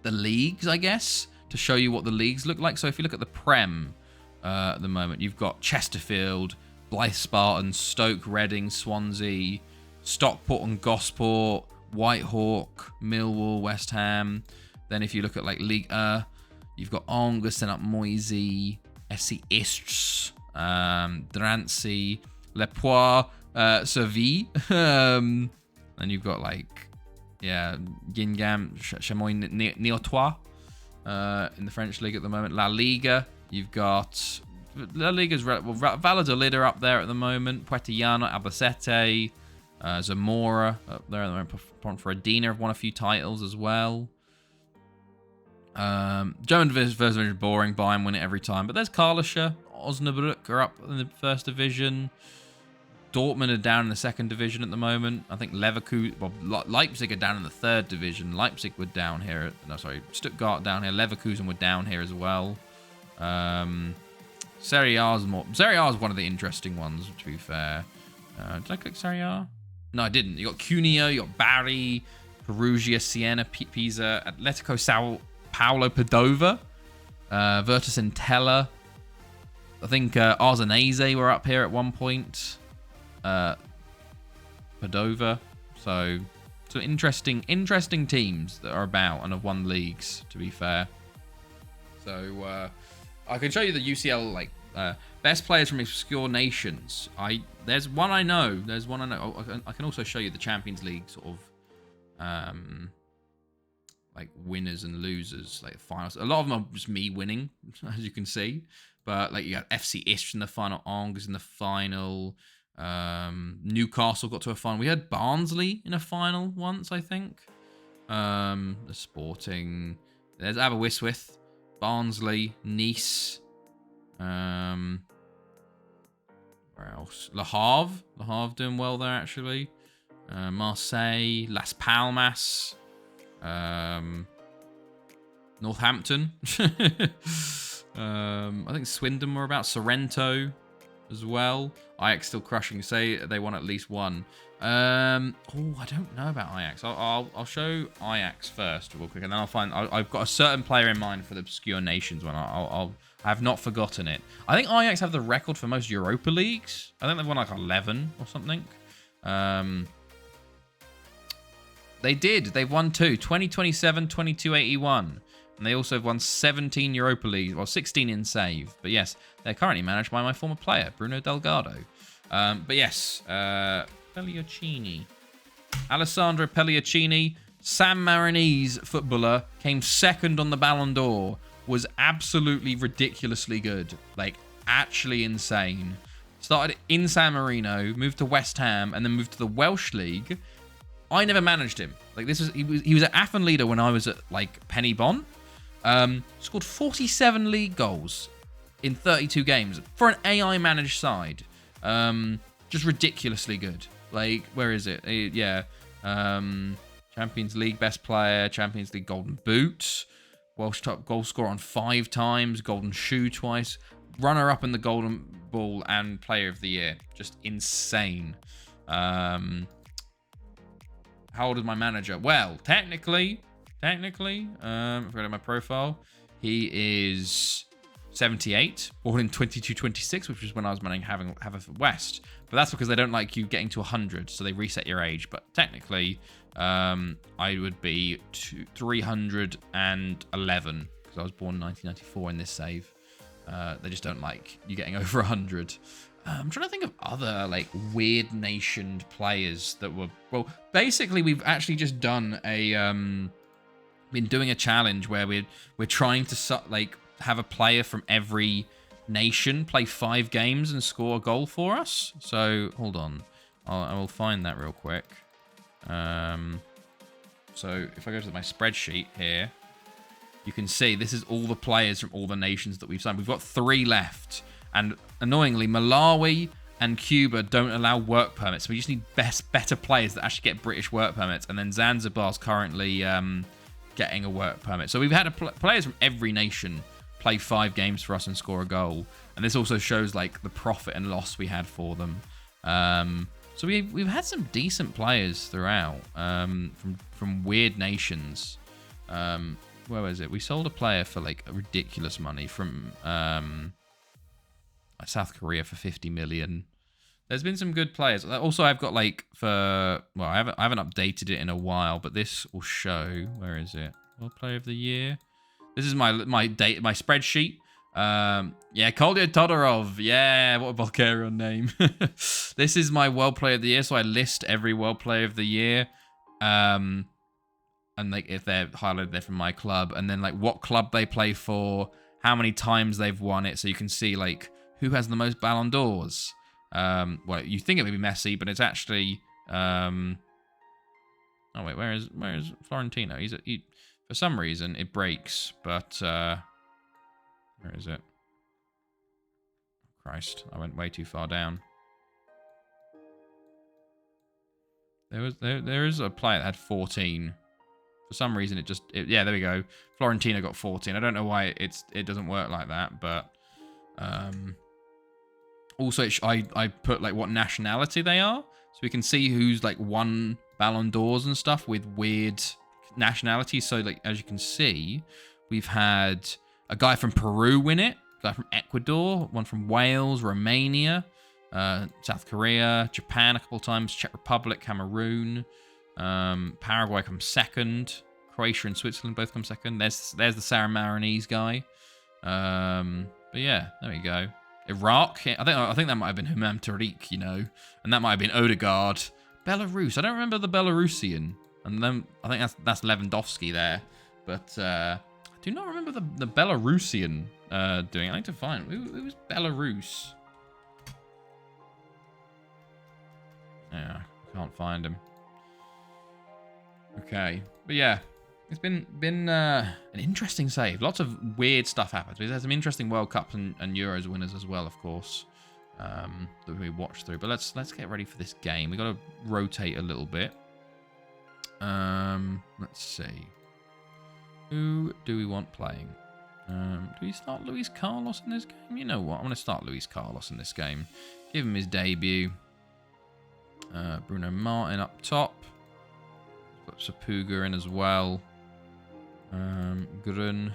the leagues, I guess, to show you what the leagues look like. So if you look at the Prem at the moment, you've got Chesterfield, Blythe Spartans, Stoke, Reading, Swansea, Stockport and Gosport, Whitehawk, Millwall, West Ham. Then if you look at like Ligue 1, you've got Angers, Senat Moisy, FC Istres, Drancy, Le Poix, Seville. And you've got like, yeah, Guingamp, Chamois, Niortois in the French league at the moment. La Liga, you've got La Liga's Valladolid are up there at the moment. Puertollano, Albacete, Zamora up there at the moment. Ponferradina have won a few titles as well. German version is boring. Bayern win it every time. But there's Karlsruhe, Osnabrück are up in the first division. Dortmund are down in the second division at the moment. I think Leverkusen, Leipzig are down in the third division. Leipzig were down here. Stuttgart down here. Leverkusen were down here as well. Serie A is one of the interesting ones, to be fair. Did I click Serie A? No, I didn't. You got Cuneo, you got Bari, Perugia, Siena, Pisa, Atletico Sao Paulo, Padova, Virtus Entella. I think Arzenese were up here at one point. Padova. So interesting teams that are about and have won leagues, to be fair. So I can show you the UCL like best players from obscure nations. There's one I know. I can also show you the Champions League sort of like winners and losers, like finals. A lot of them are just me winning, as you can see. But like you got FC Istres in the final, Angers in the final. Newcastle got to a final. We had Barnsley in a final once, I think. The Sporting. There's Aberystwyth, Barnsley, Nice. Where else? Le Havre. Le Havre doing well there, actually. Marseille, Las Palmas. Northampton. I think Swindon were about. Sorrento. as well. Ajax still crushing. Say they won at least one. Oh, I don't know about Ajax. I'll show Ajax first real quick, and then I'll find. I've got a certain player in mind for the Obscure Nations one. I have not forgotten it. I think Ajax have the record for most Europa Leagues. I think they've won like 11 or something. They did. They've won 2. 2027, 2281. And they also have won 17 Europa Leagues. Well, 16 in save. But yes, they're currently managed by my former player, Bruno Delgado. But yes, Pelliacini. Alessandro Pelliacini, San Marinese footballer, came second on the Ballon d'Or. Was absolutely ridiculously good. Like, actually insane. Started in San Marino, moved to West Ham, and then moved to the Welsh League. I never managed him. Like, he was at Affon leader when I was at like Penny Bont. Scored 47 league goals in 32 games for an AI managed side. Just ridiculously good. Like, where is it? Yeah. Champions League best player, Champions League Golden Boot, Welsh top goal scorer on 5 times, Golden Shoe twice, runner up in the Golden Ball and Player of the Year. Just insane. How old is my manager? Well, technically, if I go to my profile, he is 78, born in 2226, which was when I was managing Haverfordwest. But that's because they don't like you getting to 100, so they reset your age. But technically, I would be 311 because I was born in 1994 in this save. They just don't like you getting over 100. I'm trying to think of other like weird nationed players that were, well, basically we've actually just done a been doing a challenge where we're trying to like have a player from every nation play 5 games and score a goal for us. So hold on, I will find that real quick. So if I go to my spreadsheet here, you can see this is all the players from all the nations that we've signed. We've got 3 left. And annoyingly, Malawi and Cuba don't allow work permits. So we just need better players that actually get British work permits. And then Zanzibar's currently getting a work permit. So we've had players from every nation play 5 games for us and score a goal. And this also shows like the profit and loss we had for them. So we've had some decent players throughout from weird nations. Where was it? We sold a player for like ridiculous money from South Korea for 50 million. There's been some good players. Also, I've got like I haven't updated it in a while, but this will show. Where is it? World Player of the Year. This is my spreadsheet. Yeah, Kolya Todorov. Yeah, what a Bulgarian name. This is my World Player of the Year, so I list every World Player of the Year. And like if they're highlighted, they're from my club, and then like what club they play for, how many times they've won it, so you can see like who has the most Ballon d'Ors. Well, you think it would be Messi, but it's actually oh wait, where is Florentino? He for some reason it breaks, but where is it? Christ, I went way too far down. There is a player that had 14. For some reason, yeah, there we go. Florentino got 14. I don't know why it doesn't work like that, but also I put like what nationality they are, so we can see who's like won Ballon d'Ors and stuff with weird nationalities. So like as you can see, we've had a guy from Peru win it, a guy from Ecuador, one from Wales, Romania, South Korea, Japan a couple of times, Czech Republic, Cameroon. Paraguay comes second. Croatia and Switzerland both come second. There's the San Marinese guy. But yeah, there we go. Iraq. I think that might have been Humam Tariq, you know, and that might have been Odegaard. Belarus. I don't remember the Belarusian, and then I think that's Lewandowski there. But I do not remember the Belarusian doing it. I need to find who was Belarus. Yeah, can't find him. Okay, but yeah, it's been an interesting save. Lots of weird stuff happens. There's some interesting World Cups and Euros winners as well, of course, that we watched through. But let's get ready for this game. We got to rotate a little bit. Let's see. Who do we want playing? Do we start Luis Carlos in this game? You know what? I'm going to start Luis Carlos in this game. Give him his debut. Bruno Martin up top. Put Sapuga in as well. Grun.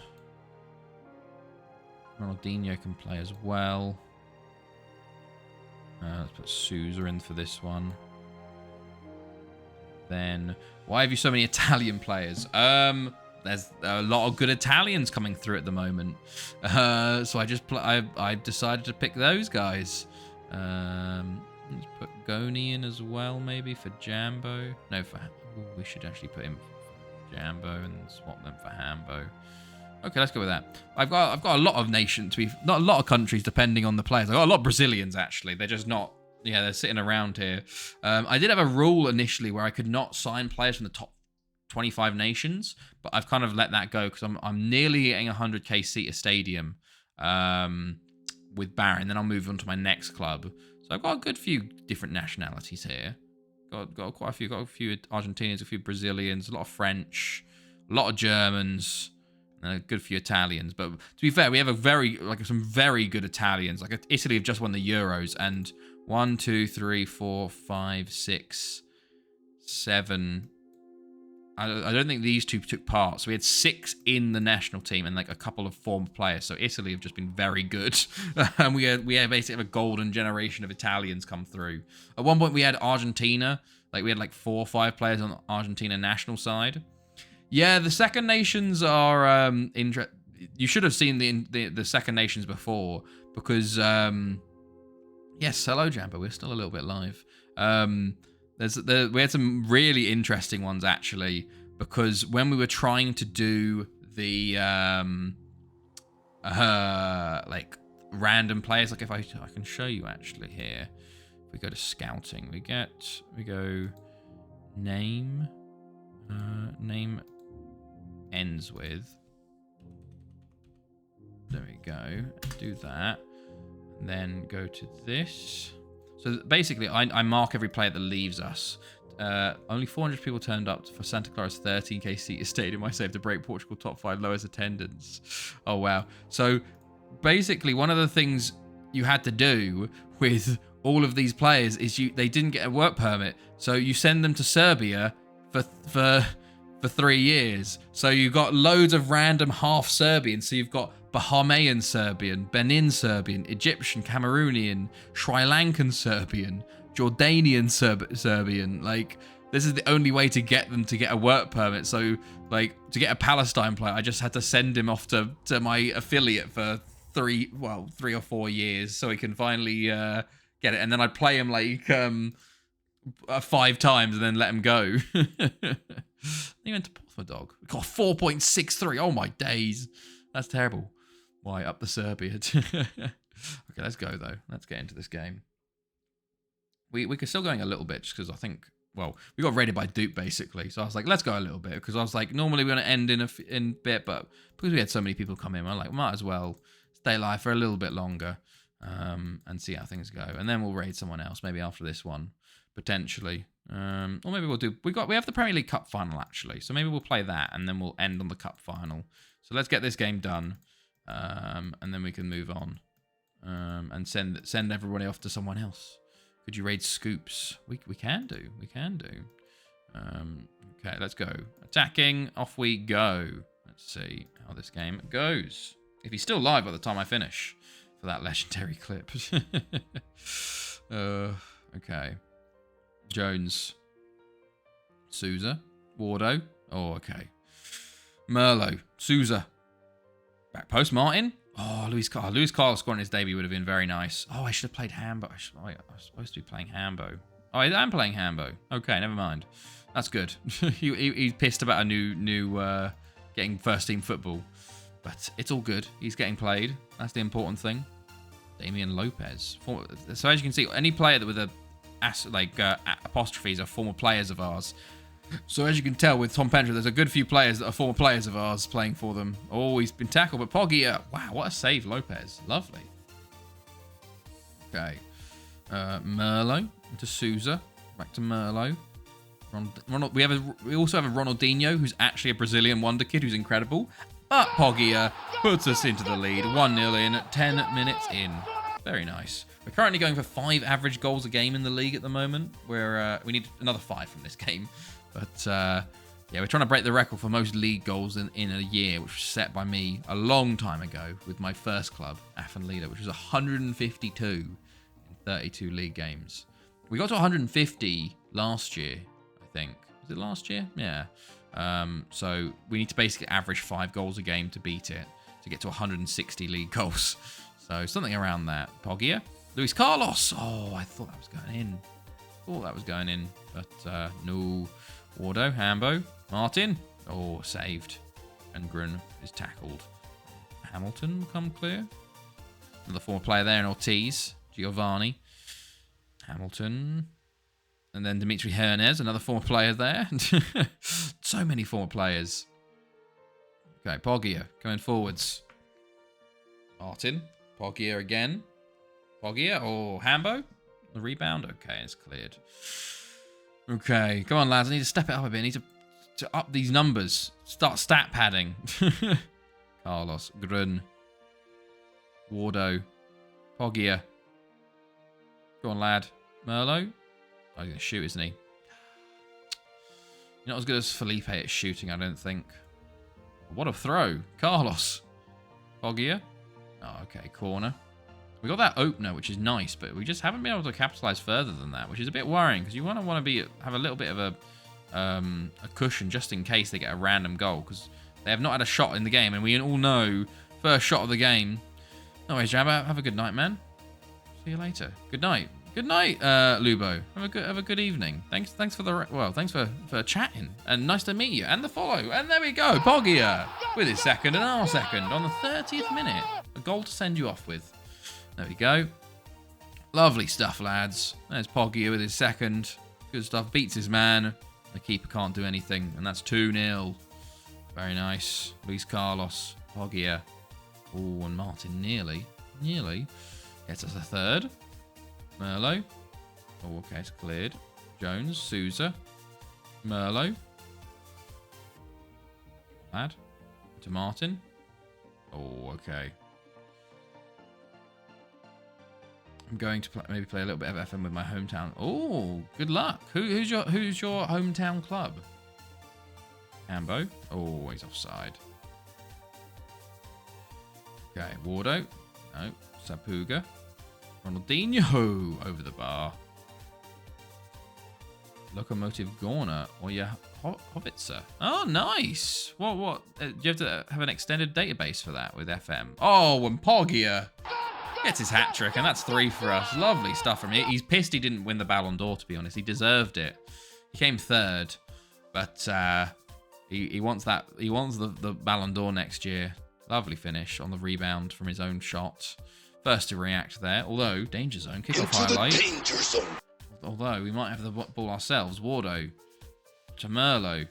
Ronaldinho can play as well. Let's put Sousa in for this one. Then, why have you so many Italian players? There's a lot of good Italians coming through at the moment. So I decided to pick those guys. Let's put Goni in as well, maybe for Jambo. No, we should actually put him for Jambo and swap them for Hambo. Okay, let's go with that. I've got a lot of nations, not a lot of countries, depending on the players. I've got a lot of Brazilians actually. They're just not. Yeah, they're sitting around here. I did have a rule initially where I could not sign players from the top 25 nations, but I've kind of let that go because I'm nearly getting 100k seat a stadium with Barry, then I'll move on to my next club. So I've got a good few different nationalities here. Got quite a few. Got a few Argentinians, a few Brazilians, a lot of French, a lot of Germans, and a good few Italians. But to be fair, we have some very good Italians. Like Italy have just won the Euros, and 1, 2, 3, 4, 5, 6, 7. I don't think these two took part. So we had 6 in the national team and like a couple of former players. So Italy have just been very good. And we had basically a golden generation of Italians come through. At one point we had Argentina. Like we had like 4 or 5 players on the Argentina national side. Yeah, the second nations are you should have seen the second nations before because yes, hello Jambo. We're still a little bit live. We had some really interesting ones actually, because when we were trying to do the like random players, like if I can show you actually here, if we go to scouting, we go name ends with, there we go, do that, and then go to this. So basically, I mark every player that leaves us. Only 400 people turned up for Santa Clara's 13k seated stadium. I saved to break Portugal top 5 lowest attendance. Oh, wow. So basically, one of the things you had to do with all of these players is they didn't get a work permit. So you send them to Serbia for 3 years. So you've got loads of random half Serbians. So you've got Bahamian Serbian, Benin Serbian, Egyptian, Cameroonian, Sri Lankan Serbian, Jordanian Serbian. Like, this is the only way to get them to get a work permit. So, like, to get a Palestine player, I just had to send him off to my affiliate for 3 or 4 years so he can finally get it. And then I'd play him, like, 5 times and then let him go. He went to Portsmouth, dog. Got 4.63. Oh, my days. That's terrible. Why, up the Serbia. Okay, let's go, though. Let's get into this game. We could still going a little bit, just because I think, well, we got raided by Dupe, basically. So I was like, let's go a little bit, because I was like, normally we're going to end in a bit, but because we had so many people come in, we're like, might as well stay live for a little bit longer and see how things go. And then we'll raid someone else, maybe after this one, potentially. Or maybe we'll do, we have the Premier League Cup final, actually. So maybe we'll play that, and then we'll end on the Cup final. So let's get this game done. And then we can move on and send everybody off to someone else. Could you raid Scoops? We can do. We can do. Okay, let's go. Attacking. Off we go. Let's see how this game goes. If he's still live by the time I finish for that legendary clip. Okay. Jones. Sousa. Wardo. Oh, okay. Merlo. Sousa. Back post, Martin. Oh, Luis Carlos scoring his debut would have been very nice. Oh, I should have played Hambo. I was supposed to be playing Hambo. Oh, I am playing Hambo. Okay, never mind. That's good. He's pissed about a new getting first team football. But it's all good. He's getting played. That's the important thing. Damian Lopez. So as you can see, any player that with apostrophes are former players of ours. So as you can tell with Tom Pentra, there's a good few players that are former players of ours playing for them. Oh, he's been tackled, but Poggy, wow, what a save, Lopez. Lovely. Okay. Merlo to Sousa. Back to Merlo. We also have a Ronaldinho, who's actually a Brazilian wonder kid, who's incredible. But Poggia puts us into the lead. 1-0 in, 10 minutes in. Very nice. We're currently going for 5 average goals a game in the league at the moment. We need another 5 from this game. But yeah, we're trying to break the record for most league goals in a year, which was set by me a long time ago with my first club, Affin Leader, which was 152 in 32 league games. We got to 150 last year, I think. Was it last year? Yeah. So we need to basically average 5 goals a game to beat it, to get to 160 league goals. So something around that. Poggia. Luis Carlos. Oh, I thought that was going in. But no. Wardo. Hambo. Martin. Oh, saved. And Grun is tackled. Hamilton will come clear. Another former player there in Ortiz. Giovanni. Hamilton. And then Dimitri Hernandez, another former player there. So many former players. Okay, Poggia coming forwards. Martin. Poggia again. Poggia or Hambo. The rebound. Okay, it's cleared. Okay, come on, lads. I need to step it up a bit. I need to up these numbers. Start stat padding. Carlos. Grun. Wardo. Poggia. Go on, lad. Merlo. Oh, he's going to shoot, isn't he? You're not as good as Felipe at shooting, I don't think. What a throw. Carlos. Poggia. Oh, okay. Corner. We got that opener, which is nice, but we just haven't been able to capitalize further than that, which is a bit worrying because you want to have a little bit of a cushion just in case they get a random goal because they have not had a shot in the game, and we all know first shot of the game. No worries, Jabba. Have a good night, man. See you later. Good night. Good night, Lubo. Have a good evening. Thanks for chatting, and nice to meet you. And the follow, and there we go, Poggia with his second and our second on the 30th minute. A goal to send you off with. There we go. Lovely stuff, lads. There's Poggia with his second. Good stuff. Beats his man. The keeper can't do anything, and that's 2-0. Very nice. Luis Carlos, Poggia. Oh, and Martin nearly gets us a third. Merlo. Oh, okay, it's cleared. Jones, Souza. Merlo. Lad. To Martin. Oh, okay. I'm going to maybe play a little bit of FM with my hometown. Oh, good luck. Who's your hometown club? Hambo. Oh, he's offside. Okay, Wardo. No. Sapuga. Ronaldinho over the bar. Lokomotiv Gorna or Hovitzer. Oh, nice. What? Do you have to have an extended database for that with FM? Oh, and Poggia gets his hat trick, and that's 3 for us. Lovely stuff from him. He's pissed he didn't win the Ballon d'Or, to be honest. He deserved it. He came 3rd, but he wants that. He wants the Ballon d'Or next year. Lovely finish on the rebound from his own shot. First to react there, although danger zone, kick-off highlight. Danger zone. Although we might have the ball ourselves. Wardo to Merlo.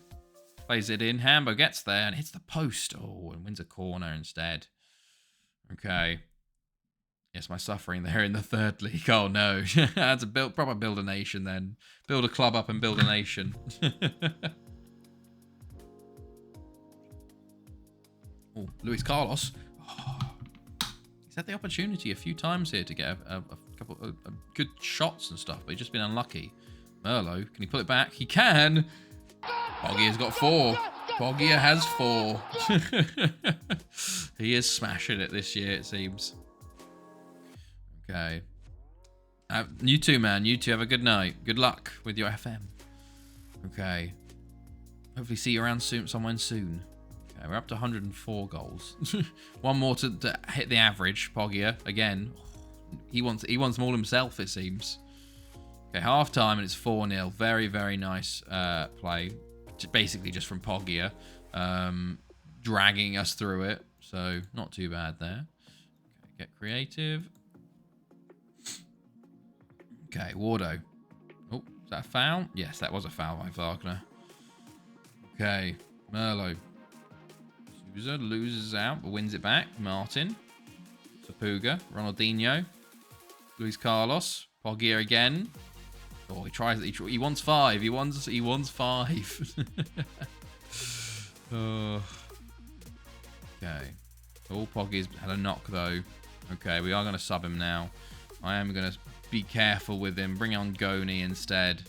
Plays it in. Hambo gets there and hits the post. Oh, and wins a corner instead. Okay. Yes, my suffering there in the 3rd league. Oh, no. That's a proper build a nation then. Build a club up and build a nation. Oh, Luis Carlos. Oh. He's had the opportunity a few times here to get a couple of good shots and stuff, but he's just been unlucky. Merlo, can he pull it back? He can! Poggia's got 4. Poggia has 4. He is smashing it this year, it seems. Okay. You too, man. You two have a good night. Good luck with your FM. Okay. Hopefully see you around someone soon. Okay, we're up to 104 goals. One more to hit the average. Poggia again. He wants them all himself, it seems. Okay, half time and it's 4-0. Very, very nice play. Basically just from Poggia, dragging us through it. So not too bad there. Okay, get creative. Okay, Wardo. Oh, is that a foul? Yes, that was a foul by Wagner. Okay, Merlo. Souza loses out, but wins it back. Martin. Sapuga. Ronaldinho. Luis Carlos. Poggia again. Oh, he tries it. He wants 5. He wants 5. Oh. Okay. Oh, Poggy's had a knock, though. Okay, we are going to sub him now. I am going to be careful with him. Bring on Goni instead.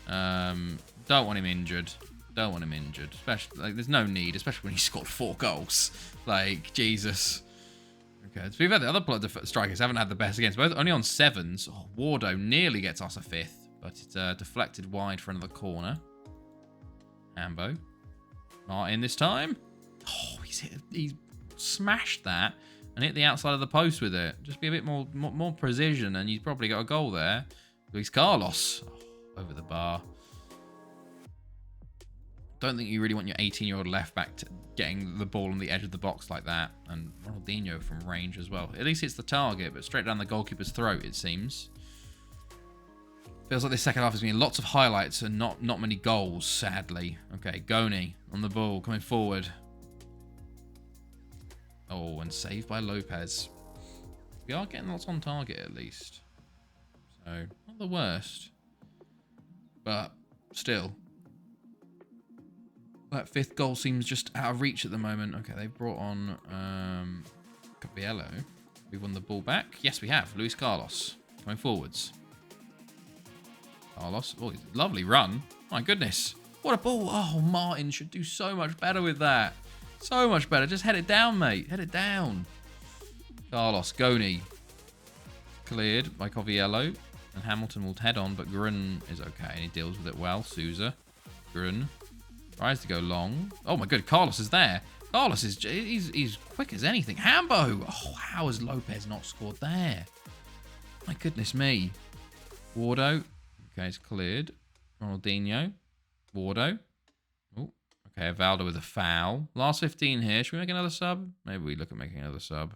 Don't want him injured. Don't want him injured. Especially, like, there's no need, especially when he scored 4 goals. Like, Jesus. Okay, to be fair, the other strikers haven't had the best against. Both only on 7s. Oh, Wardo nearly gets us a 5th, but it's deflected wide for another corner. Hambo. Martin this time. Oh, he's smashed that and hit the outside of the post with it. Just be a bit more precision, and you've probably got a goal there. Luis Carlos. Oh, over the bar. Don't think you really want your 18-year-old left back getting the ball on the edge of the box like that. And Ronaldinho from range as well. At least it's the target, but straight down the goalkeeper's throat, it seems. Feels like this second half has been lots of highlights and not many goals, sadly. Okay, Goni on the ball, coming forward. Oh, and saved by Lopez. We are getting lots on target, at least. So, not the worst. But, still. That 5th goal seems just out of reach at the moment. Okay, they've brought on Capiello. We've won the ball back. Yes, we have. Luis Carlos coming forwards. Carlos. Oh, lovely run. My goodness. What a ball. Oh, Martin should do so much better with that. So much better. Just head it down, mate. Head it down. Carlos. Goni. Cleared by Coviello. And Hamilton will head on, but Grun is okay. And he deals with it well. Souza. Grun. Tries to go long. Oh my god, Carlos is there. Carlos is he's quick as anything. Hambo! Oh, how has Lopez not scored there? My goodness me. Wardo. Okay, it's cleared. Ronaldinho. Wardo. Oh, okay, Valdo with a foul. Last 15 here. Should we make another sub? Maybe we look at making another sub.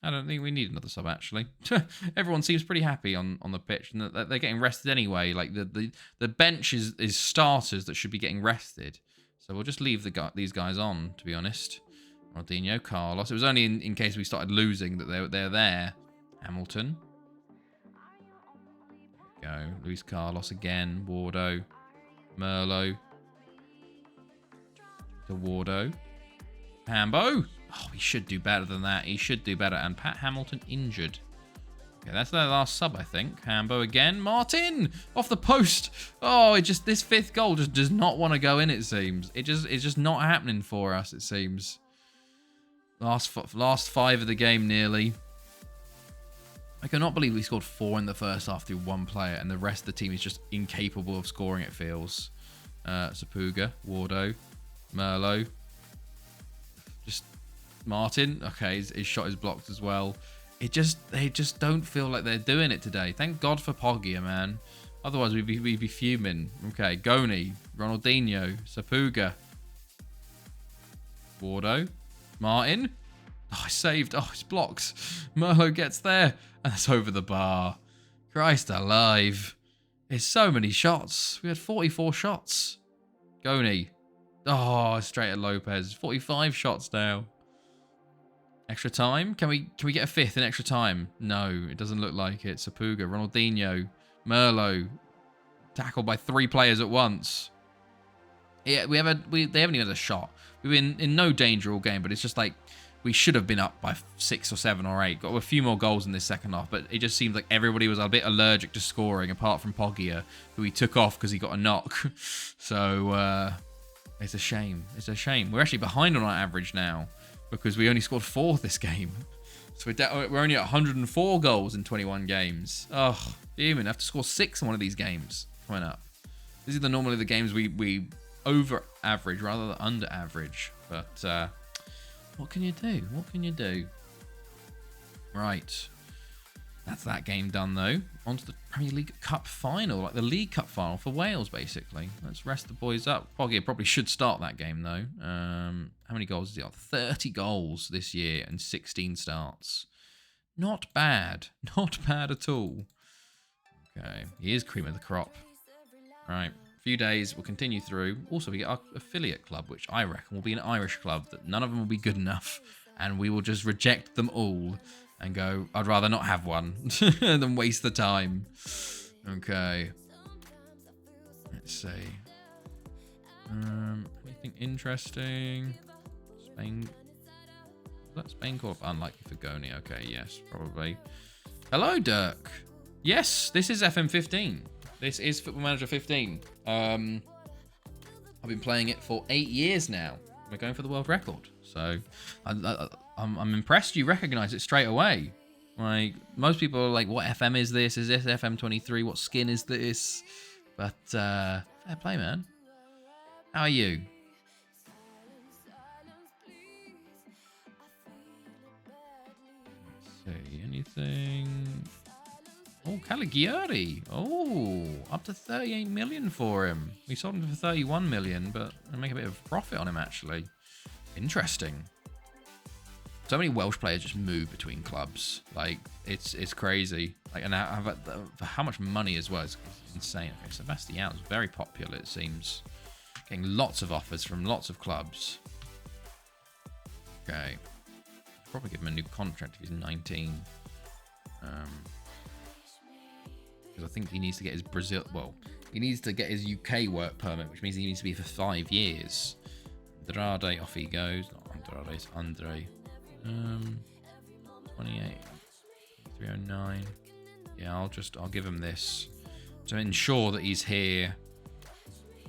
I don't think we need another sub, actually. Everyone seems pretty happy on the pitch, and they're getting rested anyway. Like, the bench is starters that should be getting rested. So we'll just leave these guys on, to be honest. Ronaldinho, Carlos. It was only in case we started losing that they're there. Hamilton. Go. Luis Carlos again. Wardo. Merlo. To Wardo. Hambo. Oh, he should do better than that. He should do better. And Pat Hamilton injured. Okay, that's their last sub, I think. Hambo again. Martin! Off the post! Oh, this 5th goal just does not want to go in, it seems. It's just not happening for us, it seems. Last 5 of the game, nearly. I cannot believe we scored 4 in the first half through 1 player, and the rest of the team is just incapable of scoring, it feels. Sapuga, Wardo, Merlo. Just Martin. Okay, his shot is blocked as well. They just don't feel like they're doing it today. Thank God for Poggia, man. Otherwise, we'd be fuming. Okay, Goni, Ronaldinho, Sapuga, Wardo, Martin. Oh, saved. Oh, it's blocked. Merlo gets there, and it's over the bar. Christ alive. It's so many shots. We had 44 shots. Goni. Oh, straight at Lopez. 45 shots now. Extra time? Can we get a 5th in extra time? No, it doesn't look like it. Sapuga, Ronaldinho, Merlo. Tackled by 3 players at once. Yeah, they haven't even had a shot. We've been in no danger all game, but it's just like we should have been up by 6 or 7 or 8. Got a few more goals in this second half, but it just seems like everybody was a bit allergic to scoring, apart from Poggia, who he took off because he got a knock. So, it's a shame. It's a shame. We're actually behind on our average now because we only scored 4 this game. So we're only at 104 goals in 21 games. Oh, even have to score 6 in one of these games coming up. These are normally the games we over average rather than under average. But what can you do? What can you do? Right. That's that game done, though. On to the Premier League Cup final, like the League Cup final for Wales, basically. Let's rest the boys up. Poggia probably should start that game, though. How many goals has he got? 30 goals this year and 16 starts. Not bad. Not bad at all. Okay, he is cream of the crop. Right, a few days, we'll continue through. Also, we get our affiliate club, which I reckon will be an Irish club, that none of them will be good enough, and we will just reject them all. And go, I'd rather not have one than waste the time. Okay. Let's see. Anything interesting? Spain. Is that Spain called? Unlikely for Goni. Okay, yes, probably. Hello, Dirk. Yes, this is FM15. This is Football Manager 15. I've been playing it for 8 years now. We're going for the world record. So I'm impressed you recognize it straight away. Like, most people are like, what FM is this? Is this FM23? What skin is this? But fair play, man. How are you? Let's see, anything? Oh, Caligiuri. Oh, up to 38 million for him. We sold him for 31 million, but I make a bit of profit on him, actually. Interesting. So many Welsh players just move between clubs. Like, it's crazy. Like, and for how much money as well, it's insane. Okay, Sebastião is very popular, it seems. Getting lots of offers from lots of clubs. Okay. Probably give him a new contract if he's 19. Because I think he needs to get his he needs to get his UK work permit, which means he needs to be for 5 years. Andrade, off he goes. Not Andrade, it's Andre. 28, 309. Yeah, I'll give him this to ensure that he's here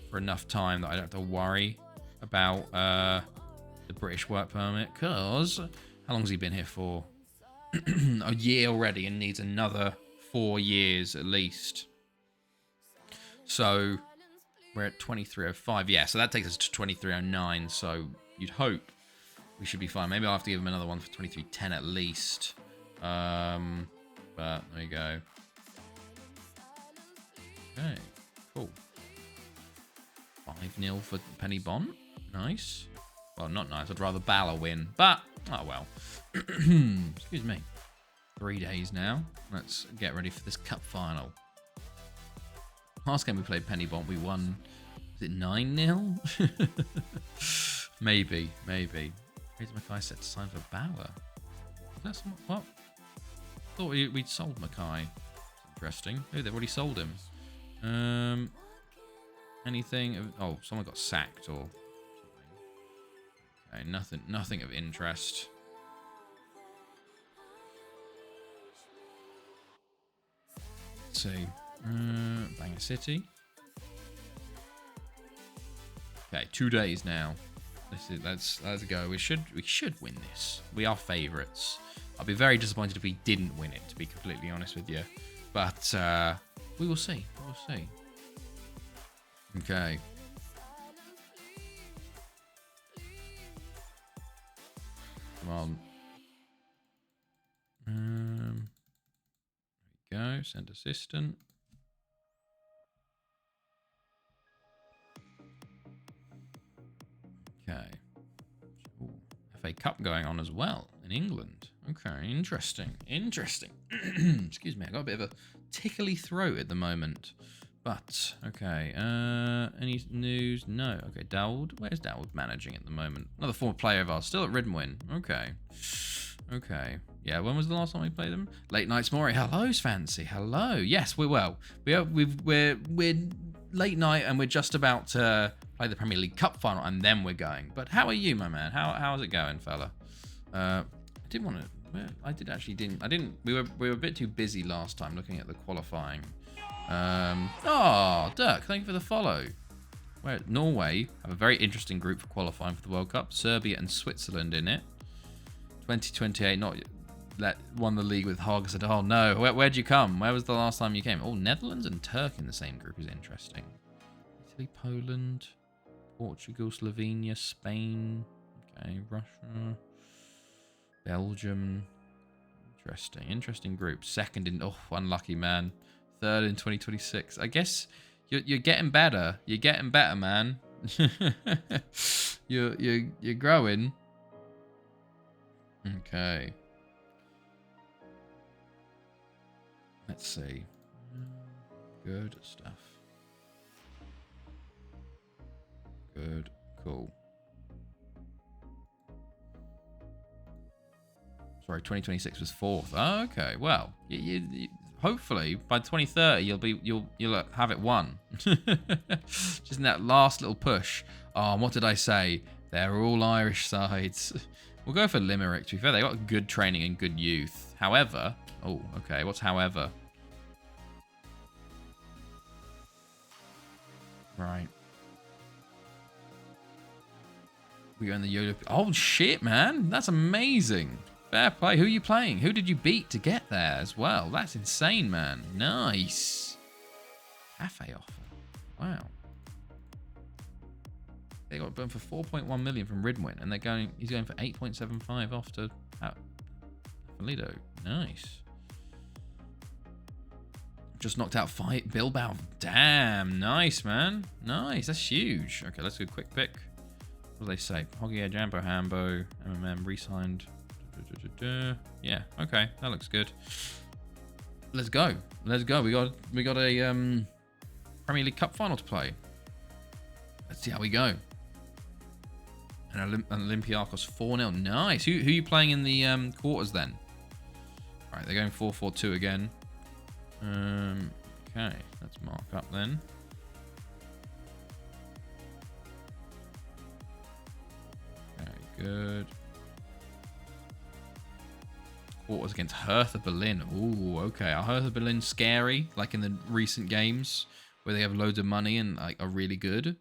for enough time that I don't have to worry about the British work permit. Because how long has he been here for? A year already, and needs another 4 years at least. So we're at 2305. Yeah, so that takes us to 2309. So you'd hope we should be fine. Maybe I'll have to give him another one for 2310 at least. But there you go. Okay, cool. 5-0 for Penny Bont. Nice. Well, not nice. I'd rather Bala win. But, oh well. Excuse me. 3 days now. Let's get ready for this cup final. Last game we played Penny Bont, we won. Was it 9-0? Maybe. Fraser Mackay set to sign for Bauer. Is that some, what? I thought we'd sold Mackay. Interesting. Oh, they've already sold him. Anything? Oh, someone got sacked or something. Okay, nothing of interest. Let's see. Bangor City. Okay, 2 days now. Let's go. We should win this. We are favourites. I'll be very disappointed if we didn't win it, to be completely honest with you. But we will see. We'll see. Okay. Come on. There we go. Send assistant. Okay. Ooh, FA Cup going on as well in England. Okay, interesting. Excuse me, I got a bit of a tickly throat at the moment. But, okay, any news? No. Okay, Dawood. Where's Dawood managing at the moment? Another former player of ours, still at Riddenwyn. Okay. Yeah, when was the last time we played them? Late Nights Mori. Hello, Fancy. Hello. Yes, we're well. We're late night and we're just about to play the Premier League Cup final and then we're going. But how are you, my man? How's it going, fella? I didn't want to. We were a bit too busy last time looking at the qualifying. Dirk, thank you for the follow. Where Norway have a very interesting group for qualifying for the World Cup. Serbia and Switzerland in it. 2028, won the league with Haugesund. Oh no, where'd you come? Where was the last time you came? Oh, Netherlands and Turkey in the same group is interesting. Italy, Poland, Portugal, Slovenia, Spain. Okay, Russia, Belgium. Interesting group. Second in, unlucky man. Third in 2026. I guess you're getting better. You're getting better, man. you're growing. Okay. Let's see. Good stuff. Good. Cool. Sorry, 2026 was 4th. Oh, okay. Well, hopefully by 2030 you'll have it won. Just in that last little push. Oh, and what did I say? They're all Irish sides. We'll go for Limerick. To be fair, they got good training and good youth. However, oh, okay. What's however? Right. We are in the Yoda. Oh shit, man! That's amazing. Fair play. Who are you playing? Who did you beat to get there as well? That's insane, man. Nice. Cafe offer. Wow. They got burned for 4.1 million from Ridwin, and he's going for 8.75 off to Felido. Nice. Just knocked out Bilbao. Damn, nice, man. Nice, that's huge. Okay, let's do a quick pick. What do they say? Hoggy, Jambo, Hambo, MMM, re-signed. Yeah, okay, that looks good. Let's go. Let's go. We got a Premier League Cup final to play. Let's see how we go. And Olympiacos 4-0. Nice. Who are you playing in the quarters then? All right, they're going 4-4-2 again. Okay, let's mark up then. Very good. Quarters against Hertha Berlin. Ooh, okay. Are Hertha Berlin scary, like in the recent games where they have loads of money and like are really good?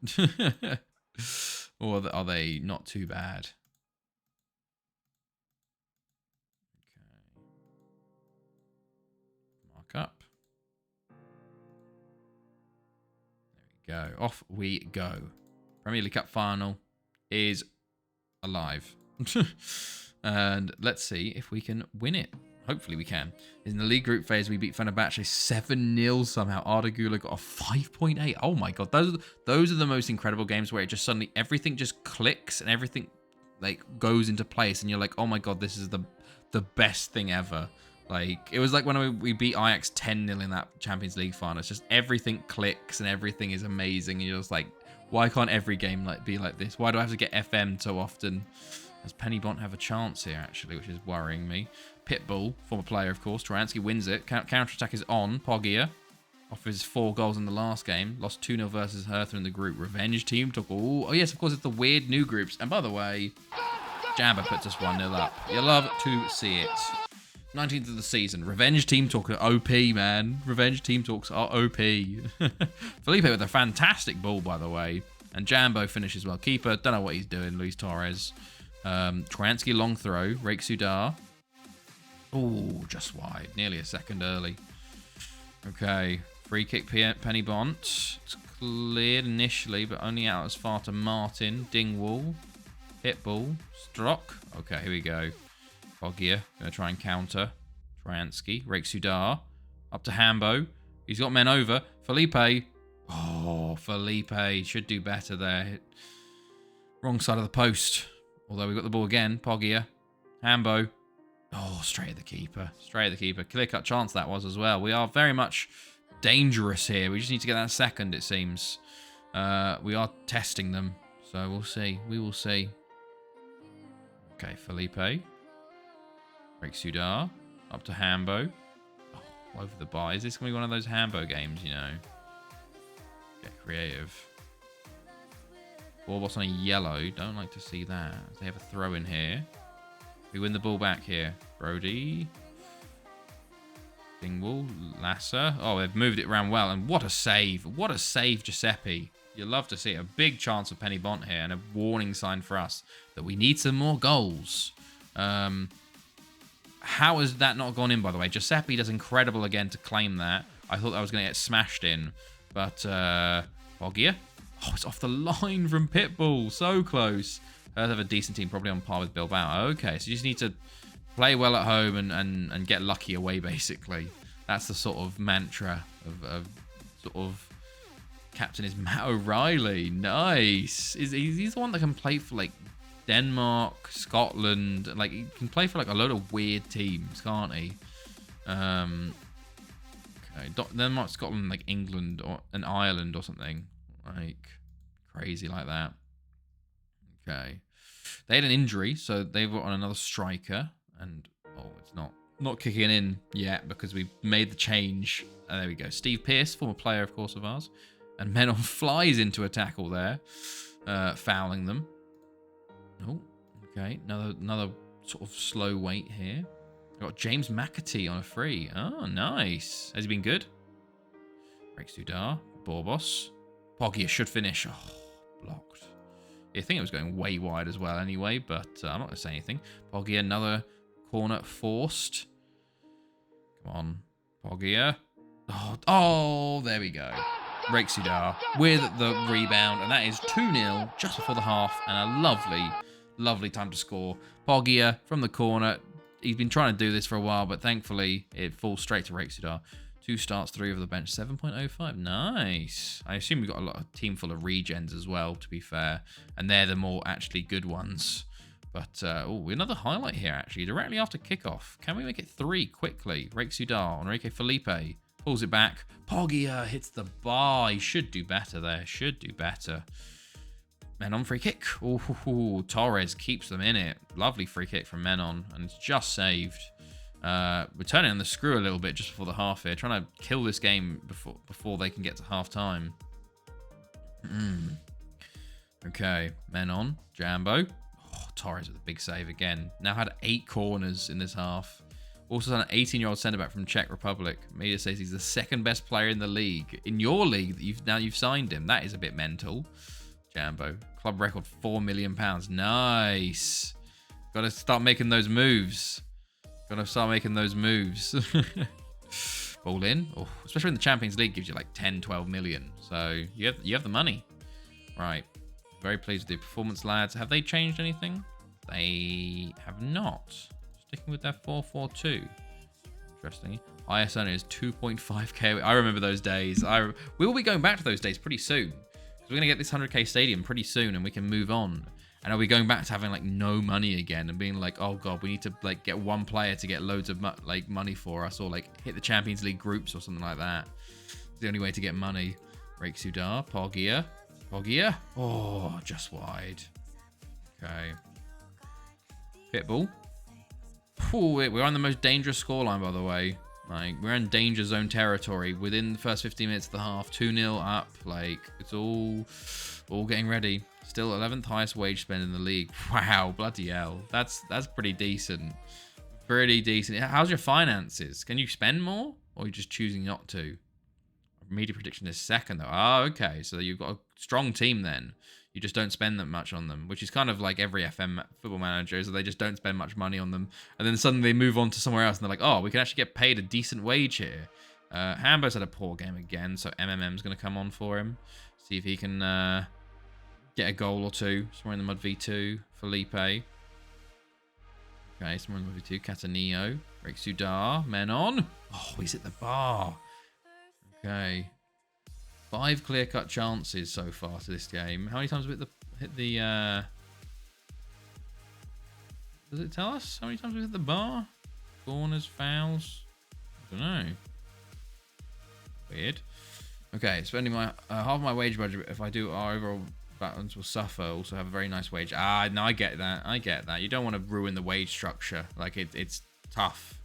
Or are they not too bad? Okay. Mark up. There we go. Off we go. Premier League Cup final is alive. And let's see if we can win it. Hopefully we can. In the league group phase, we beat Fenerbahce 7-0 somehow. Arda Güler got a 5.8. Oh my god, those are the most incredible games where it just suddenly everything just clicks and everything like goes into place, and you're like, oh my god, this is the best thing ever. Like it was like when we beat Ajax 10-0 in that Champions League final. It's just everything clicks and everything is amazing, and you're just like, why can't every game like be like this? Why do I have to get FM so often? Does Penny Bont have a chance here, actually, which is worrying me. Pitbull, former player, of course. Trojansky wins it. Counter-attack is on. Poggia, off his 4 goals in the last game. Lost 2-0 versus Hertha in the group. Revenge team took all... Oh, yes, of course, it's the weird new groups. And by the way, Jamba puts us 1-0 up. You love to see it. 19th of the season. Revenge team talk are OP, man. Revenge team talks are OP. Felipe with a fantastic ball, by the way. And Jambo finishes well. Keeper, don't know what he's doing. Luis Torres. Trojansky long throw. Rake Sudar. Oh, just wide. Nearly a second early. Okay. Free kick, Penny Bont. It's cleared initially, but only out as far to Martin. Dingwall. Pitbull. Strock. Okay, here we go. Poggia. Going to try and counter. Trojansky. Rake Sudar. Up to Hambo. He's got men over. Felipe. Oh, Felipe. Should do better there. Wrong side of the post. Although we got the ball again. Poggia. Hambo. Oh, straight at the keeper. Straight at the keeper. Clear-cut chance that was as well. We are very much dangerous here. We just need to get that second, it seems. We are testing them. So we'll see. We will see. Okay, Felipe. Rake Sudar. Up to Hambo. Oh, over the bar. Is this going to be one of those Hambo games, you know? Get creative. Ball on a yellow. Don't like to see that. They have a throw in here. We win the ball back here. Brody. Dingwall. Lasser. Oh, they've moved it around well. And what a save. What a save, Giuseppe. You'll love to see it. A big chance of Penny Bont here. And a warning sign for us that we need some more goals. How has that not gone in, by the way? Giuseppe does incredible again to claim that. I thought that was going to get smashed in. But, Poggia. Oh, it's off the line from Pitbull. So close. Hertha have a decent team, probably on par with Bilbao. Okay, so you just need to play well at home and get lucky away, basically. That's the sort of mantra of sort of captain is Matt O'Reilly. Nice. He's the one that can play for, like, Denmark, Scotland. Like, he can play for, like, a load of weird teams, can't he? Okay, Denmark, Scotland, like, England and Ireland or something. Like, crazy like that. Okay. They had an injury, so they've got on another striker. And, oh, it's not. not kicking in yet because we made the change. There we go. Steve Pearce, former player, of course, of ours. And Menon flies into a tackle there, fouling them. Oh, okay. Another sort of slow wait here. Got James McAtee on a free. Oh, nice. Has he been good? Breaks Sudar. Borbos. Poggia should finish. Oh, blocked. I think it was going way wide as well anyway, but I'm not going to say anything. Poggia, another corner forced. Come on, Poggia. Oh, there we go. Breaks Sudar with the rebound, and that is 2-0 just before the half, and a lovely, lovely time to score. Poggia from the corner. He's been trying to do this for a while, but thankfully it falls straight to Sudar. 2 starts, 3 over the bench, 7.05. Nice. I assume we've got a team full of regens as well, to be fair. And they're the more actually good ones. But, another highlight here, actually. Directly after kickoff. Can we make it 3 quickly? Sudar, Enrique Felipe pulls it back. Poggia hits the bar. He should do better there. Should do better. Menon free kick. Ooh, Torres keeps them in it. Lovely free kick from Menon. And it's just saved. We're turning on the screw a little bit just before the half here. Trying to kill this game before they can get to half time. Okay, Menon, Jambo. Oh, Torres with a big save again. Now had 8 corners in this half. Also done an 18-year-old centre-back from Czech Republic. Media says he's the 2nd best player in the league. In your league, you've signed him. That is a bit mental. Jambo. Club record £4 million. Nice. Got to start making those moves. Ball in. Oh, especially in the Champions League gives you like 10, 12 million. So you have the money. Right. Very pleased with the performance, lads. Have they changed anything? They have not. Sticking with their 4-4-2. Interesting. Highest earning is 2.5k. I remember those days. We will be going back to those days pretty soon. Because we're going to get this 100k stadium pretty soon and we can move on. And are we going back to having like no money again and being like, oh god, we need to like get one player to get loads of money for us, or like hit the Champions League groups or something like that? It's the only way to get money. Sudar, Poggia. Oh, just wide. Okay. Pitbull. Ooh, we're on the most dangerous scoreline, by the way. Like, we're in danger zone territory within the first 15 minutes of the half. 2-0 up. Like, it's all getting ready. Still 11th highest wage spend in the league. Wow, bloody hell. That's pretty decent. Pretty decent. How's your finances? Can you spend more? Or are you just choosing not to? Media prediction is 2nd, though. Oh, okay. So you've got a strong team then. You just don't spend that much on them, which is kind of like every FM football manager, is that they just don't spend much money on them. And then suddenly they move on to somewhere else and they're like, oh, we can actually get paid a decent wage here. Hambo's had a poor game again, so MMM's going to come on for him. See if he can get a goal or two. Somewhere in the mud v2. Felipe. Okay, somewhere in the mud v2. Catanillo. Sudar. Menon. Oh, he's at the bar. Okay. 5 clear-cut chances so far to this game. How many times have we hit the does it tell us how many times we hit the bar? Corners, fouls? I don't know. Weird. Okay, spending my half my wage budget. If I do, our overall balance will suffer. Also have a very nice wage. No, I get that. You don't want to ruin the wage structure. Like, it's tough.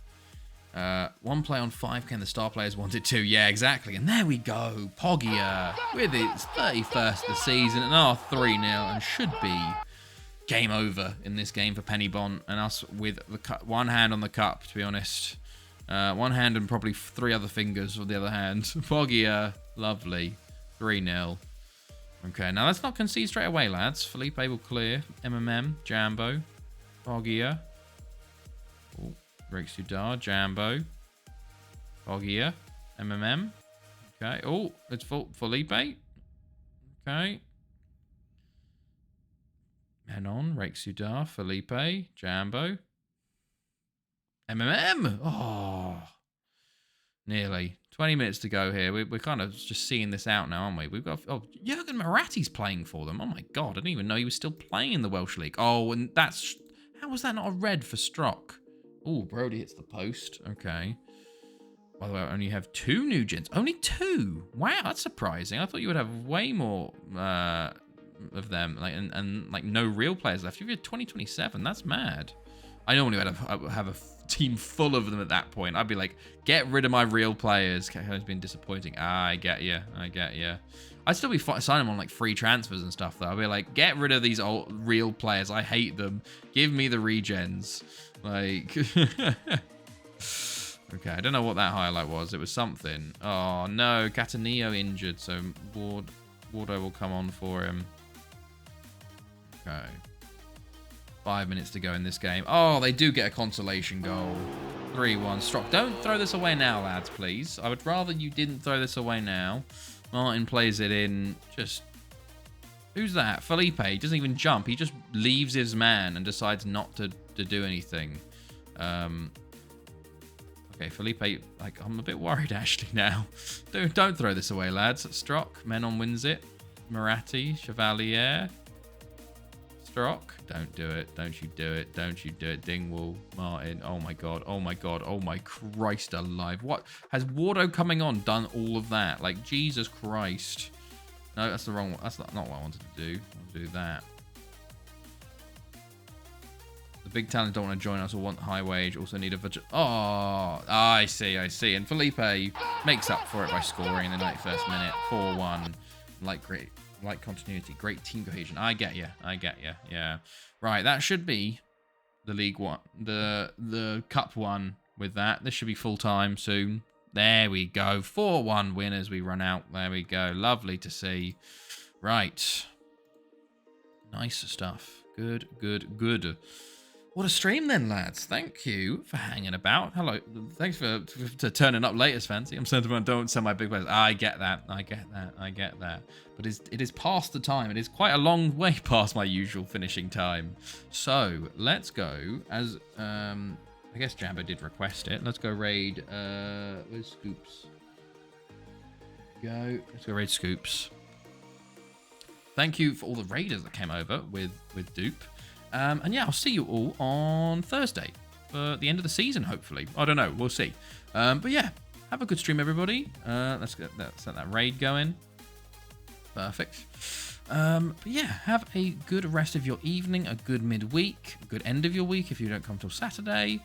1 play on 5k and the star players wanted 2. Yeah, exactly. And there we go. Poggia with its 31st of the season. And 3-0. And should be game over in this game for Penny Bont. And us with the one hand on the cup, to be honest. One hand and probably 3 other fingers with the other hand. Poggia, lovely. 3-0. Okay, now let's not concede straight away, lads. Felipe will clear. MMM, Jambo. Poggia. Oh. Sudar, Jambo, Poggia, MMM. Okay. Oh, it's Felipe. Okay. Menon, Sudar, Felipe, Jambo, MMM. Oh, nearly 20 minutes to go here. We're kind of just seeing this out now, aren't we? We've got Jurgen Moratti's playing for them. Oh my god, I didn't even know he was still playing in the Welsh League. Oh, and how was that not a red for Strock? Oh, Brody hits the post. Okay. By the way, I only have 2 new gens. Only 2? Wow, that's surprising. I thought you would have way more of them. Like and like no real players left. You've got 2027. That's mad. I normally would have a team full of them at that point. I'd be like, get rid of my real players. It's been disappointing. I get you. I'd still be signing them on like free transfers and stuff though. I'd be like, get rid of these old real players. I hate them. Give me the regens. Like, okay, I don't know what that highlight was. It was something. Oh no, Catanillo injured, so Wardo will come on for him. Okay. 5 minutes to go in this game. Oh, they do get a consolation goal. 3-1. Strock. Don't throw this away now, lads, please. I would rather you didn't throw this away now. Martin plays it in. Just... Who's that? Felipe. He doesn't even jump. He just leaves his man and decides not to do anything. Okay, Felipe. Like, I'm a bit worried, actually, now. Don't throw this away, lads. Strock. Menon wins it. Moratti. Chevalier. Strock. Don't do it. Don't you do it. Don't you do it. Dingwall. Martin. Oh my god. Oh my god. Oh my Christ alive. What? Has Wardo coming on done all of that? Like, Jesus Christ. No, that's the wrong one. That's not what I wanted to do. I'll do that. The big talent don't want to join us or want high wage. Also need a... Oh, I see. And Felipe makes up for it by scoring in the 91st minute. 4-1. Great. Like continuity, great team cohesion. I get you. Yeah. Right, that should be the League One, the Cup one. With that, this should be full time soon. There we go. 4-1 win as we run out. There we go. Lovely to see. Right. Nice stuff. Good. What a stream then, lads. Thank you for hanging about. Hello. Thanks for turning up late as fancy. I'm sentiment. Don't send my big players. I get that. But it is past the time. It is quite a long way past my usual finishing time. So let's go. As I guess Jambo did request it. Let's go raid. Where's Scoops? Let's go raid Scoops. Thank you for all the raiders that came over with Dupe. And yeah, I'll see you all on Thursday for the end of the season, hopefully. I don't know. We'll see. But yeah, have a good stream, everybody. Let's get that raid going. Perfect. But yeah, have a good rest of your evening, a good midweek, a good end of your week if you don't come till Saturday.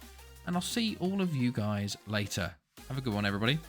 And I'll see all of you guys later. Have a good one, everybody.